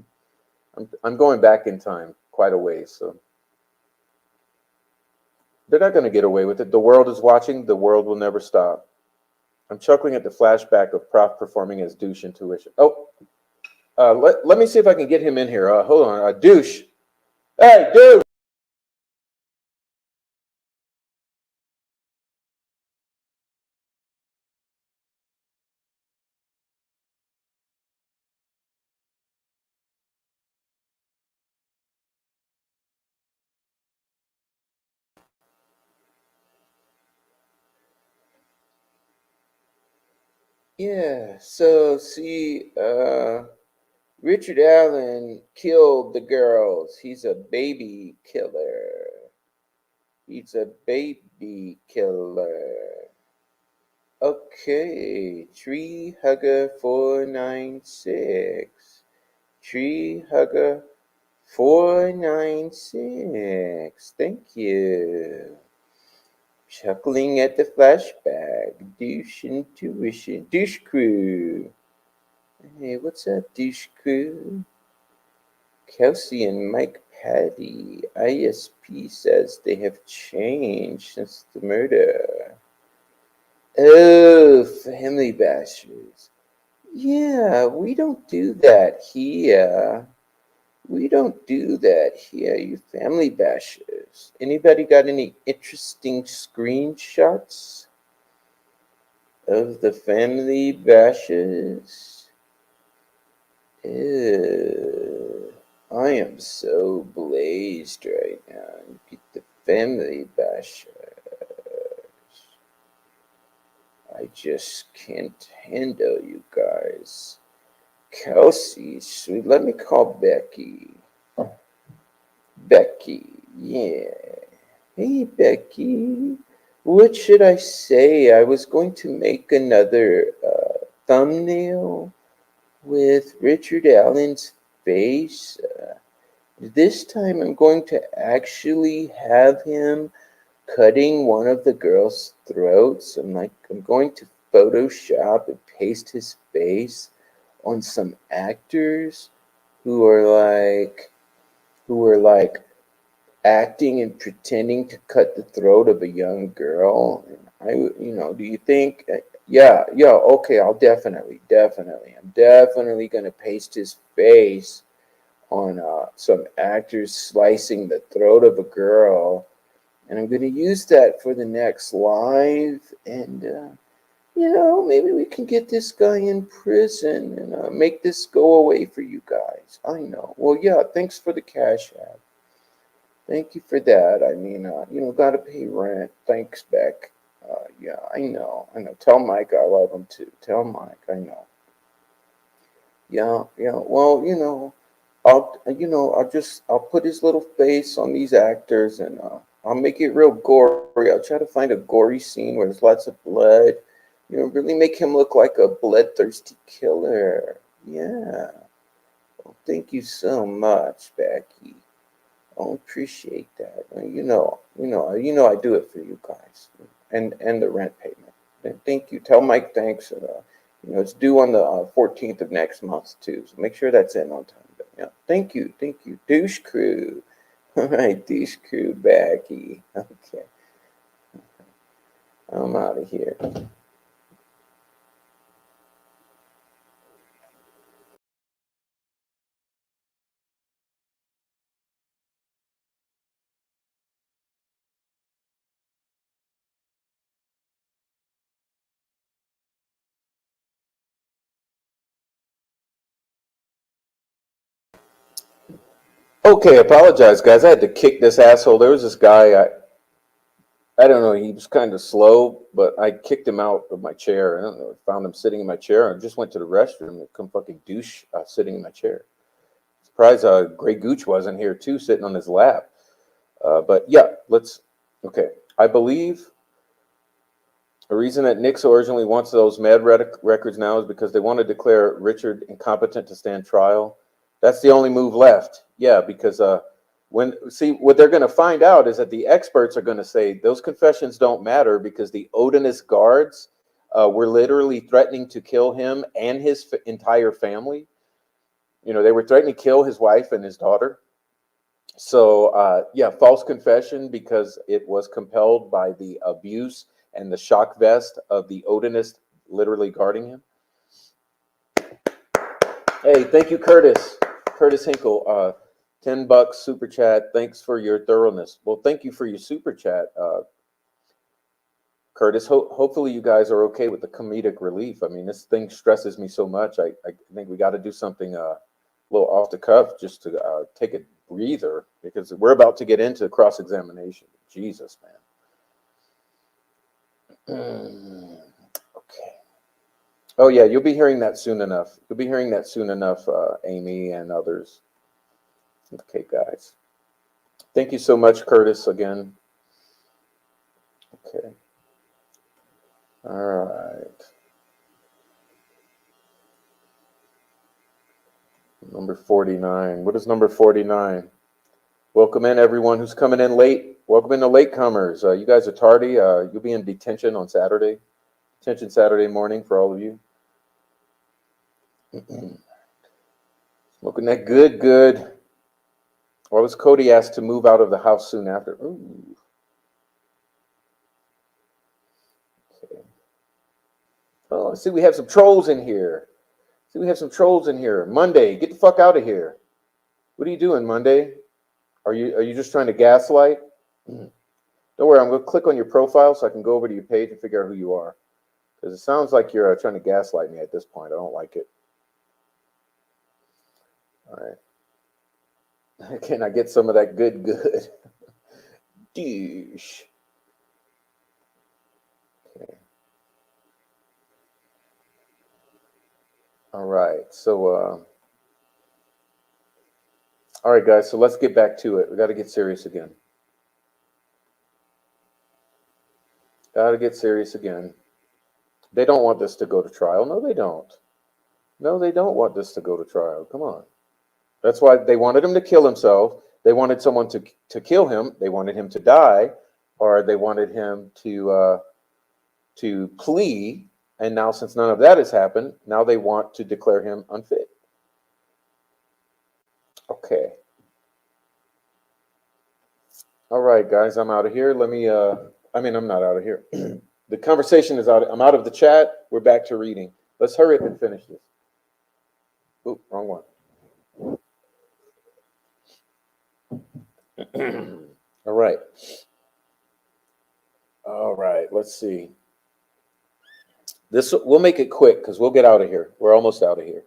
Speaker 1: I'm going back in time quite a ways, so they're not going to get away with it. The world is watching. The world will never stop. I'm chuckling at the flashback of Prof performing as douche in tuition. Oh, let me see if I can get him in here. Hold on, douche. Hey, douche. Yeah. So see, Richard Allen killed the girls. He's a baby killer. He's a baby killer. Okay, Tree Hugger 496. Tree Hugger 496. Thank you. Chuckling at the flashback. Douche intuition. Douche crew. Hey, what's up, douche crew? Kelsey and Mike Patty. ISP says they have changed since the murder. Oh, family bashers. Yeah, we don't do that here. We don't do that here, you family bashers. Anybody got any interesting screenshots of the family bashers? Ew, I am so blazed right now. Get the family bashers. I just can't handle you guys. Kelsey, sweet. Let me call Becky. Becky, yeah. Hey, Becky. What should I say? I was going to make another thumbnail with Richard Allen's face. This time I'm going to actually have him cutting one of the girls' throats. I'm going to Photoshop and paste his face on some actors who are like acting and pretending to cut the throat of a young girl. Do you think? Yeah, okay, I'm definitely gonna paste his face on some actors slicing the throat of a girl, and I'm gonna use that for the next live, and maybe we can get this guy in prison and make this go away for you guys. I know. Well, yeah, thanks for the cash app. Thank you for that. I mean, gotta pay rent. Thanks, Beck. Yeah, I know. Tell Mike I love him too. Tell Mike, I know. Yeah. Well, I'll put his little face on these actors, and I'll make it real gory. I'll try to find a gory scene where there's lots of blood. Really make him look like a bloodthirsty killer. Yeah. Well, thank you so much, Becky. I appreciate that. I do it for you guys, and the rent payment. And thank you. Tell Mike thanks. It's due on the 14th of next month too, so make sure that's in on time. But yeah, thank you, douche crew. All right, douche crew, Becky. Okay, I'm out of here. Okay, apologize, guys. I had to kick this asshole. There was this guy. I don't know. He was kind of slow, but I kicked him out of my chair. I don't know. I found him sitting in my chair. I just went to the restroom and come fucking douche sitting in my chair. Surprised Grey Gooch wasn't here too, sitting on his lap. But yeah, let's. Okay, I believe the reason that Nix originally wants those mad records now is because they want to declare Richard incompetent to stand trial. That's the only move left. Yeah, because what they're going to find out is that the experts are going to say those confessions don't matter because the Odinist guards were literally threatening to kill him and his entire family. They were threatening to kill his wife and his daughter. So, yeah, false confession because it was compelled by the abuse and the shock vest of the Odinist literally guarding him. Hey, thank you, Curtis. Curtis Hinkle, $10 super chat. Thanks for your thoroughness. Well, thank you for your super chat, Curtis. Hopefully, you guys are okay with the comedic relief. I mean, this thing stresses me so much. I think we got to do something a little off the cuff just to take a breather because we're about to get into cross examination. Jesus, man. Okay. Oh yeah, you'll be hearing that soon enough. You'll be hearing that soon enough, Amy and others. Okay, guys. Thank you so much, Curtis, again. Okay. All right. Number 49. What is number 49? Welcome in everyone who's coming in late. Welcome in the latecomers. You guys are tardy. You'll be in detention on Saturday. Detention Saturday morning for all of you. Smoking that good. Why was Cody asked to move out of the house soon after? Ooh. Okay. Oh, see, we have some trolls in here. Monday, get the fuck out of here. What are you doing, Monday? Are you just trying to gaslight? Don't worry, I'm going to click on your profile so I can go over to your page and figure out who you are. Because it sounds like you're trying to gaslight me at this point. I don't like it. All right. Can I get some of that good? Douche. Okay. All right. So, all right, guys. So let's get back to it. We got to get serious again. They don't want this to go to trial. No, they don't. No, they don't want this to go to trial. Come on. That's why they wanted him to kill himself. They wanted someone to kill him. They wanted him to die, or they wanted him to plea. And now, since none of that has happened, now they want to declare him unfit. Okay. All right, guys, I'm out of here. Let me. I'm not out of here. The conversation is out. I'm out of the chat. We're back to reading. Let's hurry up and finish this. Oop, wrong one. All right. Let's see. We'll make it quick because we'll get out of here. We're almost out of here.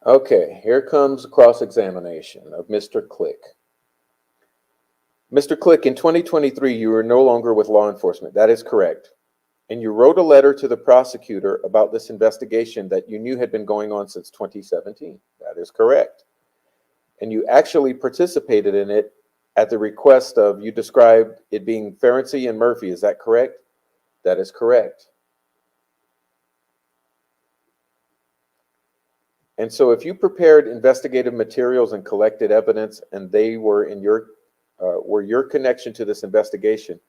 Speaker 1: Okay, here comes a cross-examination of Mr. Click. Mr. Click, in 2023, you are no longer with law enforcement. That is correct. And you wrote a letter to the prosecutor about this investigation that you knew had been going on since 2017. That is correct. And you actually participated in it at the request of, you described it being Ferenczi and Murphy. Is that correct? That is correct. And so if you prepared investigative materials and collected evidence and they were in your connection to this investigation,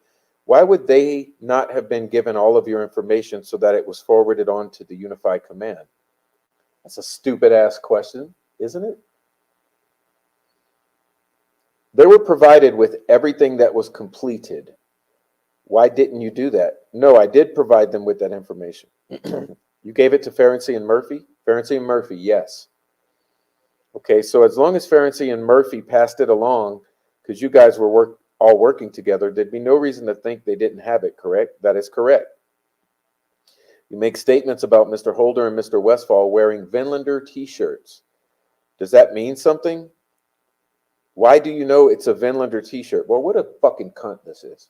Speaker 1: why would they not have been given all of your information so that it was forwarded on to the unified command? That's a stupid ass question, isn't it? They were provided with everything that was completed. Why didn't you do that? No, I did provide them with that information. You gave it to Ferenczi and Murphy? Ferenczi and Murphy, yes. Okay, so as long as Ferenczi and Murphy passed it along, because you guys were all working together, there'd be no reason to think they didn't have it, correct? That is correct. You make statements about Mr. Holder and Mr. Westfall wearing Vinlander t-shirts. Does that mean something? Why do you know it's a Vinlander t-shirt? Well, what a fucking cunt this is.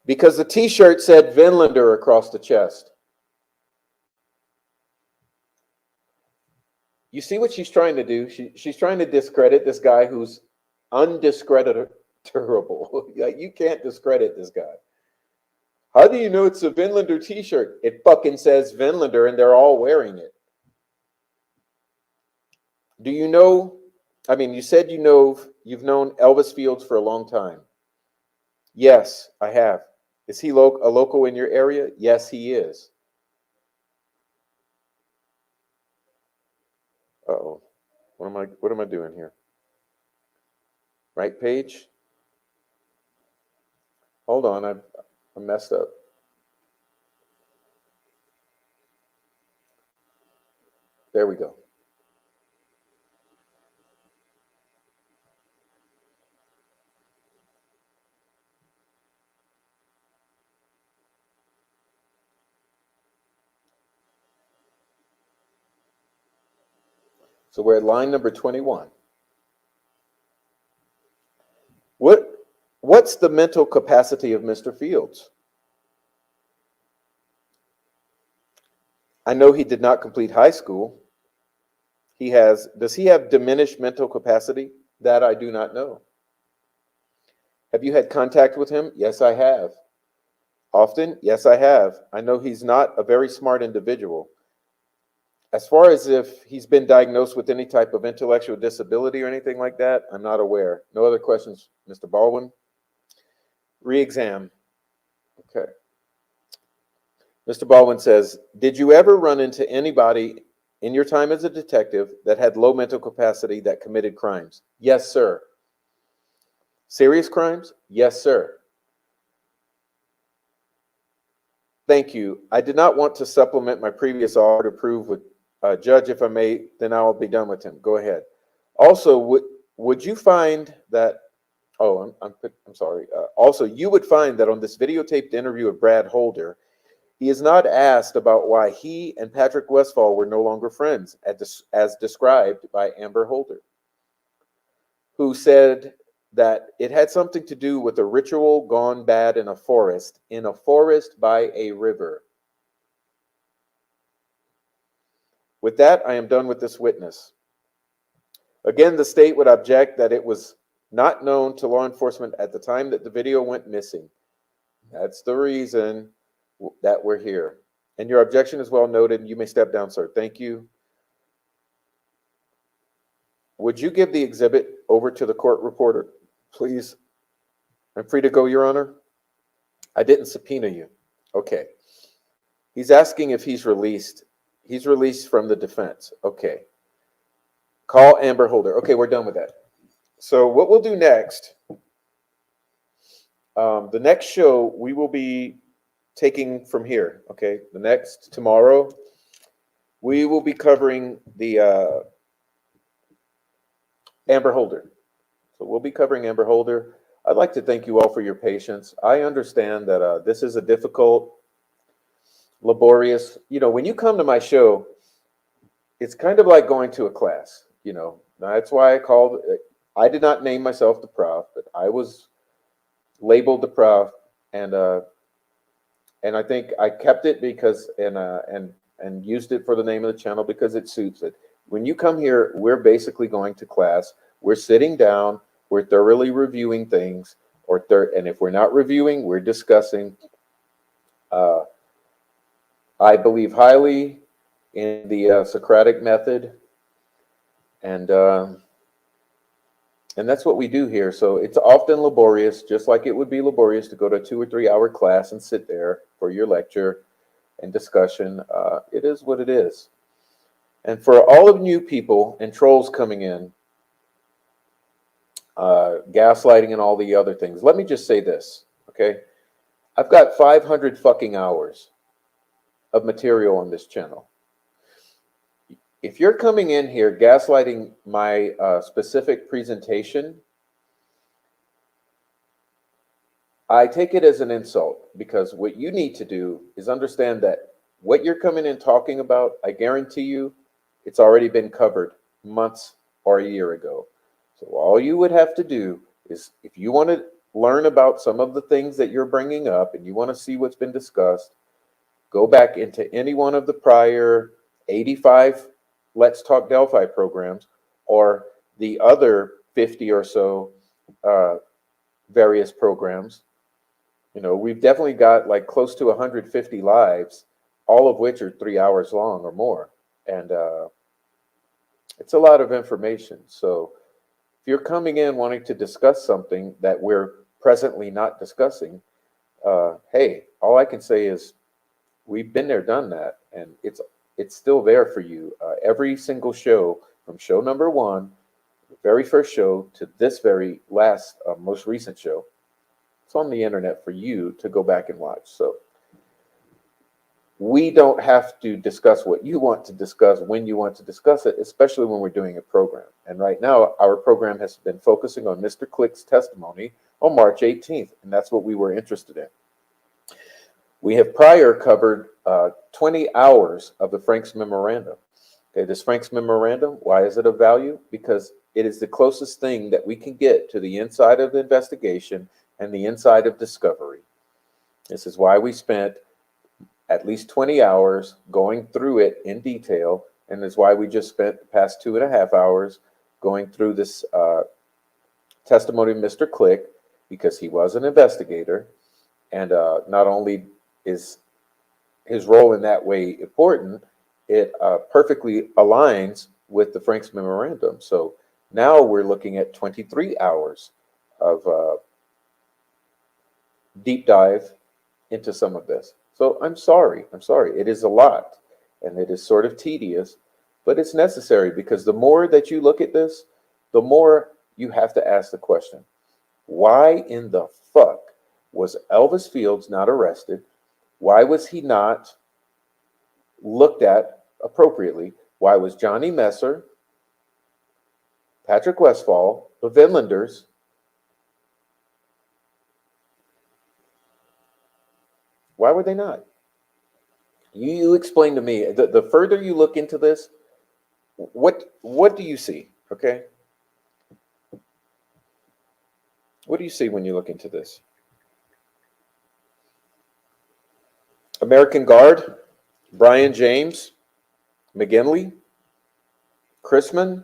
Speaker 1: Because the t-shirt said Vinlander across the chest. You see what she's trying to do? She's trying to discredit this guy who's undiscreditable. Like, you can't discredit this guy. How do you know it's a Vinlander t-shirt? It fucking says Vinlander and they're all wearing it. Do you know, you said you've known Elvis Fields for a long time. Yes, I have. Is he a local in your area? Yes, he is. Uh-oh. What am I doing here? Right page? Hold on, I messed up. There we go. So we're at line number 21. What's the mental capacity of Mr. Fields? I know he did not complete high school. Does he have diminished mental capacity? That I do not know. Have you had contact with him? Yes, I have. Often, yes, I have. I know he's not a very smart individual. As far as if he's been diagnosed with any type of intellectual disability or anything like that, I'm not aware. No other questions, Mr. Baldwin? Re-exam. Okay. Mr. Baldwin says, did you ever run into anybody in your time as a detective that had low mental capacity that committed crimes? Yes, sir. Serious crimes? Yes, sir. Thank you. I did not want to supplement my previous offer to prove with Judge, if I may, then I will be done with him. Go ahead. Also, would you find that, oh, I'm sorry. Also, you would find that on this videotaped interview of Brad Holder, he is not asked about why he and Patrick Westphal were no longer friends, as described by Amber Holder, who said that it had something to do with a ritual gone bad in a forest by a river. With that, I am done with this witness. Again, the state would object that it was not known to law enforcement at the time that the video went missing. That's the reason that we're here. And your objection is well noted. You may step down, sir. Thank you. Would you give the exhibit over to the court reporter, please? I'm free to go, Your Honor. I didn't subpoena you. Okay. He's asking if he's released. He's released from the defense. Okay. Call Amber Holder. Okay, we're done with that. So what we'll do next, the next show we will be taking from here. Okay, the next tomorrow, we will be covering the Amber Holder. So we'll be covering Amber Holder. I'd like to thank you all for your patience. I understand that this is a difficult, laborious, when you come to my show, it's kind of like going to a class, That's why I did not name myself the prof, but I was labeled the prof, and I think I kept it because and used it for the name of the channel because it suits it. When you come here, we're basically going to class. We're sitting down. We're thoroughly reviewing things, and if we're not reviewing, we're discussing. I believe highly in the Socratic method, and that's what we do here. So it's often laborious, just like it would be laborious to go to a 2 or 3 hour class and sit there for your lecture and discussion. It is what it is. And for all of you people and trolls coming in, gaslighting and all the other things, let me just say this, okay? I've got 500 fucking hours of material on this channel. If you're coming in here gaslighting my specific presentation, I take it as an insult, because what you need to do is understand that what you're coming in talking about, I guarantee you, it's already been covered months or a year ago. So all you would have to do is, if you want to learn about some of the things that you're bringing up and you want to see what's been discussed, go back into any one of the prior 85 Let's Talk Delphi programs, or the other 50 or so various programs. We've definitely got like close to 150 lives, all of which are 3 hours long or more. And it's a lot of information. So if you're coming in wanting to discuss something that we're presently not discussing, hey, all I can say is we've been there, done that, and it's still there for you. Every single show, from show number 1, the very first show, to this very last, most recent show, it's on the internet for you to go back and watch. So we don't have to discuss what you want to discuss when you want to discuss it, especially when we're doing a program. And right now, our program has been focusing on Mr. Click's testimony on March 18th, and that's what we were interested in. We have prior covered 20 hours of the Frank's Memorandum. Okay, this Frank's Memorandum, why is it of value? Because it is the closest thing that we can get to the inside of the investigation and the inside of discovery. This is why we spent at least 20 hours going through it in detail, and is why we just spent the past 2.5 hours going through this testimony of Mr. Click, because he was an investigator. And not only is his role in that way important, it perfectly aligns with the Frank's memorandum. So now we're looking at 23 hours of deep dive into some of this. So I'm sorry. I'm sorry. It is a lot and it is sort of tedious, but it's necessary because the more that you look at this, the more you have to ask the question, why in the fuck was Elvis Fields not arrested? Why was he not looked at appropriately? Why was Johnny Messer, Patrick Westphal, the Vinlanders, why were they not? You explain to me. The further you look into this, what do you see? Okay, what do you see when you look into this? American Guard, Brian James, McGinley, Chrisman,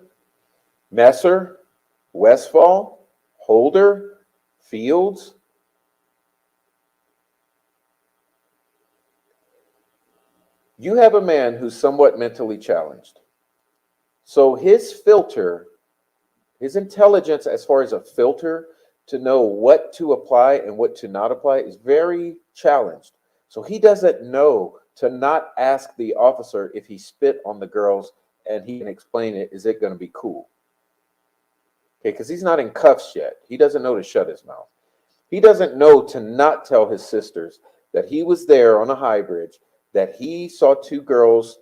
Speaker 1: Messer, Westfall, Holder, Fields. You have a man who's somewhat mentally challenged. So his filter, his intelligence as far as a filter to know what to apply and what to not apply is very challenged. So he doesn't know to not ask the officer if he spit on the girls and he can explain it, is it going to be cool? Okay, because he's not in cuffs yet. He doesn't know to shut his mouth. He doesn't know to not tell his sisters that he was there on a high bridge, that he saw two girls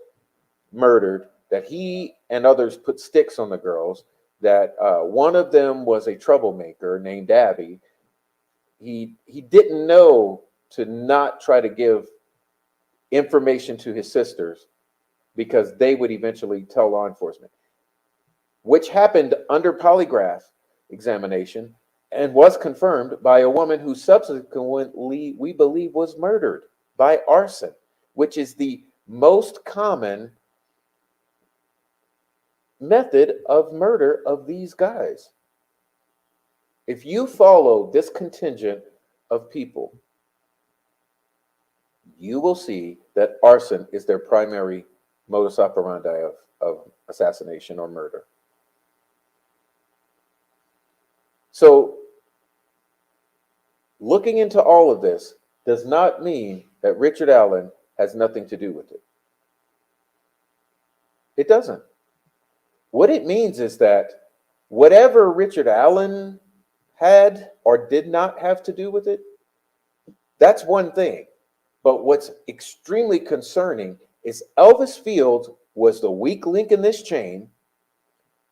Speaker 1: murdered, that he and others put sticks on the girls, that one of them was a troublemaker named Abby. He didn't know to not try to give information to his sisters because they would eventually tell law enforcement, which happened under polygraph examination and was confirmed by a woman who subsequently, we believe, was murdered by arson, which is the most common method of murder of these guys. If you follow this contingent of people, you will see that arson is their primary modus operandi of assassination or murder. So looking into all of this does not mean that Richard Allen has nothing to do with it. It doesn't. What it means is that whatever Richard Allen had or did not have to do with it, that's one thing. But what's extremely concerning is Elvis Fields was the weak link in this chain,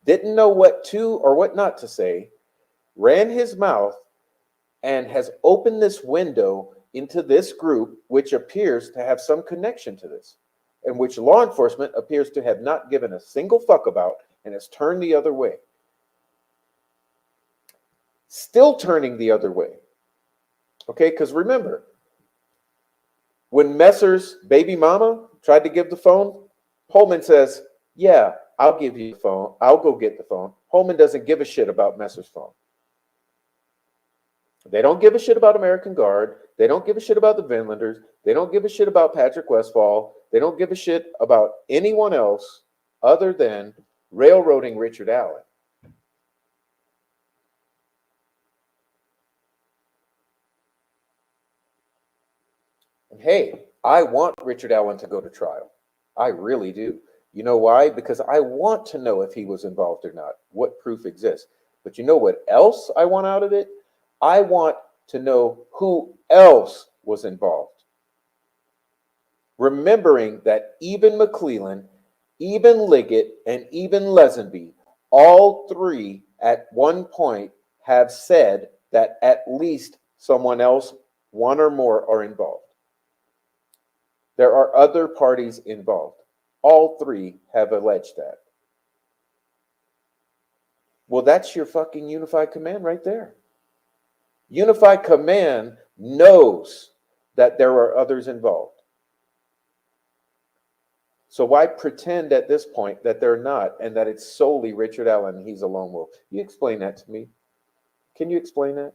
Speaker 1: didn't know what to or what not to say, ran his mouth, and has opened this window into this group, which appears to have some connection to this, and which law enforcement appears to have not given a single fuck about and has turned the other way. Still turning the other way. Okay, because remember, when Messer's baby mama tried to give the phone, Holman says, yeah, I'll give you the phone. I'll go get the phone. Holman doesn't give a shit about Messer's phone. They don't give a shit about American Guard. They don't give a shit about the Vinlanders. They don't give a shit about Patrick Westphal. They don't give a shit about anyone else other than railroading Richard Allen. And hey, I want Richard Allen to go to trial. I really do. You know why? Because I want to know if he was involved or not, what proof exists. But you know what else I want out of it? I want to know who else was involved. Remembering that even McClellan, even Liggett, and even Lesenby, all three at one point have said that at least someone else, one or more, are involved. There are other parties involved. All three have alleged that. Well, that's your fucking unified command right there. Unified command knows that there are others involved. So why pretend at this point that they're not and that it's solely Richard Allen and he's a lone wolf? You explain that to me. Can you explain that?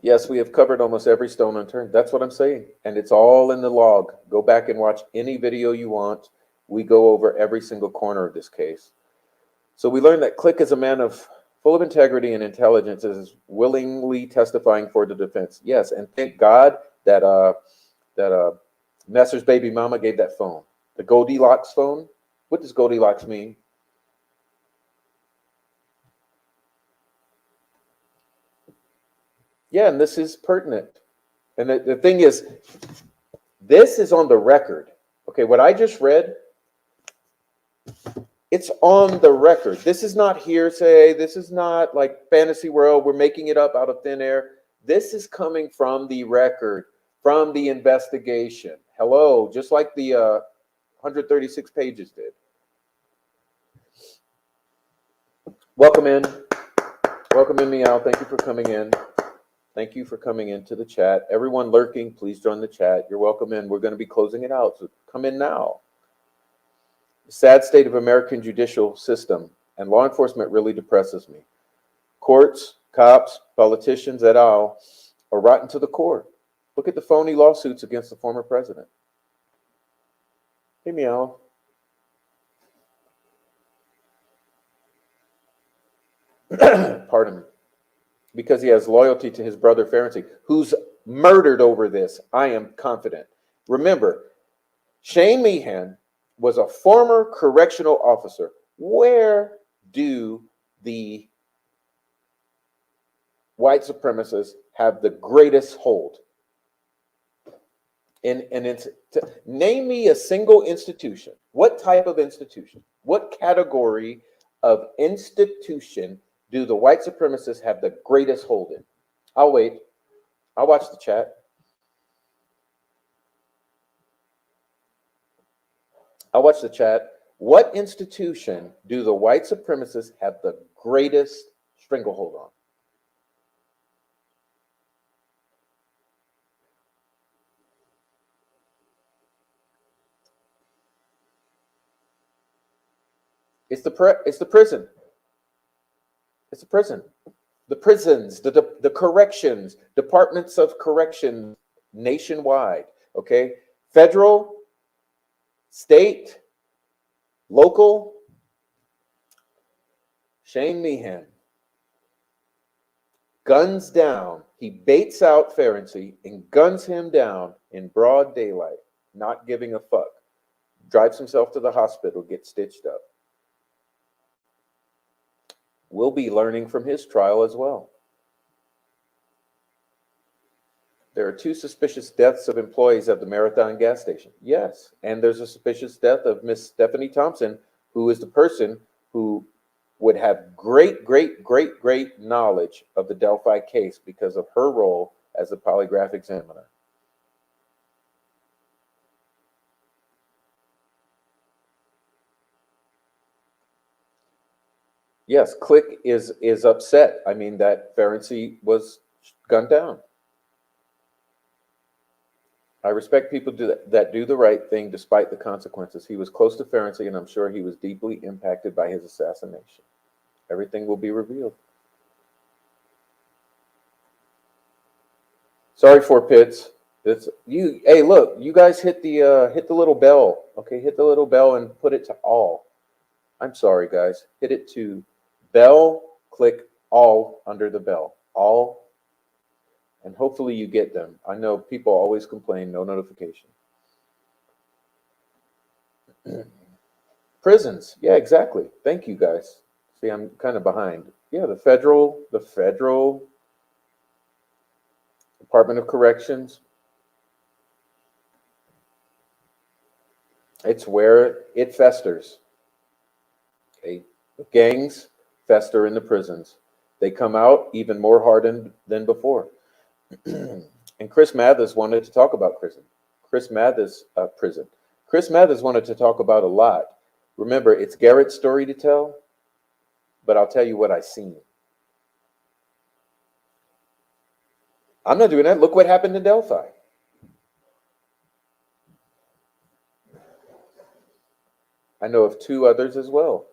Speaker 1: Yes, we have covered almost every stone unturned. That's what I'm saying. And it's all in the log. Go back and watch any video you want. We go over every single corner of this case. So we learned that Click is a man of full of integrity and intelligence, is willingly testifying for the defense. Yes, and thank God that Nestor's baby mama gave that phone. The Goldilocks phone. What does Goldilocks mean? Yeah, and this is pertinent. And the thing is, this is on the record. Okay, what I just read, it's on the record. This is not hearsay. This is not like fantasy world. We're making it up out of thin air. This is coming from the record, from the investigation. Hello, just like the 136 pages did. Welcome in. Welcome in, Meow. Thank you for coming in. Thank you for coming into the chat. Everyone lurking, please join the chat. You're welcome in. We're going to be closing it out, so come in now. The sad state of American judicial system and law enforcement really depresses me. Courts, cops, politicians, et al. Are rotten to the core. Look at the phony lawsuits against the former president. Hey, Meow. Pardon me. Because he has loyalty to his brother Ferenczi, who's murdered over this, I am confident. Remember, Shane Meehan was a former correctional officer. Where do the white supremacists have the greatest hold? Name me a single institution. What type of institution? What category of institution do the white supremacists have the greatest hold in? I'll wait. I'll watch the chat. I'll watch the chat. What institution do the white supremacists have the greatest stranglehold on? It's the prison. It's the prison. The prisons, the corrections, departments of correction nationwide. Okay, federal, state, local. Shane Meehan, guns down. He baits out Ferenczi and guns him down in broad daylight, not giving a fuck. Drives himself to the hospital, gets stitched up. We'll be learning from his trial as well. There are 2 suspicious deaths of employees at the Marathon gas station. Yes, and there's a suspicious death of Miss Stephanie Thompson, who is the person who would have great knowledge of the Delphi case because of her role as a polygraph examiner. Yes, Click is upset. I mean, that Ferenczi was gunned down. I respect people that do the right thing despite the consequences. He was close to Ferenczi, and I'm sure he was deeply impacted by his assassination. Everything will be revealed. Sorry, Four Pits. It's you. Hey, look, you guys hit the little bell. Okay, hit the little bell and put it to all. I'm sorry, guys. Hit it to bell. Click all under the bell. All. And hopefully you get them. I know people always complain, no notification. Prisons. Yeah, exactly. Thank you, guys. See, I'm kind of behind. Yeah, the federal Department of Corrections. It's where it festers. Okay. Gangs fester in the prisons. They come out even more hardened than before. And Chris Mathis wanted to talk about prison. Chris Mathis wanted to talk about a lot. Remember, it's Garrett's story to tell, but I'll tell you what I've seen. I'm not doing that. Look what happened in Delphi. I know of 2 others as well.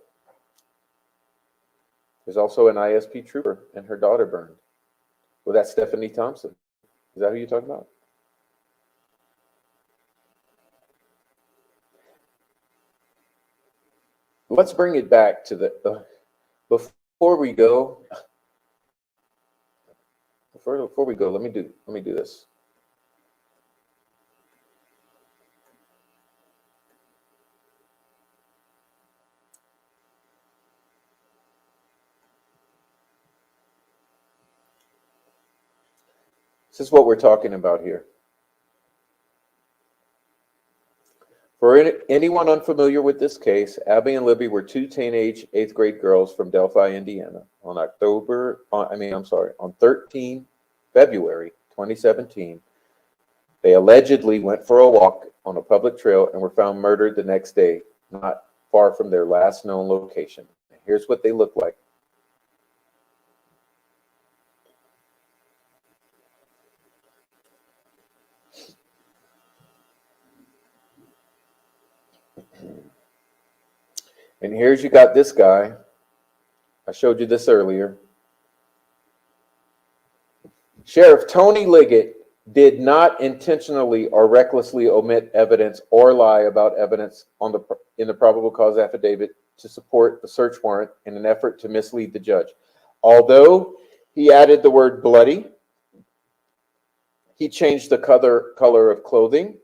Speaker 1: There's also an ISP trooper and her daughter burned. Well, that's Stephanie Thompson. Is that who you're talking about? Let's bring it back to before we go. Before we go, let me do this. This is what we're talking about here. For anyone unfamiliar with this case, Abby and Libby were two teenage 8th grade girls from Delphi, Indiana on 13 February 2017. They allegedly went for a walk on a public trail and were found murdered the next day, not far from their last known location. Here's what they look like. And here's you got this guy. I showed you this earlier. Sheriff Tony Liggett did not intentionally or recklessly omit evidence or lie about evidence in the probable cause affidavit to support the search warrant in an effort to mislead the judge. Although he added the word bloody, he changed the color of clothing,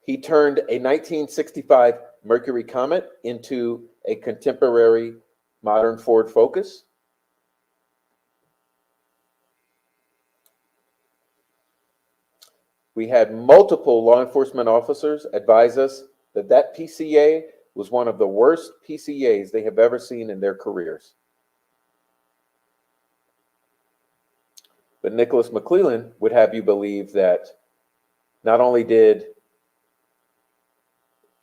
Speaker 1: he turned a 1965 Mercury Comet into a contemporary modern Ford Focus. We had multiple law enforcement officers advise us that that PCA was one of the worst PCAs they have ever seen in their careers. But Nicholas McClellan would have you believe that not only did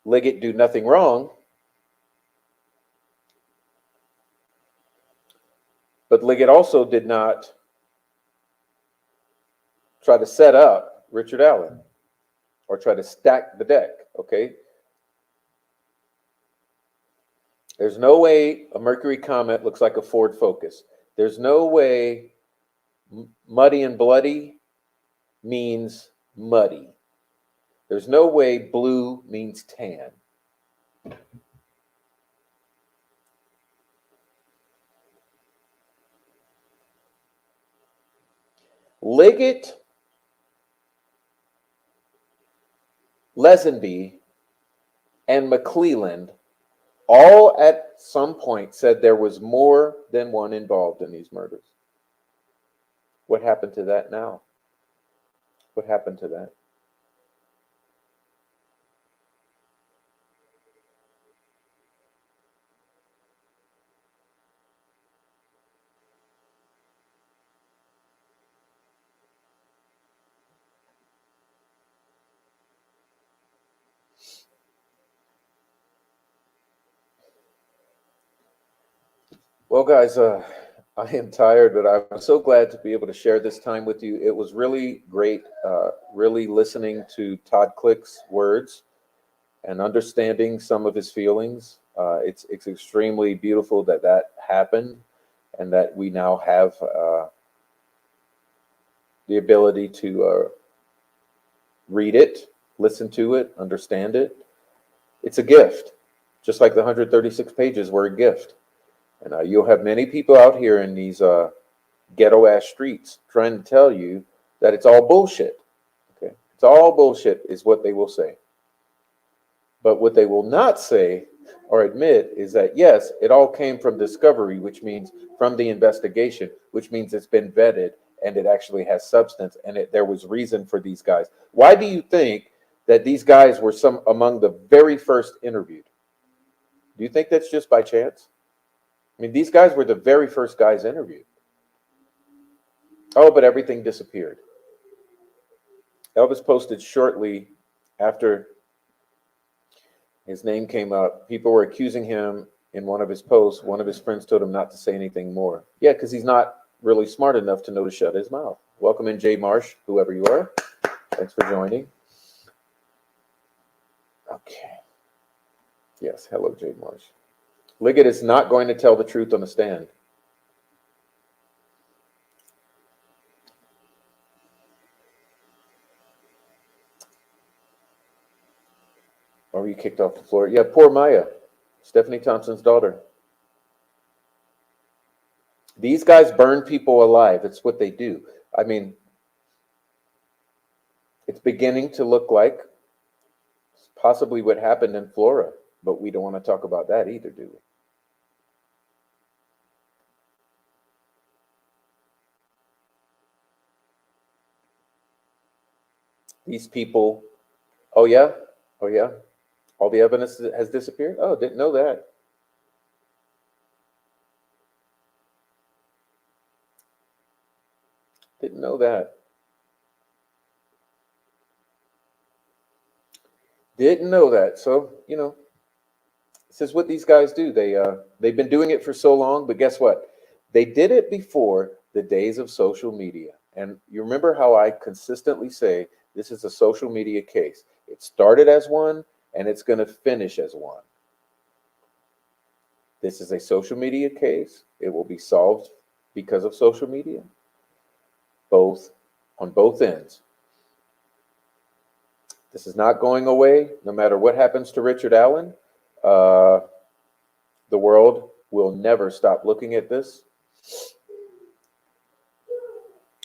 Speaker 1: Liggett do nothing wrong, but Liggett also did not try to set up Richard Allen or try to stack the deck, okay? There's no way a Mercury Comet looks like a Ford Focus. There's no way muddy and bloody means muddy. There's no way blue means tan. Liggett, Lesenby, and McClelland all at some point said there was more than one involved in these murders. What happened to that now? What happened to that? Well, guys, I am tired, but I'm so glad to be able to share this time with you. It was really great, really listening to Todd Click's words and understanding some of his feelings. It's extremely beautiful that that happened and that we now have the ability to read it, listen to it, understand it. It's a gift, just like the 136 pages were a gift. And you'll have many people out here in these ghetto-ass streets trying to tell you that it's all bullshit. Okay, it's all bullshit is what they will say. But what they will not say or admit is that, yes, it all came from discovery, which means from the investigation, which means it's been vetted and it actually has substance and there was reason for these guys. Why do you think that these guys were some among the very first interviewed? Do you think that's just by chance? I mean, these guys were the very first guys interviewed. Oh, but everything disappeared. Elvis posted shortly after his name came up. People were accusing him in one of his posts. One of his friends told him not to say anything more. Yeah, because he's not really smart enough to know to shut his mouth. Welcome in, Jay Marsh, whoever you are. Thanks for joining. Okay. Yes, hello, Jay Marsh. Liggett is not going to tell the truth on the stand. Or were you kicked off the floor? Yeah, poor Maya, Stephanie Thompson's daughter. These guys burn people alive. It's what they do. I mean, it's beginning to look like possibly what happened in Flora, but we don't want to talk about that either, do we? These people, oh yeah, oh yeah, all the evidence has disappeared? Oh, didn't know that. Didn't know that. Didn't know that. So, this is what these guys do. They've been doing it for so long, but guess what? They did it before the days of social media. And you remember how I consistently say this is a social media case. It started as one and it's going to finish as one. This is a social media case. It will be solved because of social media, both on both ends. This is not going away, no matter what happens to Richard Allen. The world will never stop looking at this.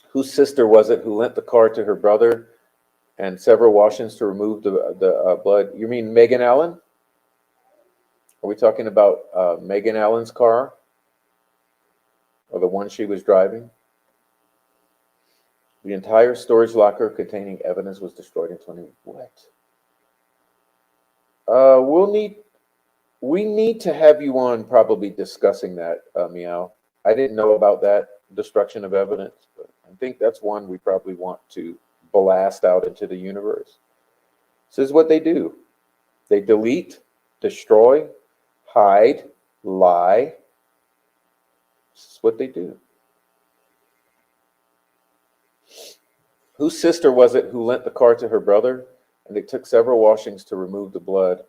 Speaker 1: Whose sister was it who lent the car to her brother and several washings to remove the blood? You mean Megan Allen? Are we talking about Megan Allen's car? Or the one she was driving? The entire storage locker containing evidence was destroyed in 20. What? We need to have you on probably discussing that, Meow. I didn't know about that destruction of evidence, but I think that's one we probably want to blast out into the universe. This is what they do. They delete, destroy, hide, lie. This is what they do. Whose sister was it who lent the car to her brother and it took several washings to remove the blood?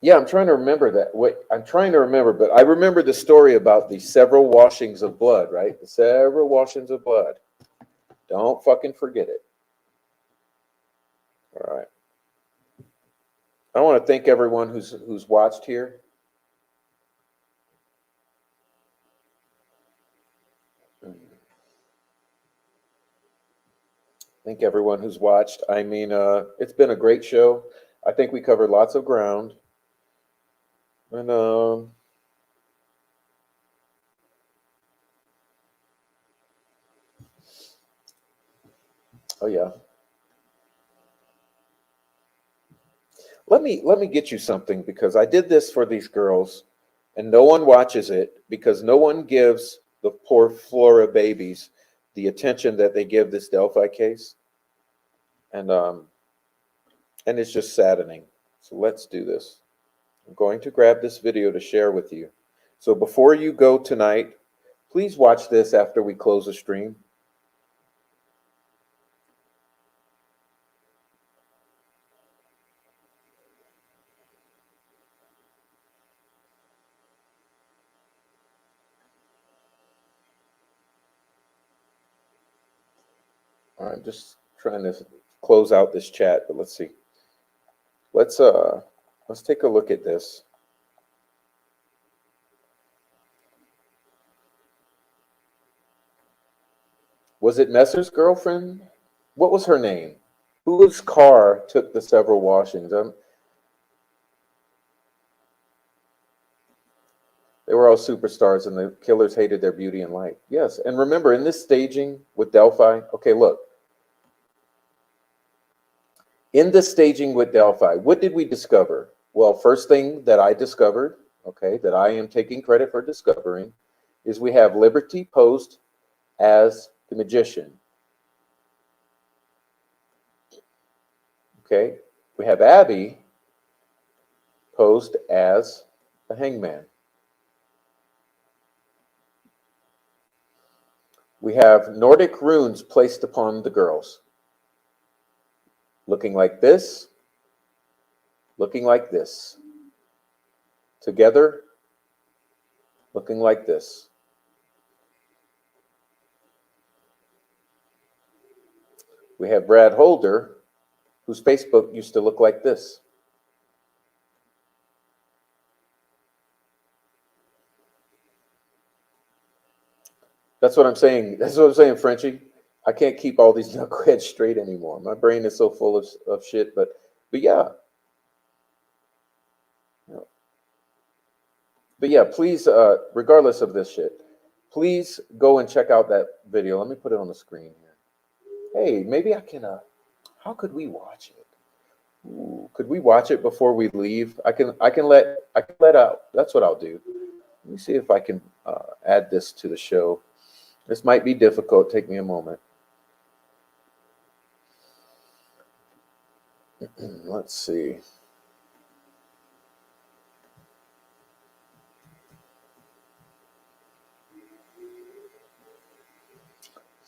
Speaker 1: Yeah, I'm trying to remember that. I'm trying to remember, but I remember the story about the several washings of blood, right? The several washings of blood. Don't fucking forget it. All right. I want to thank everyone who's watched here. Thank everyone who's watched. I mean, it's been a great show. I think we covered lots of ground. And oh yeah. Let me get you something, because I did this for these girls and no one watches it because no one gives the poor Flora babies the attention that they give this Delphi case. And it's just saddening. So let's do this. I'm going to grab this video to share with you. So before you go tonight, please watch this after we close the stream. I'm just trying to close out this chat, but let's see. Let's take a look at this. Was it Messer's girlfriend? What was her name? Whose car took the several washings? They were all superstars and the killers hated their beauty and light. Yes, and remember, in this staging with Delphi, okay, look. In the staging with Delphi, what did we discover? Well, first thing that I discovered, okay, that I am taking credit for discovering, is we have Liberty posed as the magician. Okay, we have Abby posed as the hangman. We have Nordic runes placed upon the girls. Looking like this, looking like this. together, looking like this. We have Brad Holder, whose Facebook used to look like this. That's what I'm saying. That's what I'm saying, Frenchie. I can't keep all these knuckleheads straight anymore. My brain is so full of shit. But yeah. But yeah, please, regardless of this shit, please go and check out that video. Let me put it on the screen here. Hey, maybe I can. How could we watch it? Ooh, could we watch it before we leave? I can let out. That's what I'll do. Let me see if I can add this to the show. This might be difficult. Take me a moment. Let's see.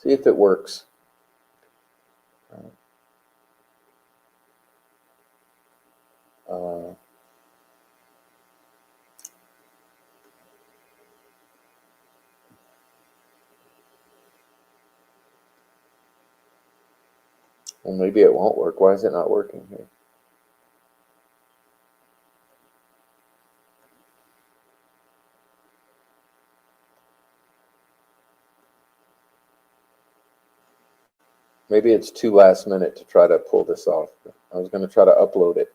Speaker 1: See if it works. Uh, well, maybe it won't work. Why is it not working here? Maybe it's too last minute to try to pull this off. I was going to try to upload it.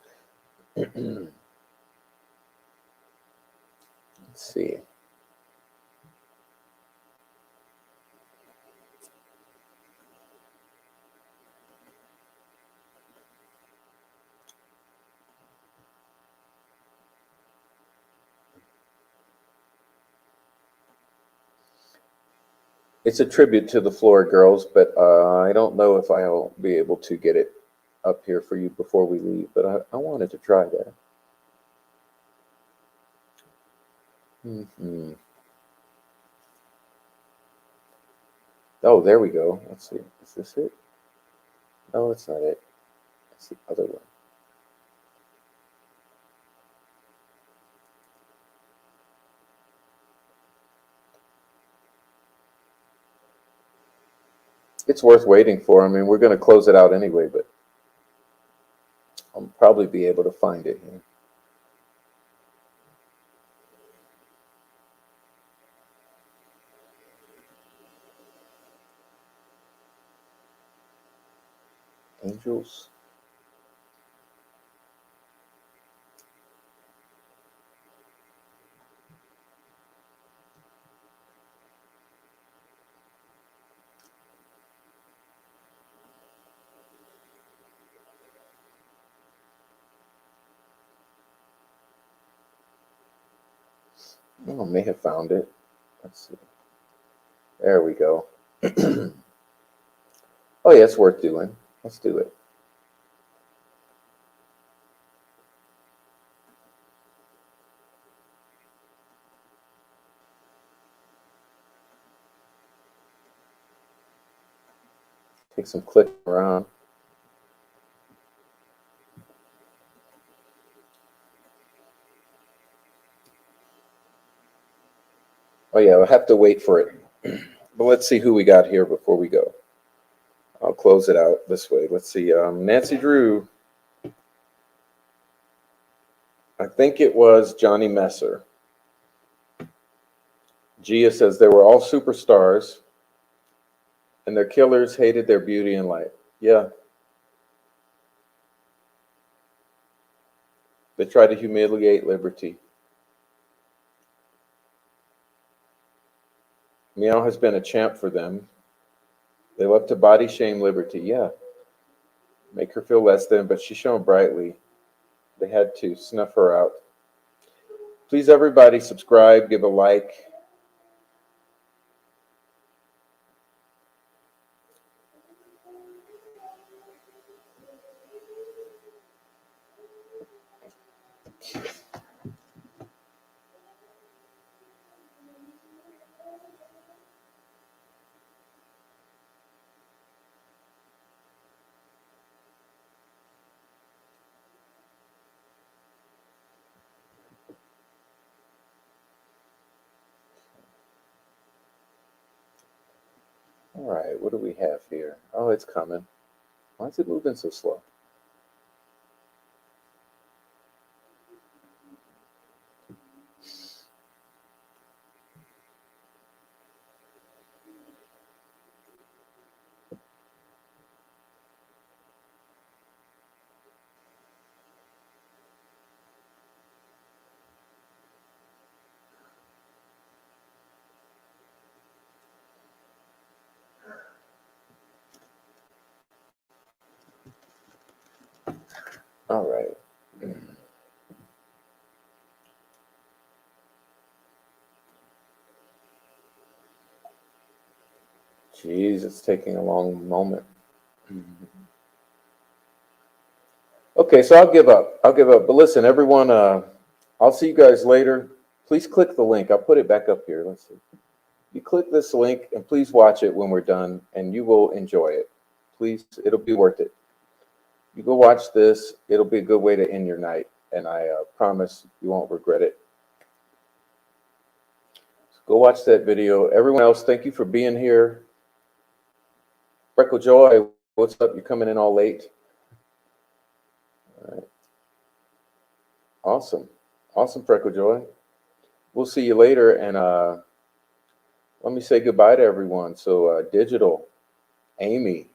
Speaker 1: Let's see. It's a tribute to the Floor Girls, but I don't know if I'll be able to get it up here for you before we leave, but I wanted to try that. Oh, there we go. Let's see. Is this it? No, that's not it. That's the other one. It's worth waiting for. I mean, we're going to close it out anyway, but I'll probably be able to find it here. Angels. Oh, I may have found it. Let's see. There we go. Oh, yeah, it's worth doing. Let's do it. Take some clicking around. Oh, yeah, we'll have to wait for it. But let's see who we got here before we go. I'll close it out this way. Let's see. Nancy Drew. I think it was Johnny Messer. Gia says they were all superstars and their killers hated their beauty and light. Yeah. They tried to humiliate liberty. Meow has been a champ for them. They love to body shame liberty. Yeah. Make her feel less than, but she shone brightly. They had to snuff her out. Please, everybody, subscribe, give a like. right, what do we have here? Oh, it's coming. Why is it moving so slow? All right. Jeez, it's taking a long moment. Okay, so I'll give up. I'll give up. But listen, everyone, I'll see you guys later. Please click the link. I'll put it back up here. Let's see. You click this link and please watch it when we're done and you will enjoy it. Please, it'll be worth it. You go watch this. It'll be a good way to end your night. And I promise you won't regret it. So go watch that video. Everyone else, thank you for being here. Freckle Joy, what's up? You're coming in all late. All right. Awesome. Awesome, Freckle Joy. We'll see you later. And let me say goodbye to everyone. So Digital, Amy,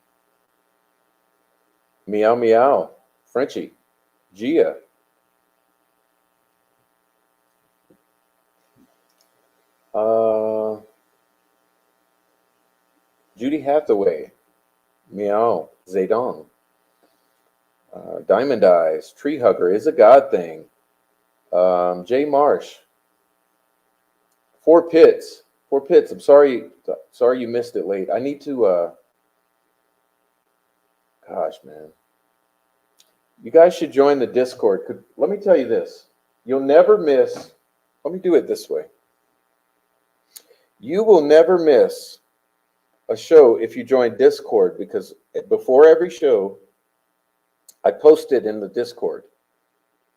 Speaker 1: Meow Meow, Frenchie, Gia, Judy Hathaway, Meow, Zedong, Diamond Eyes, Tree Hugger is a God thing, Jay Marsh, Four Pits, Four Pits. I'm sorry you missed it late. I need to. Gosh, man, you guys should join the Discord. Let me tell you this: you'll never miss. Let me do it this way. You will never miss a show if you join Discord, because before every show, I post it in the Discord.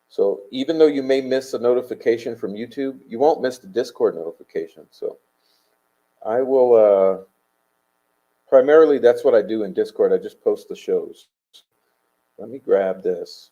Speaker 1: So even though you may miss a notification from YouTube, you won't miss the Discord notification. So I will, primarily that's what I do in Discord. I just post the shows. Let me grab this.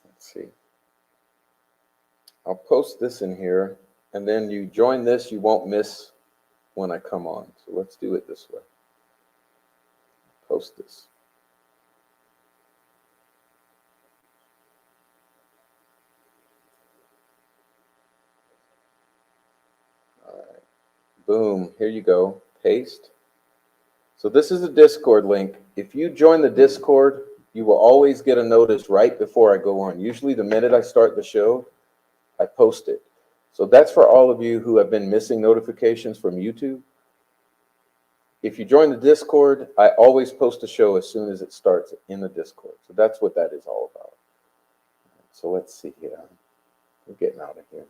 Speaker 1: Let's see. I'll post this in here, and then you join this, you won't miss when I come on. So let's do it this way. Post this. All right. Boom. Here you go. Paste. So this is a Discord link. If you join the Discord, you will always get a notice right before I go on. Usually the minute I start the show, I post it. So that's for all of you who have been missing notifications from YouTube. If you join the Discord, I always post a show as soon as it starts in the Discord. So that's what that is all about. So let's see here. We're getting out of here.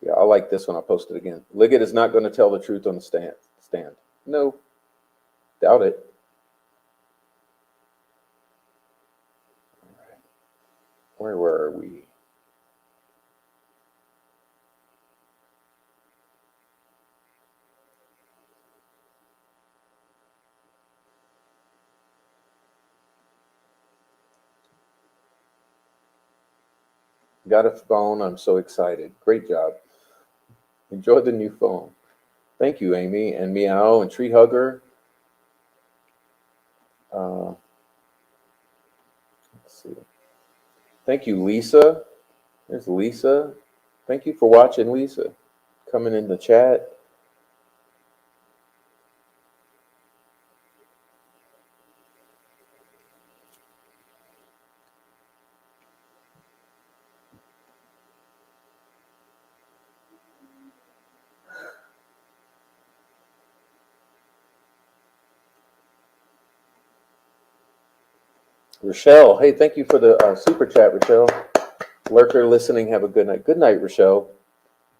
Speaker 1: Yeah, I like this one. I'll post it again. Liggett is not going to tell the truth on the stand. No, doubt it. All right. Where were we? Got a phone. I'm so excited. Great job. Enjoy the new phone. Thank you, Amy, and Meow, and Tree Hugger. Let's see. Thank you, Lisa. There's Lisa. Thank you for watching, Lisa. Coming in the chat. Rochelle, hey, thank you for the super chat, Rochelle. Lurker listening, have a good night. Good night, Rochelle.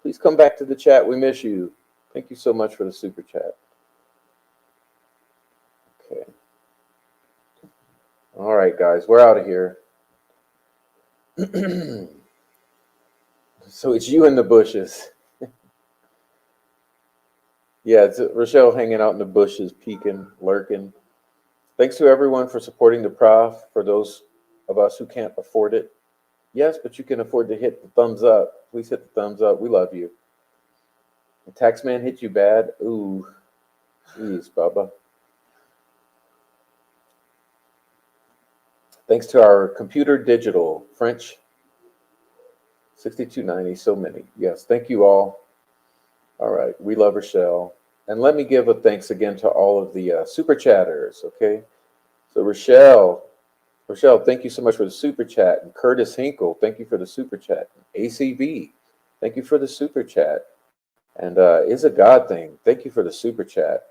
Speaker 1: Please come back to the chat. We miss you. Thank you so much for the super chat. Okay. All right, guys, we're out of here. So it's you in the bushes. Yeah, it's Rochelle hanging out in the bushes, peeking, lurking. Thanks to everyone for supporting the prof. For those of us who can't afford it, yes, but you can afford to hit the thumbs up. Please hit the thumbs up. We love you. The taxman hit you bad? Ooh, jeez, Bubba. Thanks to our computer digital, French 6290, so many. Yes, thank you all. All right, we love Rochelle. And let me give a thanks again to all of the super chatters, okay? So Rochelle, thank you so much for the super chat. And Curtis Hinkle, thank you for the super chat. ACV, thank you for the super chat. And Is a God Thing, thank you for the super chat.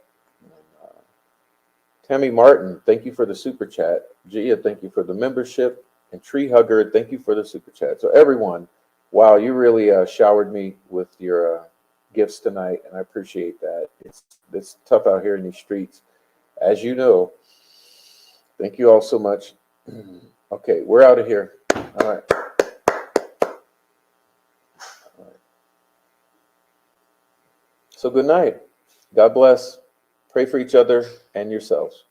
Speaker 1: Tammy Martin, thank you for the super chat. Gia, thank you for the membership. And Tree Hugger, thank you for the super chat. So everyone, wow, you really showered me with your gifts tonight, and I appreciate that. It's tough out here in these streets, as you know. Thank you all so much. Okay, we're out of here. All right. So good night. God bless. Pray for each other and yourselves.